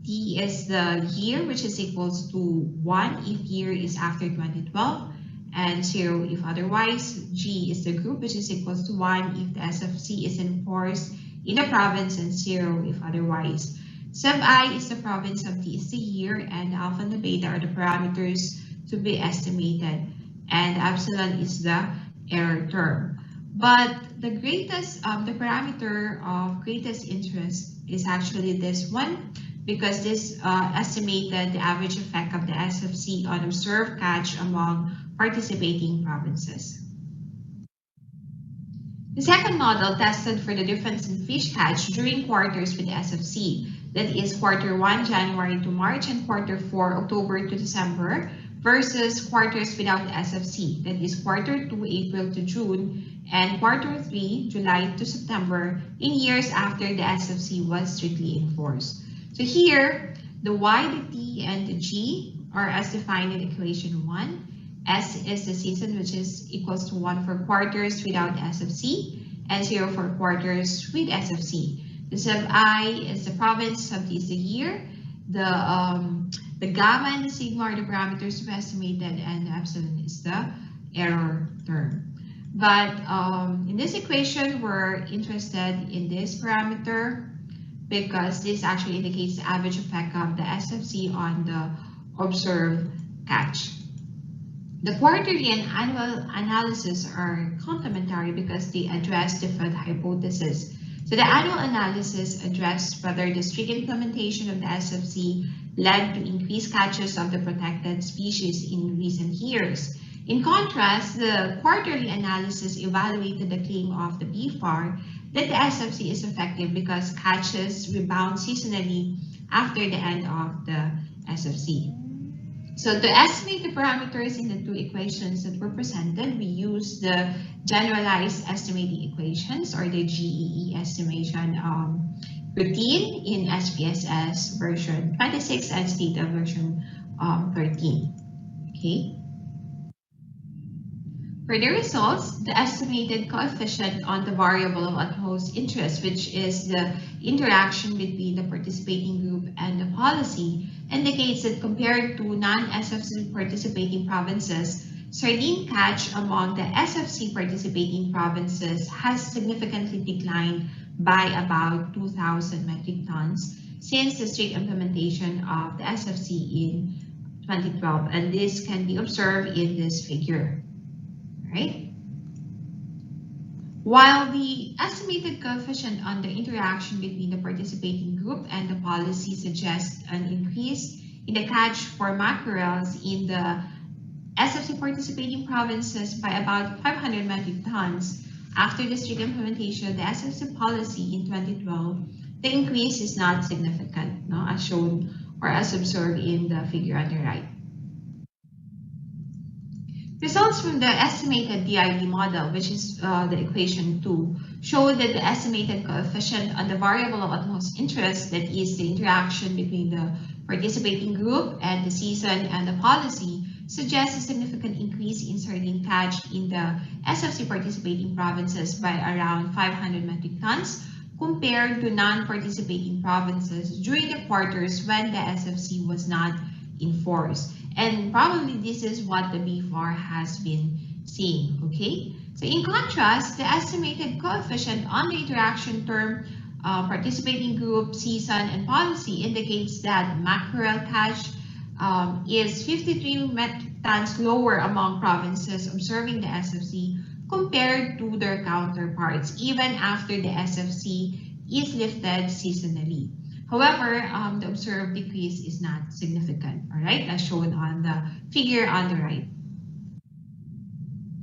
T is the year, which is equals to 1 if year is after 2012, and 0 if otherwise. G is the group, which is equals to 1 if the SFC is enforced in the province, and 0 if otherwise. Sub-I is the province of the year, and alpha and beta are the parameters to be estimated, and epsilon is the error term. But the parameter of greatest interest is actually this one, because this estimated the average effect of the SFC on observed catch among participating provinces. The second model tested for the difference in fish catch during quarters with the SFC, that is Q1 January to March and Q4 October to December, versus quarters without the SFC, that is Q2 April to June and Q3 July to September, in years after the SFC was strictly enforced. So here, the Y, the T, and the G are as defined in equation 1. S is the season, which is equals to 1 for quarters without SFC and 0 for quarters with SFC. The sub I is the province, sub T is the year. The gamma and the sigma are the parameters to be estimated, and the epsilon is the error term. But in this equation, we're interested in this parameter because this actually indicates the average effect of the SFC on the observed catch. The quarterly and annual analysis are complementary because they address different hypotheses. So the annual analysis addressed whether the strict implementation of the SFC led to increased catches of the protected species in recent years. In contrast, the quarterly analysis evaluated the claim of the BFAR that the SFC is effective because catches rebound seasonally after the end of the SFC. So to estimate the parameters in the two equations that were presented, we use the generalized estimating equations, or the GEE estimation routine in SPSS version 26 and STATA version 13. Okay. For the results, the estimated coefficient on the variable of utmost interest, which is the interaction between the participating group and the policy, indicates that compared to non-SFC participating provinces, sardine catch among the SFC participating provinces has significantly declined by about 2,000 metric tons since the strict implementation of the SFC in 2012, and this can be observed in this figure. Right? While the estimated coefficient on the interaction between the participating group and the policy suggests an increase in the catch for mackerels in the SFC participating provinces by about 500 metric tons after the strict implementation of the SFC policy in 2012, the increase is not significant, no, as shown or as observed in the figure on the right. Results from the estimated DID model, which is the equation 2, show that the estimated coefficient on the variable of utmost interest, that is the interaction between the participating group and the season and the policy, suggests a significant increase in sardine catch in the SFC participating provinces by around 500 metric tons compared to non-participating provinces during the quarters when the SFC was not enforced. And probably this is what the BFAR has been seeing, okay? So in contrast, the estimated coefficient on the interaction term, participating group, season, and policy indicates that mackerel catch is 53 metric tons lower among provinces observing the SFC compared to their counterparts, even after the SFC is lifted seasonally. However, the observed decrease is not significant, all right, as shown on the figure on the right.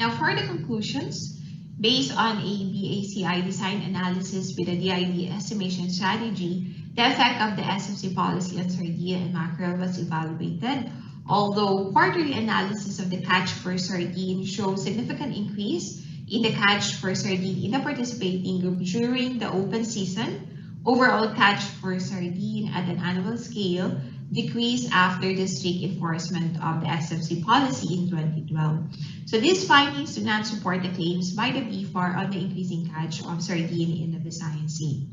Now, for the conclusions, based on a BACI design analysis with a DID estimation strategy, the effect of the SFC policy on sardine and mackerel was evaluated. Although quarterly analysis of the catch for sardine shows significant increase in the catch for sardine in the participating group during the open season, overall catch for sardine at an annual scale decreased after the strict enforcement of the SFC policy in 2012. So these findings do not support the claims by the BFAR on the increasing catch of sardine in the Visayan Sea.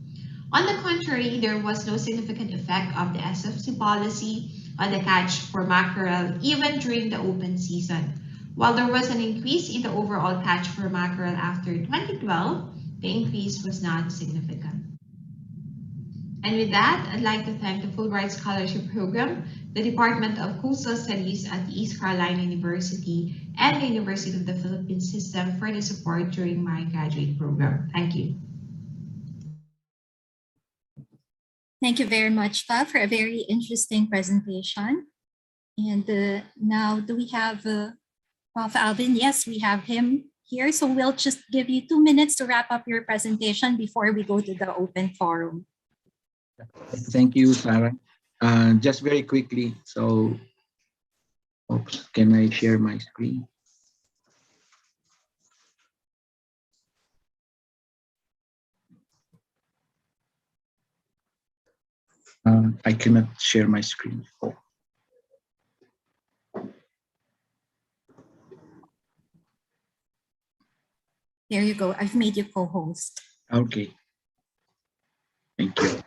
On the contrary, there was no significant effect of the SFC policy on the catch for mackerel even during the open season. While there was an increase in the overall catch for mackerel after 2012, the increase was not significant. And with that, I'd like to thank the Fulbright Scholarship Program, the Department of Coastal Studies at the East Carolina University, and the University of the Philippines System for the support during my graduate program. Thank you. Thank you very much, Pa, for a very interesting presentation. And now, do we have Prof. Alvin? Yes, we have him here. So we'll just give you 2 minutes to wrap up your presentation before we go to the open forum. Thank you, Sarah. Just very quickly, so oops, can I share my screen? I cannot share my screen. Oh. There you go. I've made you co-host. Okay, thank you.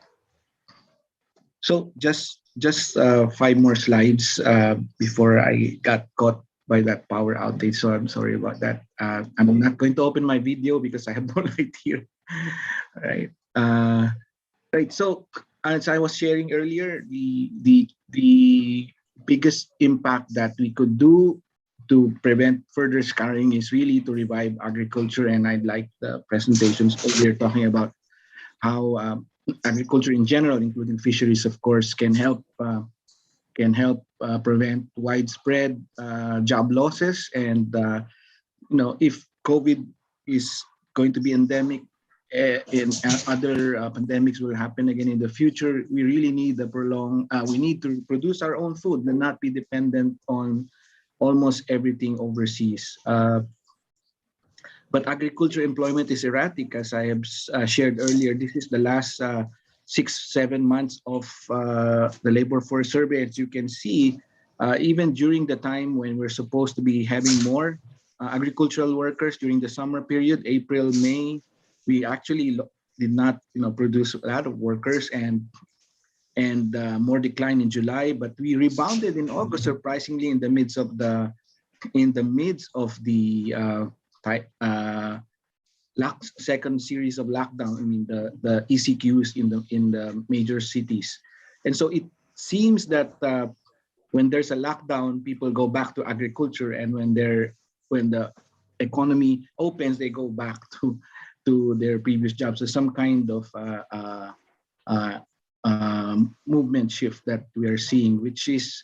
So just 5 more slides before I got caught by that power outage. So I'm sorry about that. I'm not going to open my video because I have no light here. Right. Right. So as I was sharing earlier, the biggest impact that we could do to prevent further scarring is really to revive agriculture. And I'd like the presentations earlier talking about how agriculture in general, including fisheries, of course, can help prevent widespread job losses. And if COVID is going to be endemic, and other pandemics will happen again in the future, we really need we need to produce our own food and not be dependent on almost everything overseas. But agriculture employment is erratic, as I have shared earlier. This is the last 6-7 months of the labor force survey. As you can see, even during the time when we're supposed to be having more agricultural workers during the summer period, April, May, we actually did not, produce a lot of workers, and more decline in July. But we rebounded in August, surprisingly, in the midst of the second series of lockdown. I mean, the ECQs in the major cities. And so it seems that when there's a lockdown, people go back to agriculture, and when the economy opens, they go back to their previous jobs. So some kind of movement shift that we are seeing, which is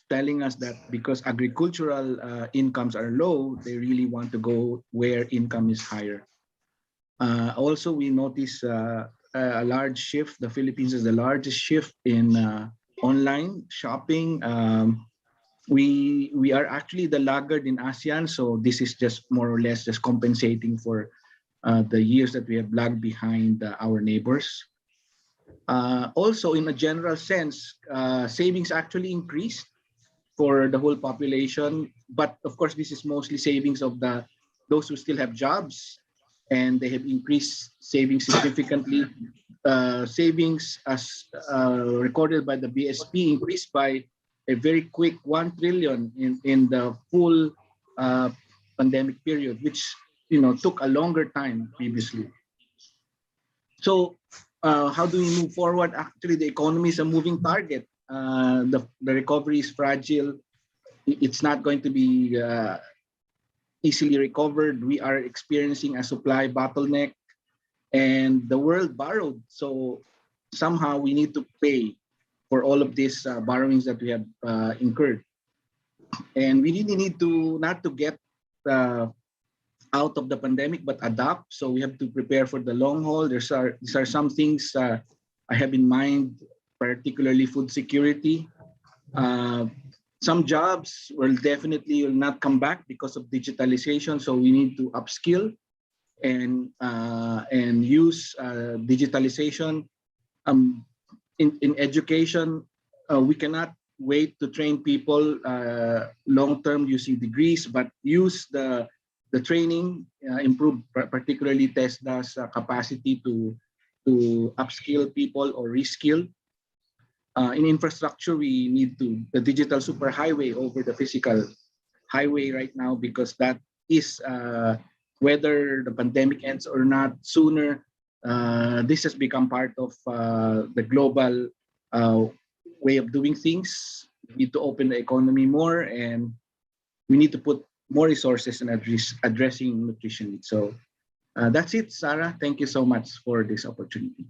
telling us that because agricultural incomes are low, they really want to go where income is higher. Also, we notice a large shift. The Philippines is the largest shift in online shopping. We are actually the laggard in ASEAN, so this is just more or less just compensating for the years that we have lagged behind our neighbors. Also, in a general sense, savings actually increased for the whole population, but of course, this is mostly savings of those who still have jobs, and they have increased savings significantly. Savings, as recorded by the BSP, increased by a very quick 1 trillion in the full pandemic period, which took a longer time previously. So how do we move forward? Actually, the economy is a moving target. The recovery is fragile. It's not going to be easily recovered. We are experiencing a supply bottleneck, and the world borrowed. So somehow we need to pay for all of these borrowings that we have incurred. And we really need to not to get out of the pandemic, but adapt. So we have to prepare for the long haul. These are some things I have in mind, particularly food security. Some jobs will definitely not come back because of digitalization. So we need to upskill and use digitalization. In education, we cannot wait to train people long-term using degrees, but use the training, improve particularly TESDA's capacity to upskill people or reskill. In infrastructure, we need the digital superhighway over the physical highway right now, because that is whether the pandemic ends or not sooner, This has become part of the global uh, way of doing things. We need to open the economy more, and we need to put more resources in addressing nutrition needs. So that's it, Sarah. Thank you so much for this opportunity.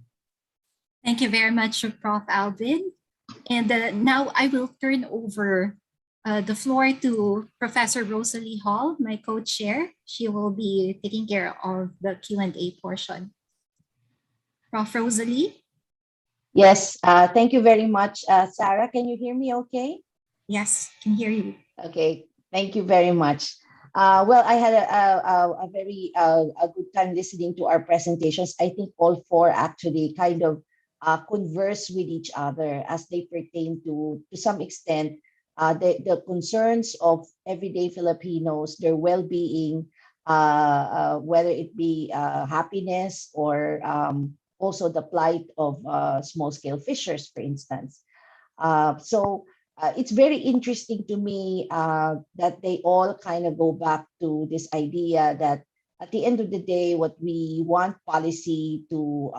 Thank you very much, Prof. Alvin. And now I will turn over the floor to Professor Rosalie Hall, my co-chair. She will be taking care of the Q&A portion. Prof. Rosalie? Yes, thank you very much. Sarah, can you hear me okay? Yes, can hear you. Okay, thank you very much. Well, I had a very a good time listening to our presentations. I think all four actually kind of converse with each other as they pertain to some extent, the concerns of everyday Filipinos, their well-being, whether it be happiness or also the plight of small-scale fishers, for instance. So it's very interesting to me that they all kind of go back to this idea that at the end of the day, what we want policy to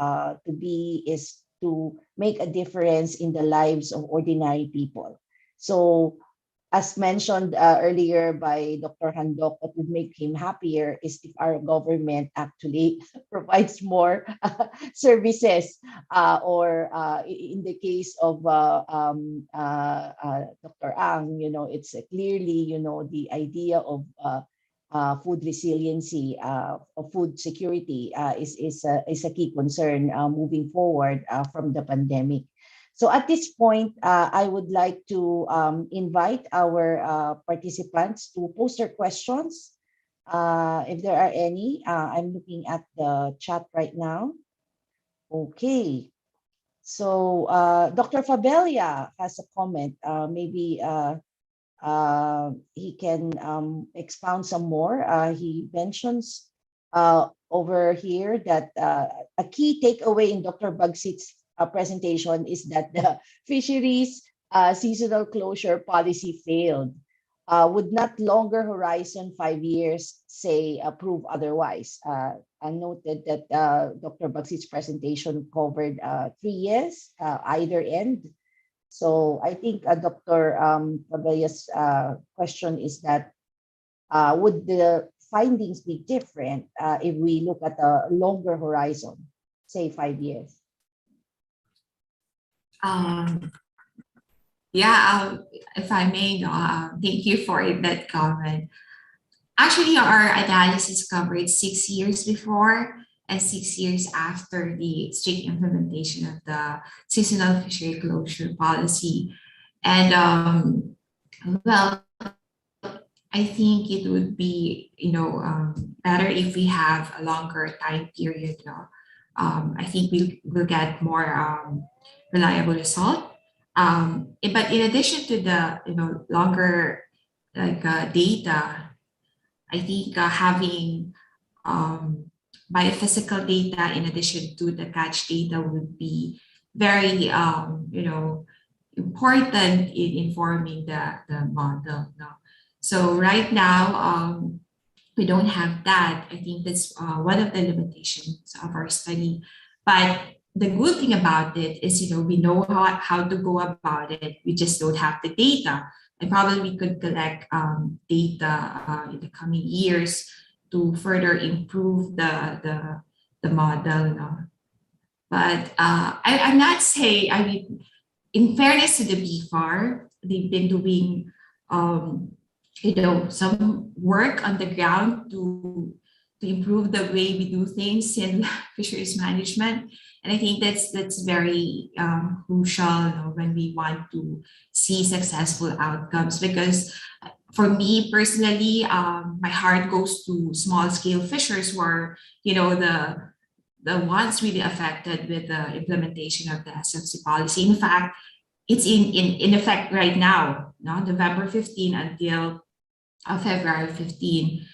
be is to make a difference in the lives of ordinary people. So as mentioned earlier by Dr. Handok, what would make him happier is if our government actually provides more services, or in the case of Dr. Ang, it's clearly, the idea of food resiliency, of food security is a key concern moving forward from the pandemic. So at this point, I would like to invite our participants to post their questions, if there are any. I'm looking at the chat right now. Okay. So Dr. Fabelia has a comment. Maybe he can expound some more. He mentions over here that a key takeaway in Dr. Bagsit's presentation is that the fisheries seasonal closure policy failed. Would not longer horizon 5 years say prove otherwise? I noted that Dr. Bagsit's presentation covered 3 years, either end. So I think Dr. Fabelia's question is that would the findings be different if we look at a longer horizon, say 5 years? Yeah, if I may, thank you for that comment. Actually, our analysis covered 6 years before and 6 years after the strict implementation of the seasonal fishery closure policy. And well, I think it would be, better if we have a longer time period. I think we'll get more reliable result. But in addition to the longer data, I think having biophysical data in addition to the catch data would be very important in informing the model. No? So right now we don't have that. I think that's one of the limitations of our study. But the good thing about it is, we know how to go about it. We just don't have the data. And probably we could collect data in the coming years to further improve the model. But I'm not saying, in fairness to the BFAR, they've been doing some work on the ground to improve the way we do things in fisheries management. And I think that's very crucial when we want to see successful outcomes. Because for me personally, my heart goes to small scale fishers who are, the ones really affected with the implementation of the SFC policy. In fact, it's in effect right now, November 15 until February 15.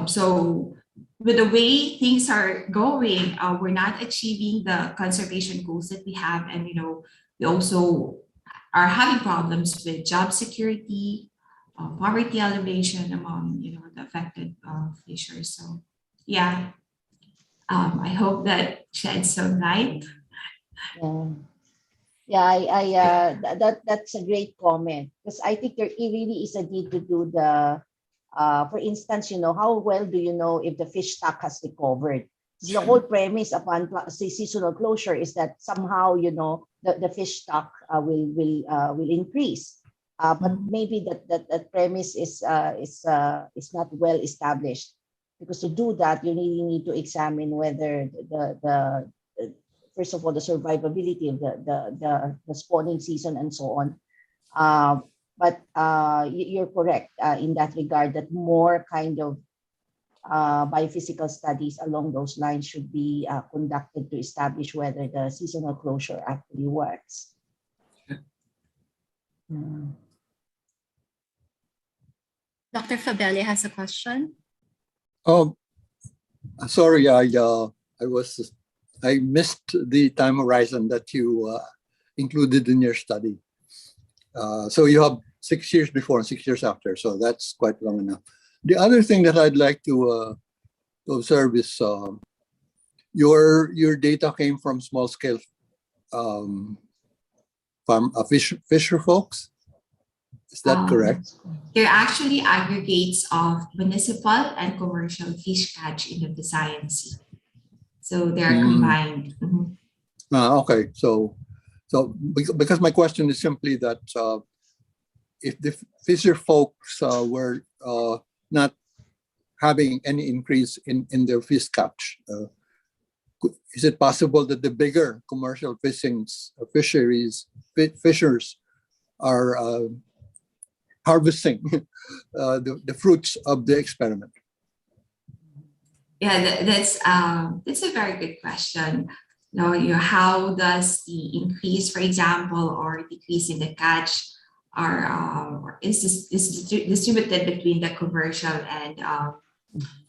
So with the way things are going, we're not achieving the conservation goals that we have. And, we also are having problems with job security, poverty elevation among, the affected fishers. So, yeah, I hope that sheds some light. Yeah. Yeah, that's a great comment, because I think there really is a need to do the, for instance, how well do you know if the fish stock has recovered? So the whole premise upon seasonal closure is that somehow, the fish stock will increase. But maybe that premise is not well established, because to do that, you really need to examine whether the first of all, the survivability of the spawning season and so on. But you're correct in that regard, that more kind of biophysical studies along those lines should be conducted to establish whether the seasonal closure actually works. Dr. Fabelli has a question. Oh, sorry, I missed the time horizon that you included in your study. So you have 6 years before and 6 years after, so that's quite long enough. The other thing that I'd like to observe is your data came from small scale farm fisher folks. Is that correct? They're actually aggregates of municipal and commercial fish catch in the Visayan Sea. So they're combined. Okay, so because my question is simply that if the fisher folks were not having any increase in their fish catch, is it possible that the bigger commercial fishers are harvesting the fruits of the experiment? Yeah, that's a very good question. How does the increase, for example, or decrease in the catch is distributed between the commercial and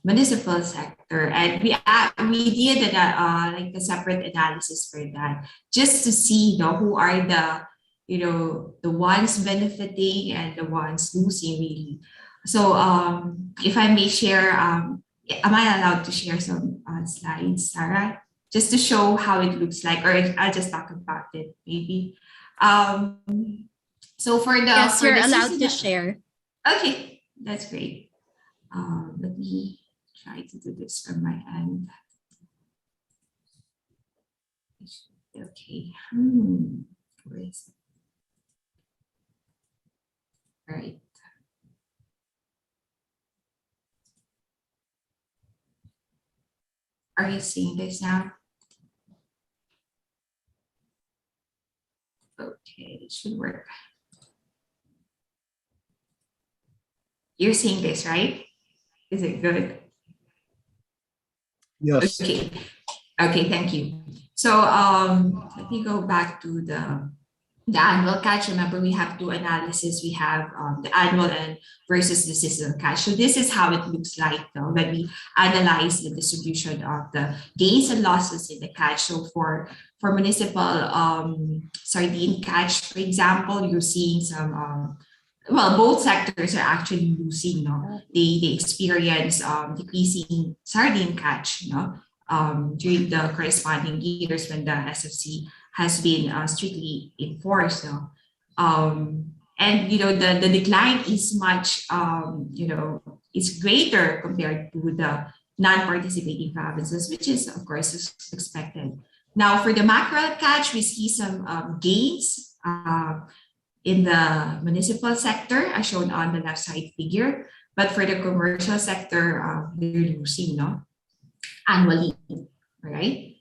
municipal sector? And we did like a separate analysis for that, just to see who are the ones benefiting and the ones losing, really. So if I may share, am I allowed to share some slides, Sarah? Just to show how it looks like, or I'll just talk about it maybe. So Yes, you're allowed to share. Okay, that's great. Let me try to do this from my end. Okay. Where is it? All right. Are you seeing this now? Okay, it should work. You're seeing this, right? Is it good? Yes. Okay. Okay, thank you. So let me go back to the annual catch. Remember, we have two analyses. We have the annual and versus the seasonal catch. So this is how it looks like when we analyze the distribution of the gains and losses in the catch. So for municipal sardine catch, for example, you're seeing some well, both sectors are actually losing. They experience decreasing sardine catch. During the corresponding years when the SFC has been strictly enforced. And the decline is much it's greater compared to the non-participating provinces, which is of course expected. Now for the mackerel catch, we see some gains in the municipal sector, as shown on the left side figure, but for the commercial sector, we're losing annually, right?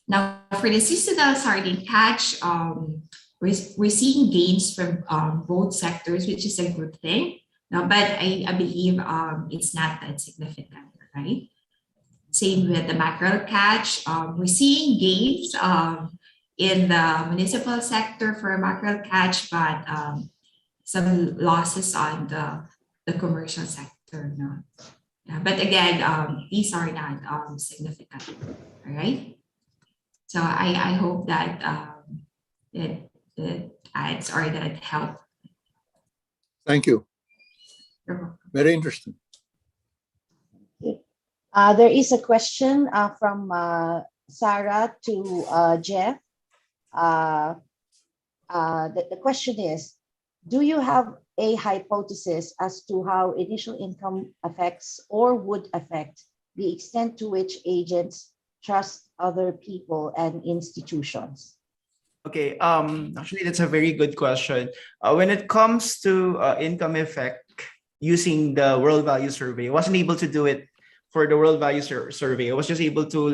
Now, for the seasonal sardine catch, we're seeing gains from both sectors, which is a good thing. Now, but I believe it's not that significant, right? Same with the mackerel catch. We're seeing gains in the municipal sector for mackerel catch, but some losses on the commercial sector. Yeah, but again, these are not significant, all right? So I hope that it adds or that help. Thank you. Very interesting. There is a question from Sarah to Jeff. The question is, do you have a hypothesis as to how initial income affects or would affect the extent to which agents trust other people and institutions? Okay, actually, that's a very good question. When it comes to income effect using the World Value Survey, I wasn't able to do it for the World Value Survey. I was just able to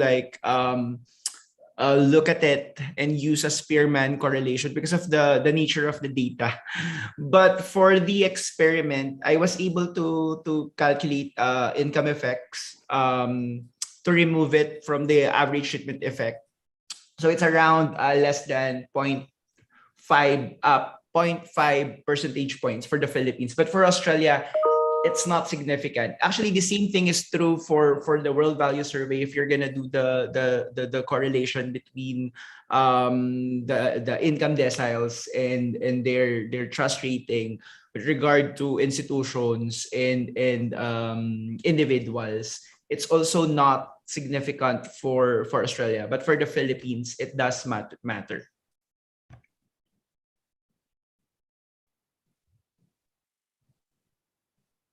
look at it and use a Spearman correlation because of the nature of the data. But for the experiment, I was able to calculate income effects to remove it from the average treatment effect. So it's around less than 0.5 percentage points for the Philippines. But for Australia, it's not significant. Actually, the same thing is true for the World Value Survey. If you're gonna do the correlation between the income deciles and their trust rating with regard to institutions and individuals, it's also not significant for Australia. But for the Philippines, it does matter.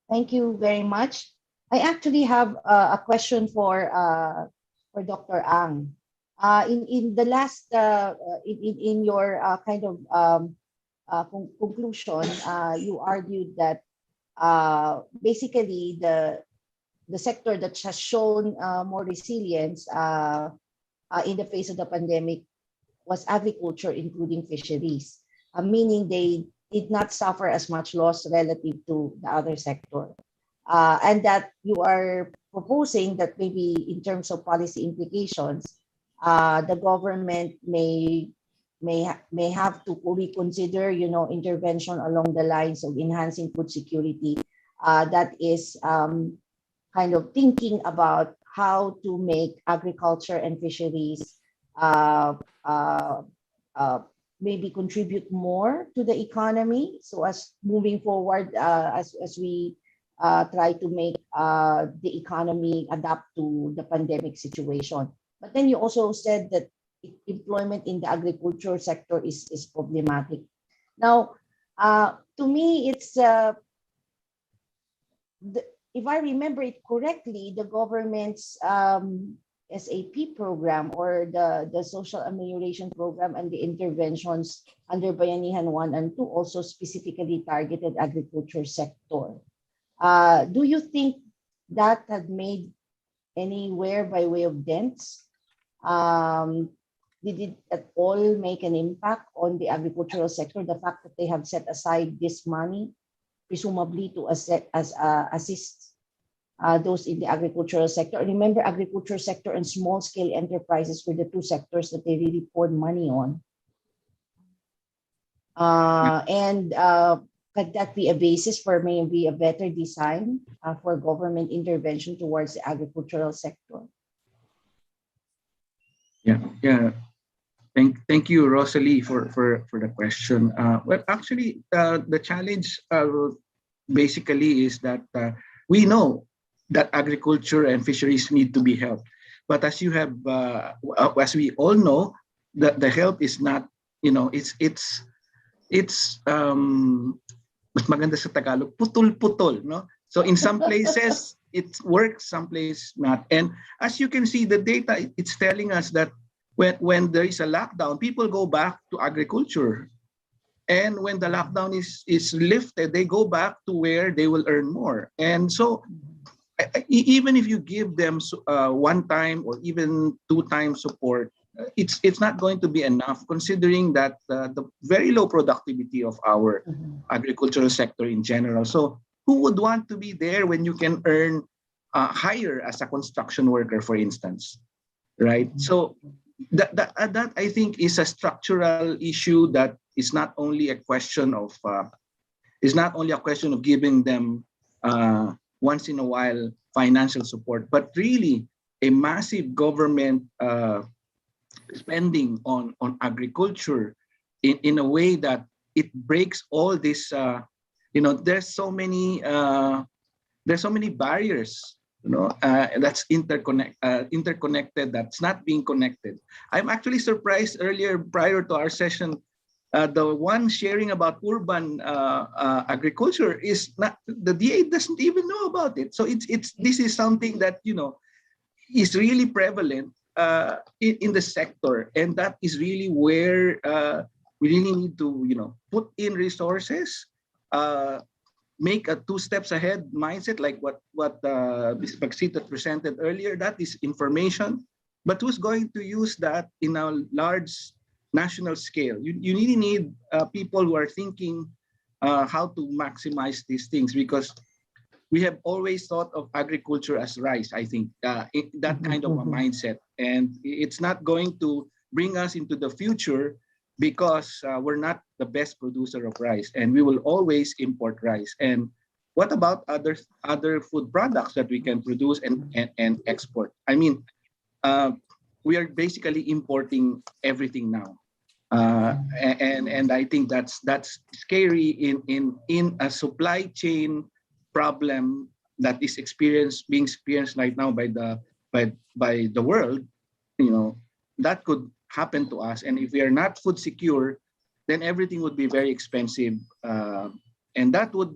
Thank you very much. I actually have a question for Dr. Ang. In the last in your kind of conclusion, you argued that basically the sector that has shown more resilience in the face of the pandemic was agriculture, including fisheries, meaning they did not suffer as much loss relative to the other sector. And that you are proposing that maybe in terms of policy implications, the government may have to reconsider, intervention along the lines of enhancing food security. That is kind of thinking about how to make agriculture and fisheries maybe contribute more to the economy, so as moving forward as we try to make the economy adapt to the pandemic situation. But then you also said that employment in the agriculture sector is problematic. Now, to me, it's if I remember it correctly, the government's SAP program or the social amelioration program and the interventions under Bayanihan 1 and 2 also specifically targeted agriculture sector. Do you think that had made anywhere by way of dents? Did it at all make an impact on the agricultural sector, the fact that they have set aside this money, presumably to assist those in the agricultural sector? Remember, agriculture sector and small scale enterprises were the two sectors that they really poured money on. And could that be a basis for maybe a better design for government intervention towards the agricultural sector? Yeah. Thank you, Rosalie, for the question. Well, actually, the challenge basically is that we know that agriculture and fisheries need to be helped, but as you have, as we all know, the help is not, it's mas maganda sa Tagalog, putol-putol, no? So in some places it works, some places not. And as you can see, the data, it's telling us that when there is a lockdown, people go back to agriculture. And when the lockdown is lifted, they go back to where they will earn more. And so even if you give them one time or even two times support, it's not going to be enough, considering that the very low productivity of our agricultural sector in general. So who would want to be there when you can earn higher as a construction worker, for instance, right? So that I think is a structural issue that is not only a question of giving them once in a while financial support, but really a massive government spending on agriculture in a way that it breaks all this. There's so many barriers that's interconnected, that's not being connected. I'm actually surprised earlier, prior to our session, the one sharing about urban agriculture is not, the DA doesn't even know about it. So this is something that is really prevalent in the sector, and that is really where we really need to put in resources, make a two steps ahead mindset, like what Ms. Pagsita presented earlier. That is information, but who's going to use that in a large national scale? You really need people who are thinking how to maximize these things, because we have always thought of agriculture as rice, I think, that kind of a mindset. And it's not going to bring us into the future, because we're not the best producer of rice, and we will always import rice. And what about other food products that we can produce and export? I mean, we are basically importing everything now. And I think that's scary in a supply chain problem that is being experienced right now by the world. That could happen to us, and if we are not food secure, then everything would be very expensive, and that would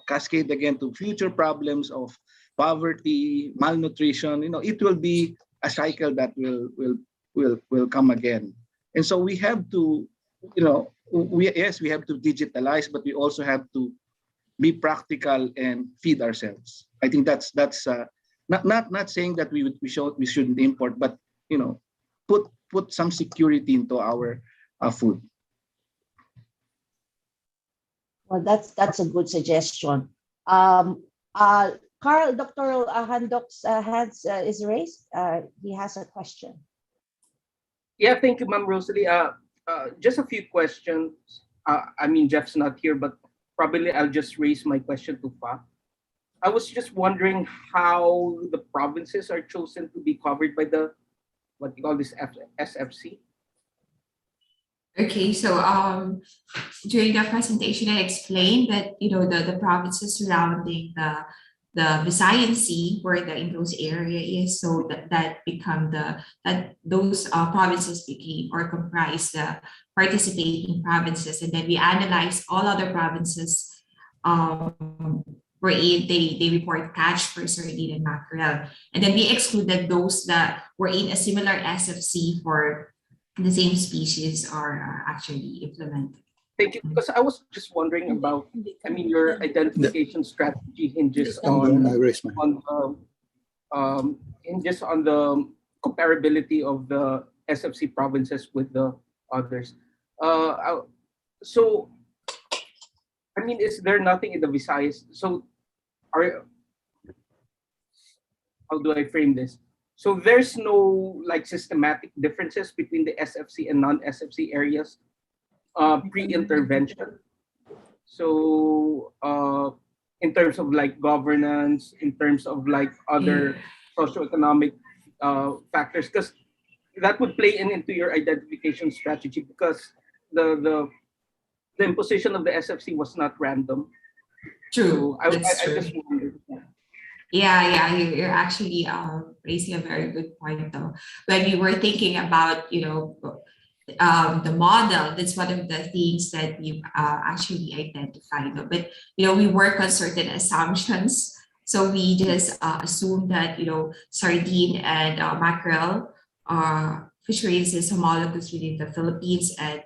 cascade again to future problems of poverty, malnutrition. It will be a cycle that will come again. And so we have to, we have to digitalize, but we also have to be practical and feed ourselves. I think that's not saying that we shouldn't import, but put some security into our food. Well, that's a good suggestion. Carl, Dr. Handok's hands is raised. He has a question. Yeah, thank you, Ma'am Rosalie. Just a few questions. I mean, Jeff's not here, but probably I'll just raise my question to Fa. I was just wondering how the provinces are chosen to be covered by the, what you call this, SFC. Okay, so during the presentation, I explained that the provinces surrounding the Visayan Sea, where the enclosed area is, so that those provinces became or comprise the participating provinces, and then we analyzed all other provinces where they report catch for sardine and mackerel, and then we excluded those that were in a similar SFC for the same species are actually implemented. Thank you. Because I was just wondering about, I mean, your identification strategy hinges on the comparability of the SFC provinces with the others. So, I mean, is there nothing in the Visayas? So, how do I frame this? So there's no like systematic differences between the SFC and non-SFC areas pre-intervention. So in terms of like governance, in terms of like other socioeconomic factors, because that would play into your identification strategy, because the imposition of the SFC was not random. True. So I just wondered. Yeah, you're actually raising a very good point though. When we were thinking about, the model, that's one of the things that we've actually identified. But, we work on certain assumptions. So we just assume that, sardine and mackerel fisheries is homologous within the Philippines. And,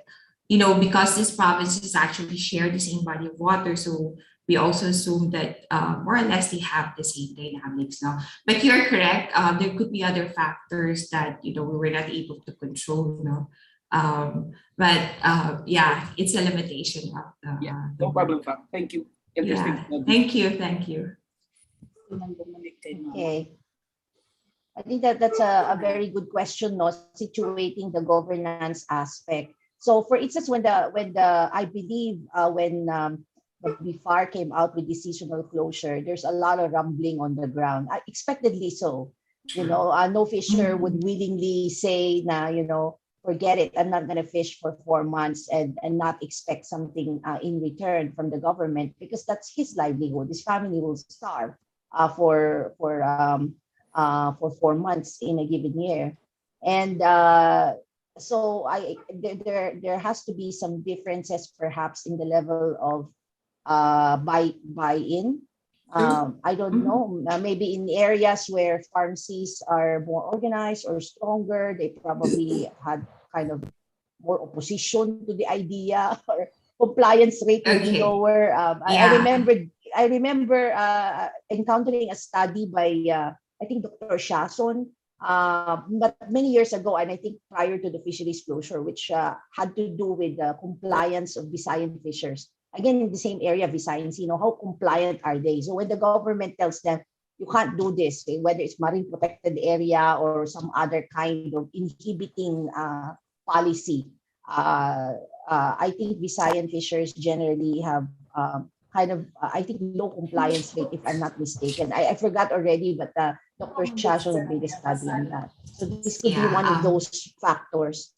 because these provinces actually share the same body of water, so we also assume that more or less they have the same dynamics now. But you're correct. There could be other factors that we were not able to control. But yeah, it's a limitation of the. No problem. Thank you. Interesting. Yeah. Thank you. Okay. I think that's a very good question, no, situating the governance aspect. So for instance, when I believe when the BIFAR came out with the seasonal closure, there's a lot of rumbling on the ground. Expectedly so. No fisher would willingly say, forget it, I'm not going to fish for 4 months and not expect something in return from the government, because that's his livelihood. His family will starve. for 4 months in a given year. And so there has to be some differences perhaps in the level of buy-in. I don't know, maybe in areas where pharmacies are more organized or stronger, they probably had kind of more opposition to the idea, or compliance rate will be Okay. lower. Yeah. I remember encountering a study by I think Dr. Shason, but many years ago, and I think prior to the fisheries closure, which had to do with the compliance of Visayan fishers. Again, in the same area, Visayans, how compliant are they? So when the government tells them, you can't do this, whether it's marine protected area or some other kind of inhibiting policy, I think Visayan fishers generally have kind of, I think, low compliance rate, if I'm not mistaken. I forgot already, but Dr. Shashon had made a study on that. So this could be one of those factors.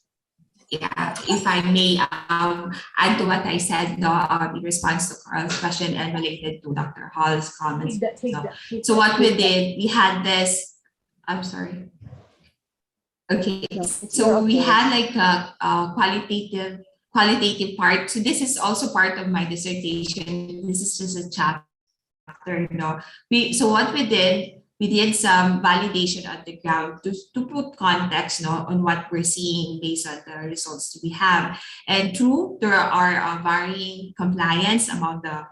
Yeah, if I may add to what I said, no, in response to Carl's question and related to Dr. Hall's comments. So what we did, we had this, I'm sorry. Okay, so we had like a qualitative part. So this is also part of my dissertation. This is just a chapter, so what we did some validation on the ground to put context on what we're seeing based on the results that we have. And true, there are varying compliance among the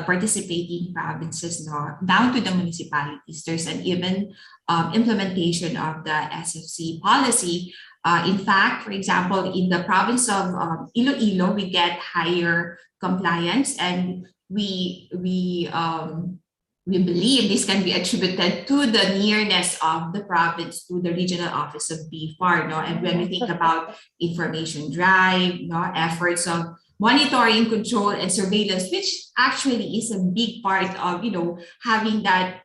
participating provinces, down to the municipalities. There's an even implementation of the SFC policy. In fact, for example, in the province of Iloilo, we get higher compliance, and we believe this can be attributed to the nearness of the province to the regional office of BFAR. And when we think about information drive, efforts of monitoring, control, and surveillance, which actually is a big part of having that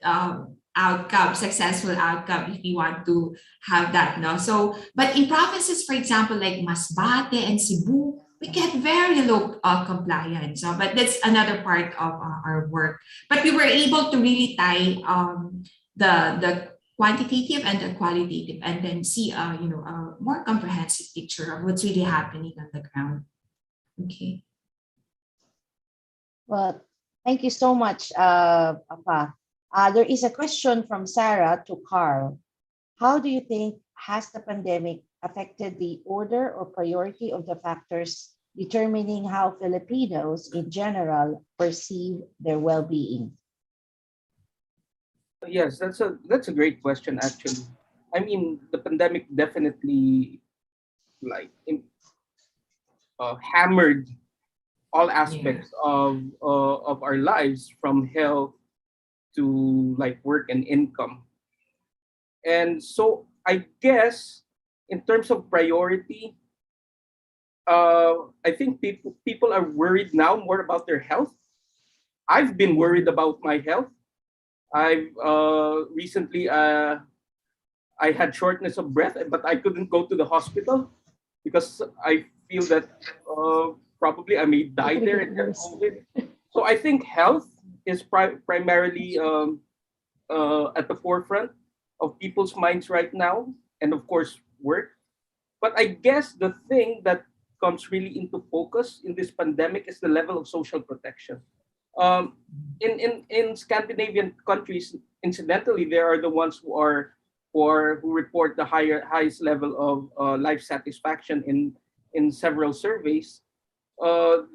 outcome, successful outcome, if you want to have that. So, but in provinces, for example, like Masbate and Cebu, we get very low compliance. But that's another part of our work. But we were able to really tie the quantitative and the qualitative, and then see a more comprehensive picture of what's really happening on the ground. Okay. Well, thank you so much, Papa. There is a question from Sarah to Carl. How do you think has the pandemic affected the order or priority of the factors determining how Filipinos in general perceive their well-being? Yes, that's a great question, actually. I mean, the pandemic definitely hammered all aspects of our lives, from health to work and income. And so I guess in terms of priority, I think people are worried now more about their health. I've been worried about my health. I've recently I had shortness of breath, but I couldn't go to the hospital because I feel that probably I may die there and get COVID. So I think health is primarily at the forefront of people's minds right now, and of course work. But I guess the thing that comes really into focus in this pandemic is the level of social protection. In Scandinavian countries, incidentally, they are the ones who report the highest level of life satisfaction in several surveys.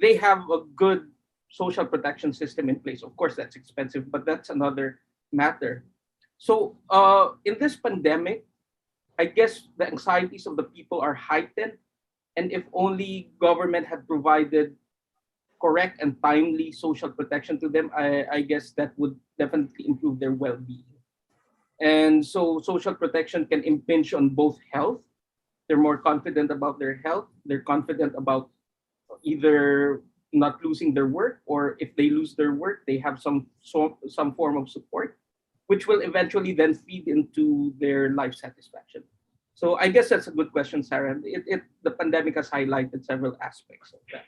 They have a good social protection system in place. Of course, that's expensive, but that's another matter. So in this pandemic, I guess the anxieties of the people are heightened, and if only government had provided correct and timely social protection to them, I guess that would definitely improve their well-being. And so social protection can impinge on both health. They're more confident about their health. They're confident about either not losing their work, or if they lose their work, they have some form of support, which will eventually then feed into their life satisfaction. So I guess that's a good question, Sarah. The pandemic has highlighted several aspects of that.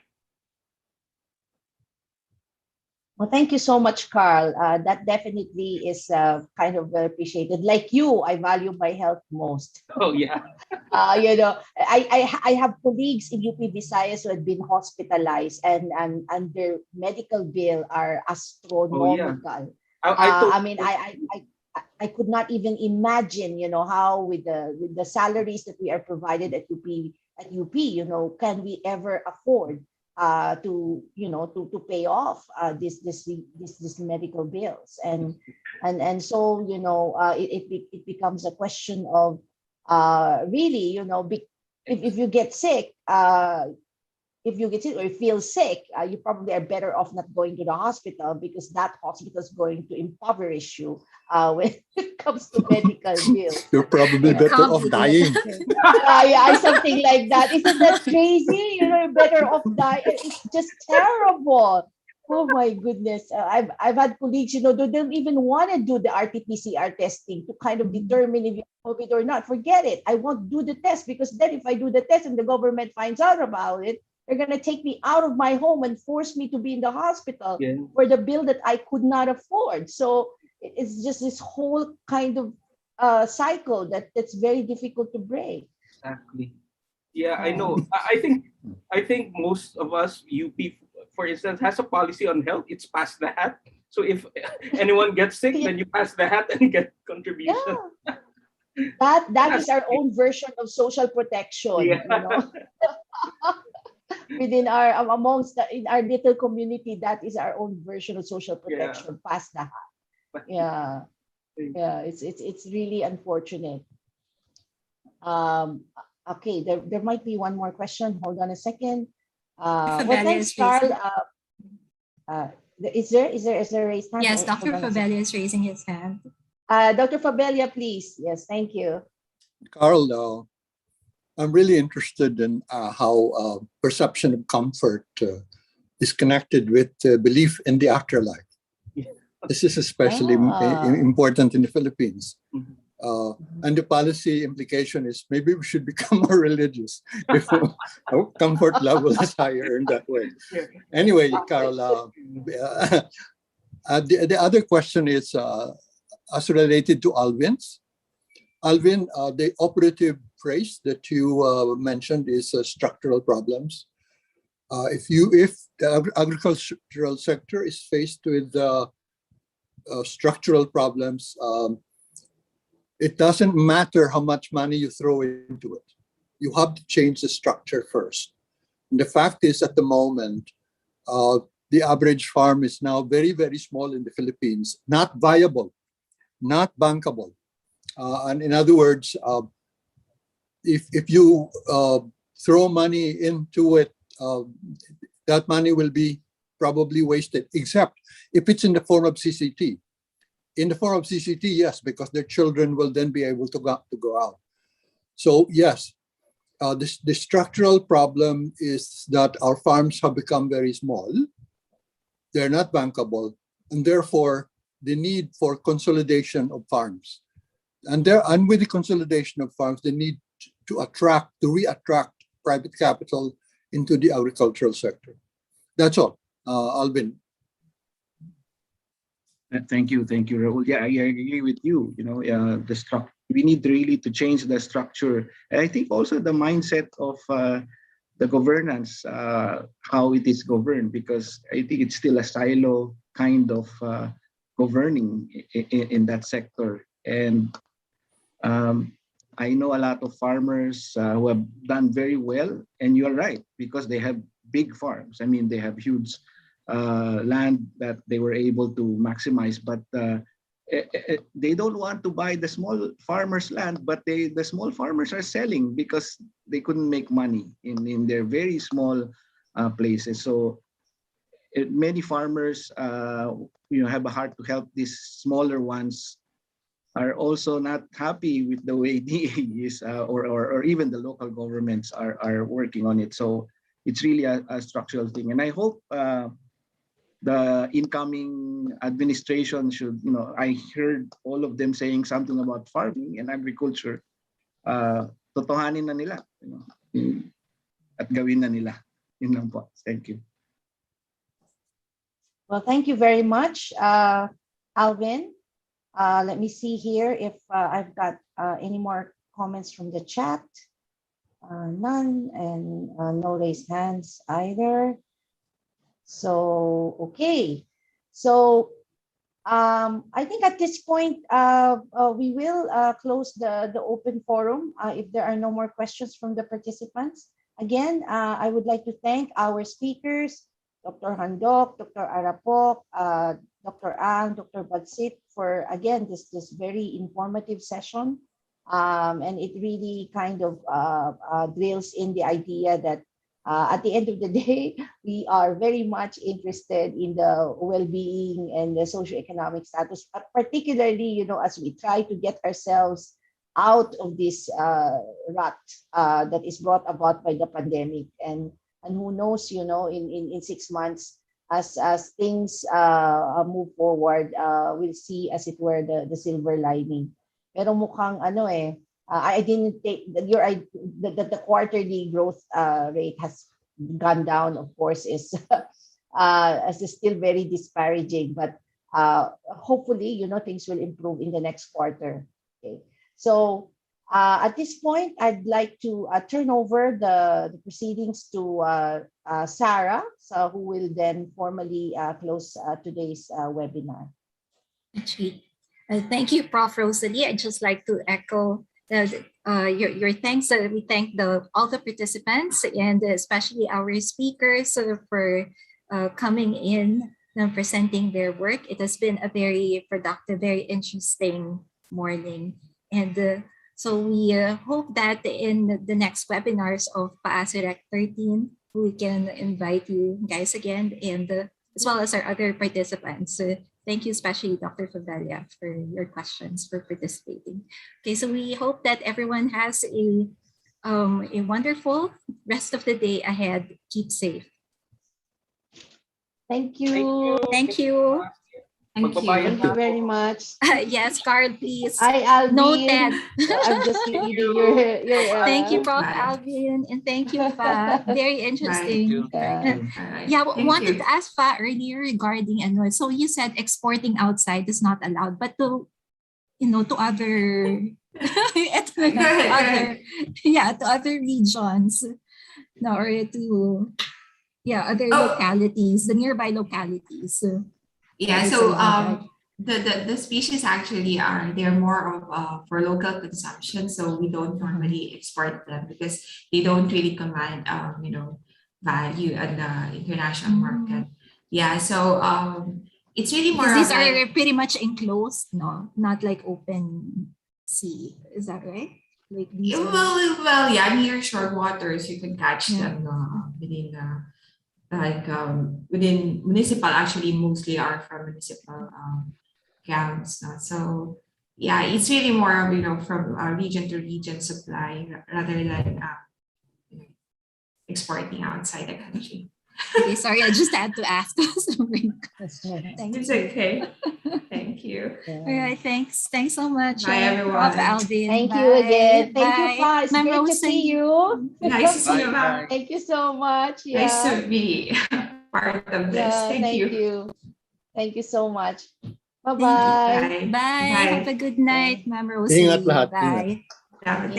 Well, thank you so much, Carl. That definitely is kind of well appreciated. Like you, I value my health most. Oh yeah. I have colleagues in UP Visayas who have been hospitalized, and their medical bill are Oh yeah. astronomical. I I told. mean, I could not even imagine, how with the salaries that we are provided at UP, can we ever afford to pay off this medical bills, and so it becomes a question of really, if you get sick, or you feel sick, you probably are better off not going to the hospital, because that hospital is going to impoverish you when it comes to medical bills. You're probably Yeah. better off dying. Yeah, something like that. Isn't that crazy? You're better off die. It's just terrible. Oh my goodness. I've had colleagues, they don't even want to do the RT-PCR testing to kind of determine if you have COVID or not. Forget it. I won't do the test, because then if I do the test and the government finds out about it, they're going to take me out of my home and force me to be in the hospital Yeah. for the bill that I could not afford. So it's just this whole kind of cycle that's very difficult to break. Exactly. Yeah, I know. I think most of us UP, for instance, has a policy on health. It's pass the hat. So if anyone gets sick, then you pass the hat and get contribution. Yeah, that Yes. is our own version of social protection, Yeah. within our amongst in our little community. That is our own version of social Yeah. protection. Pass the hat. Yeah, yeah. It's really unfortunate. Um, okay, there might be one more question. Hold on a second. Well, Fabelia thanks, is Carl. raising. Is there a raised hand? Yes, Dr. Hold on a second. Fabelia is raising his hand. Dr. Fabelia, please. Yes, thank you. Carl, I'm really interested in how perception of comfort is connected with belief in the afterlife. This is especially important in the Philippines. Mhm. And the policy implication is maybe we should become more religious if our comfort level is higher in that way. Yeah. Anyway, Carl, the other question is as related to Alvin's. Alvin, the operative phrase that you mentioned is structural problems. If the agricultural sector is faced with structural problems, it doesn't matter how much money you throw into it. You have to change the structure first. And the fact is, at the moment, the average farm is now very, very small in the Philippines, not viable, not bankable. And in other words, if you throw money into it, that money will be probably wasted, except if it's in the form of CCT. In the form of CCT, yes, because their children will then be able to go out. So yes, the structural problem is that our farms have become very small. They're not bankable, and therefore the need for consolidation of farms. And with the consolidation of farms, they need to re-attract private capital into the agricultural sector. That's all. Alvin. Thank you, Raul. Yeah, I agree with you. We need really to change the structure, and I think also the mindset of the governance, how it is governed, because I think it's still a silo kind of governing in that sector. And I know a lot of farmers who have done very well, and you're right, because they have big farms. I mean, they have huge land that they were able to maximize, but they don't want to buy the small farmers' land, but the small farmers are selling because they couldn't make money in their very small places. So many farmers, have a heart to help these smaller ones, are also not happy with the way DA is, or even the local governments are working on it. So it's really a structural thing, and I hope the incoming administration should, I heard all of them saying something about farming and agriculture. Totohanin na nila, at gawin na nila. Yun lang po. Thank you. Well, thank you very much, Alvin. Let me see here if I've got any more comments from the chat. None, and no raised hands either. So, okay. So, I think at this point, we will close the open forum if there are no more questions from the participants. Again, I would like to thank our speakers, Dr. Handok, Dr. Arapok, Dr. Ang, Dr. Badsit, for again this very informative session. And it really kind of drills in the idea that at the end of the day, we are very much interested in the well-being and the socioeconomic status, but particularly, as we try to get ourselves out of this rut that is brought about by the pandemic. And who knows, in 6 months, as things move forward, we'll see, as it were, the silver lining. Pero mukhang I didn't take the quarterly growth rate has gone down, of course, is still very disparaging, but hopefully, things will improve in the next quarter. Okay. So at this point, I'd like to turn over the proceedings to Sarah, who will then formally close today's webinar. Actually, thank you, Prof. Rosalie. I'd just like to echo your thanks. We thank all the participants and especially our speakers for coming in and presenting their work. It has been a very productive, very interesting morning. And so we hope that in the next webinars of PAASE Rec 13, we can invite you guys again, and as well as our other participants. Thank you, especially Dr. Favela, for your questions, for participating. Okay, so we hope that everyone has a wonderful rest of the day ahead. Keep safe. Thank you. Thank you. Thank you very much. Yes, Carl, please. Alvin. Noted. I'm just reading your Thank you, Prof. Alvin, and thank you, Fa. Very interesting. Yeah, wanted to ask Fa earlier regarding so you said exporting outside is not allowed, but to other to other regions, or to other localities, the nearby localities. Yeah, so the species actually they're more of for local consumption, so we don't normally export them because they don't really command value at the international market. Yeah, so it's really more because these of are pretty much enclosed, not like open sea. Is that right? Like these well, yeah, near short waters you can catch them within within municipal, actually mostly are from municipal counts. So yeah, it's really more of from region to region supply rather than exporting outside the country. Okay, sorry, I just had to ask. Thank It's you. okay. Thank you. All right, thanks. Thanks so much. Bye, everyone. Prof. Alvin. Thank you again. Thank you, Bye. Pa. It's Ma'am great to Rosie. see you. Nice to see you, ma'am. Thank you so much. Yeah. Nice to be part of this. Thank you. Thank you so much. Thank Bye-bye. you. Bye. Have a good night, Ma'am Rosie. Ingat lahat. Bye. Bye. Thanks.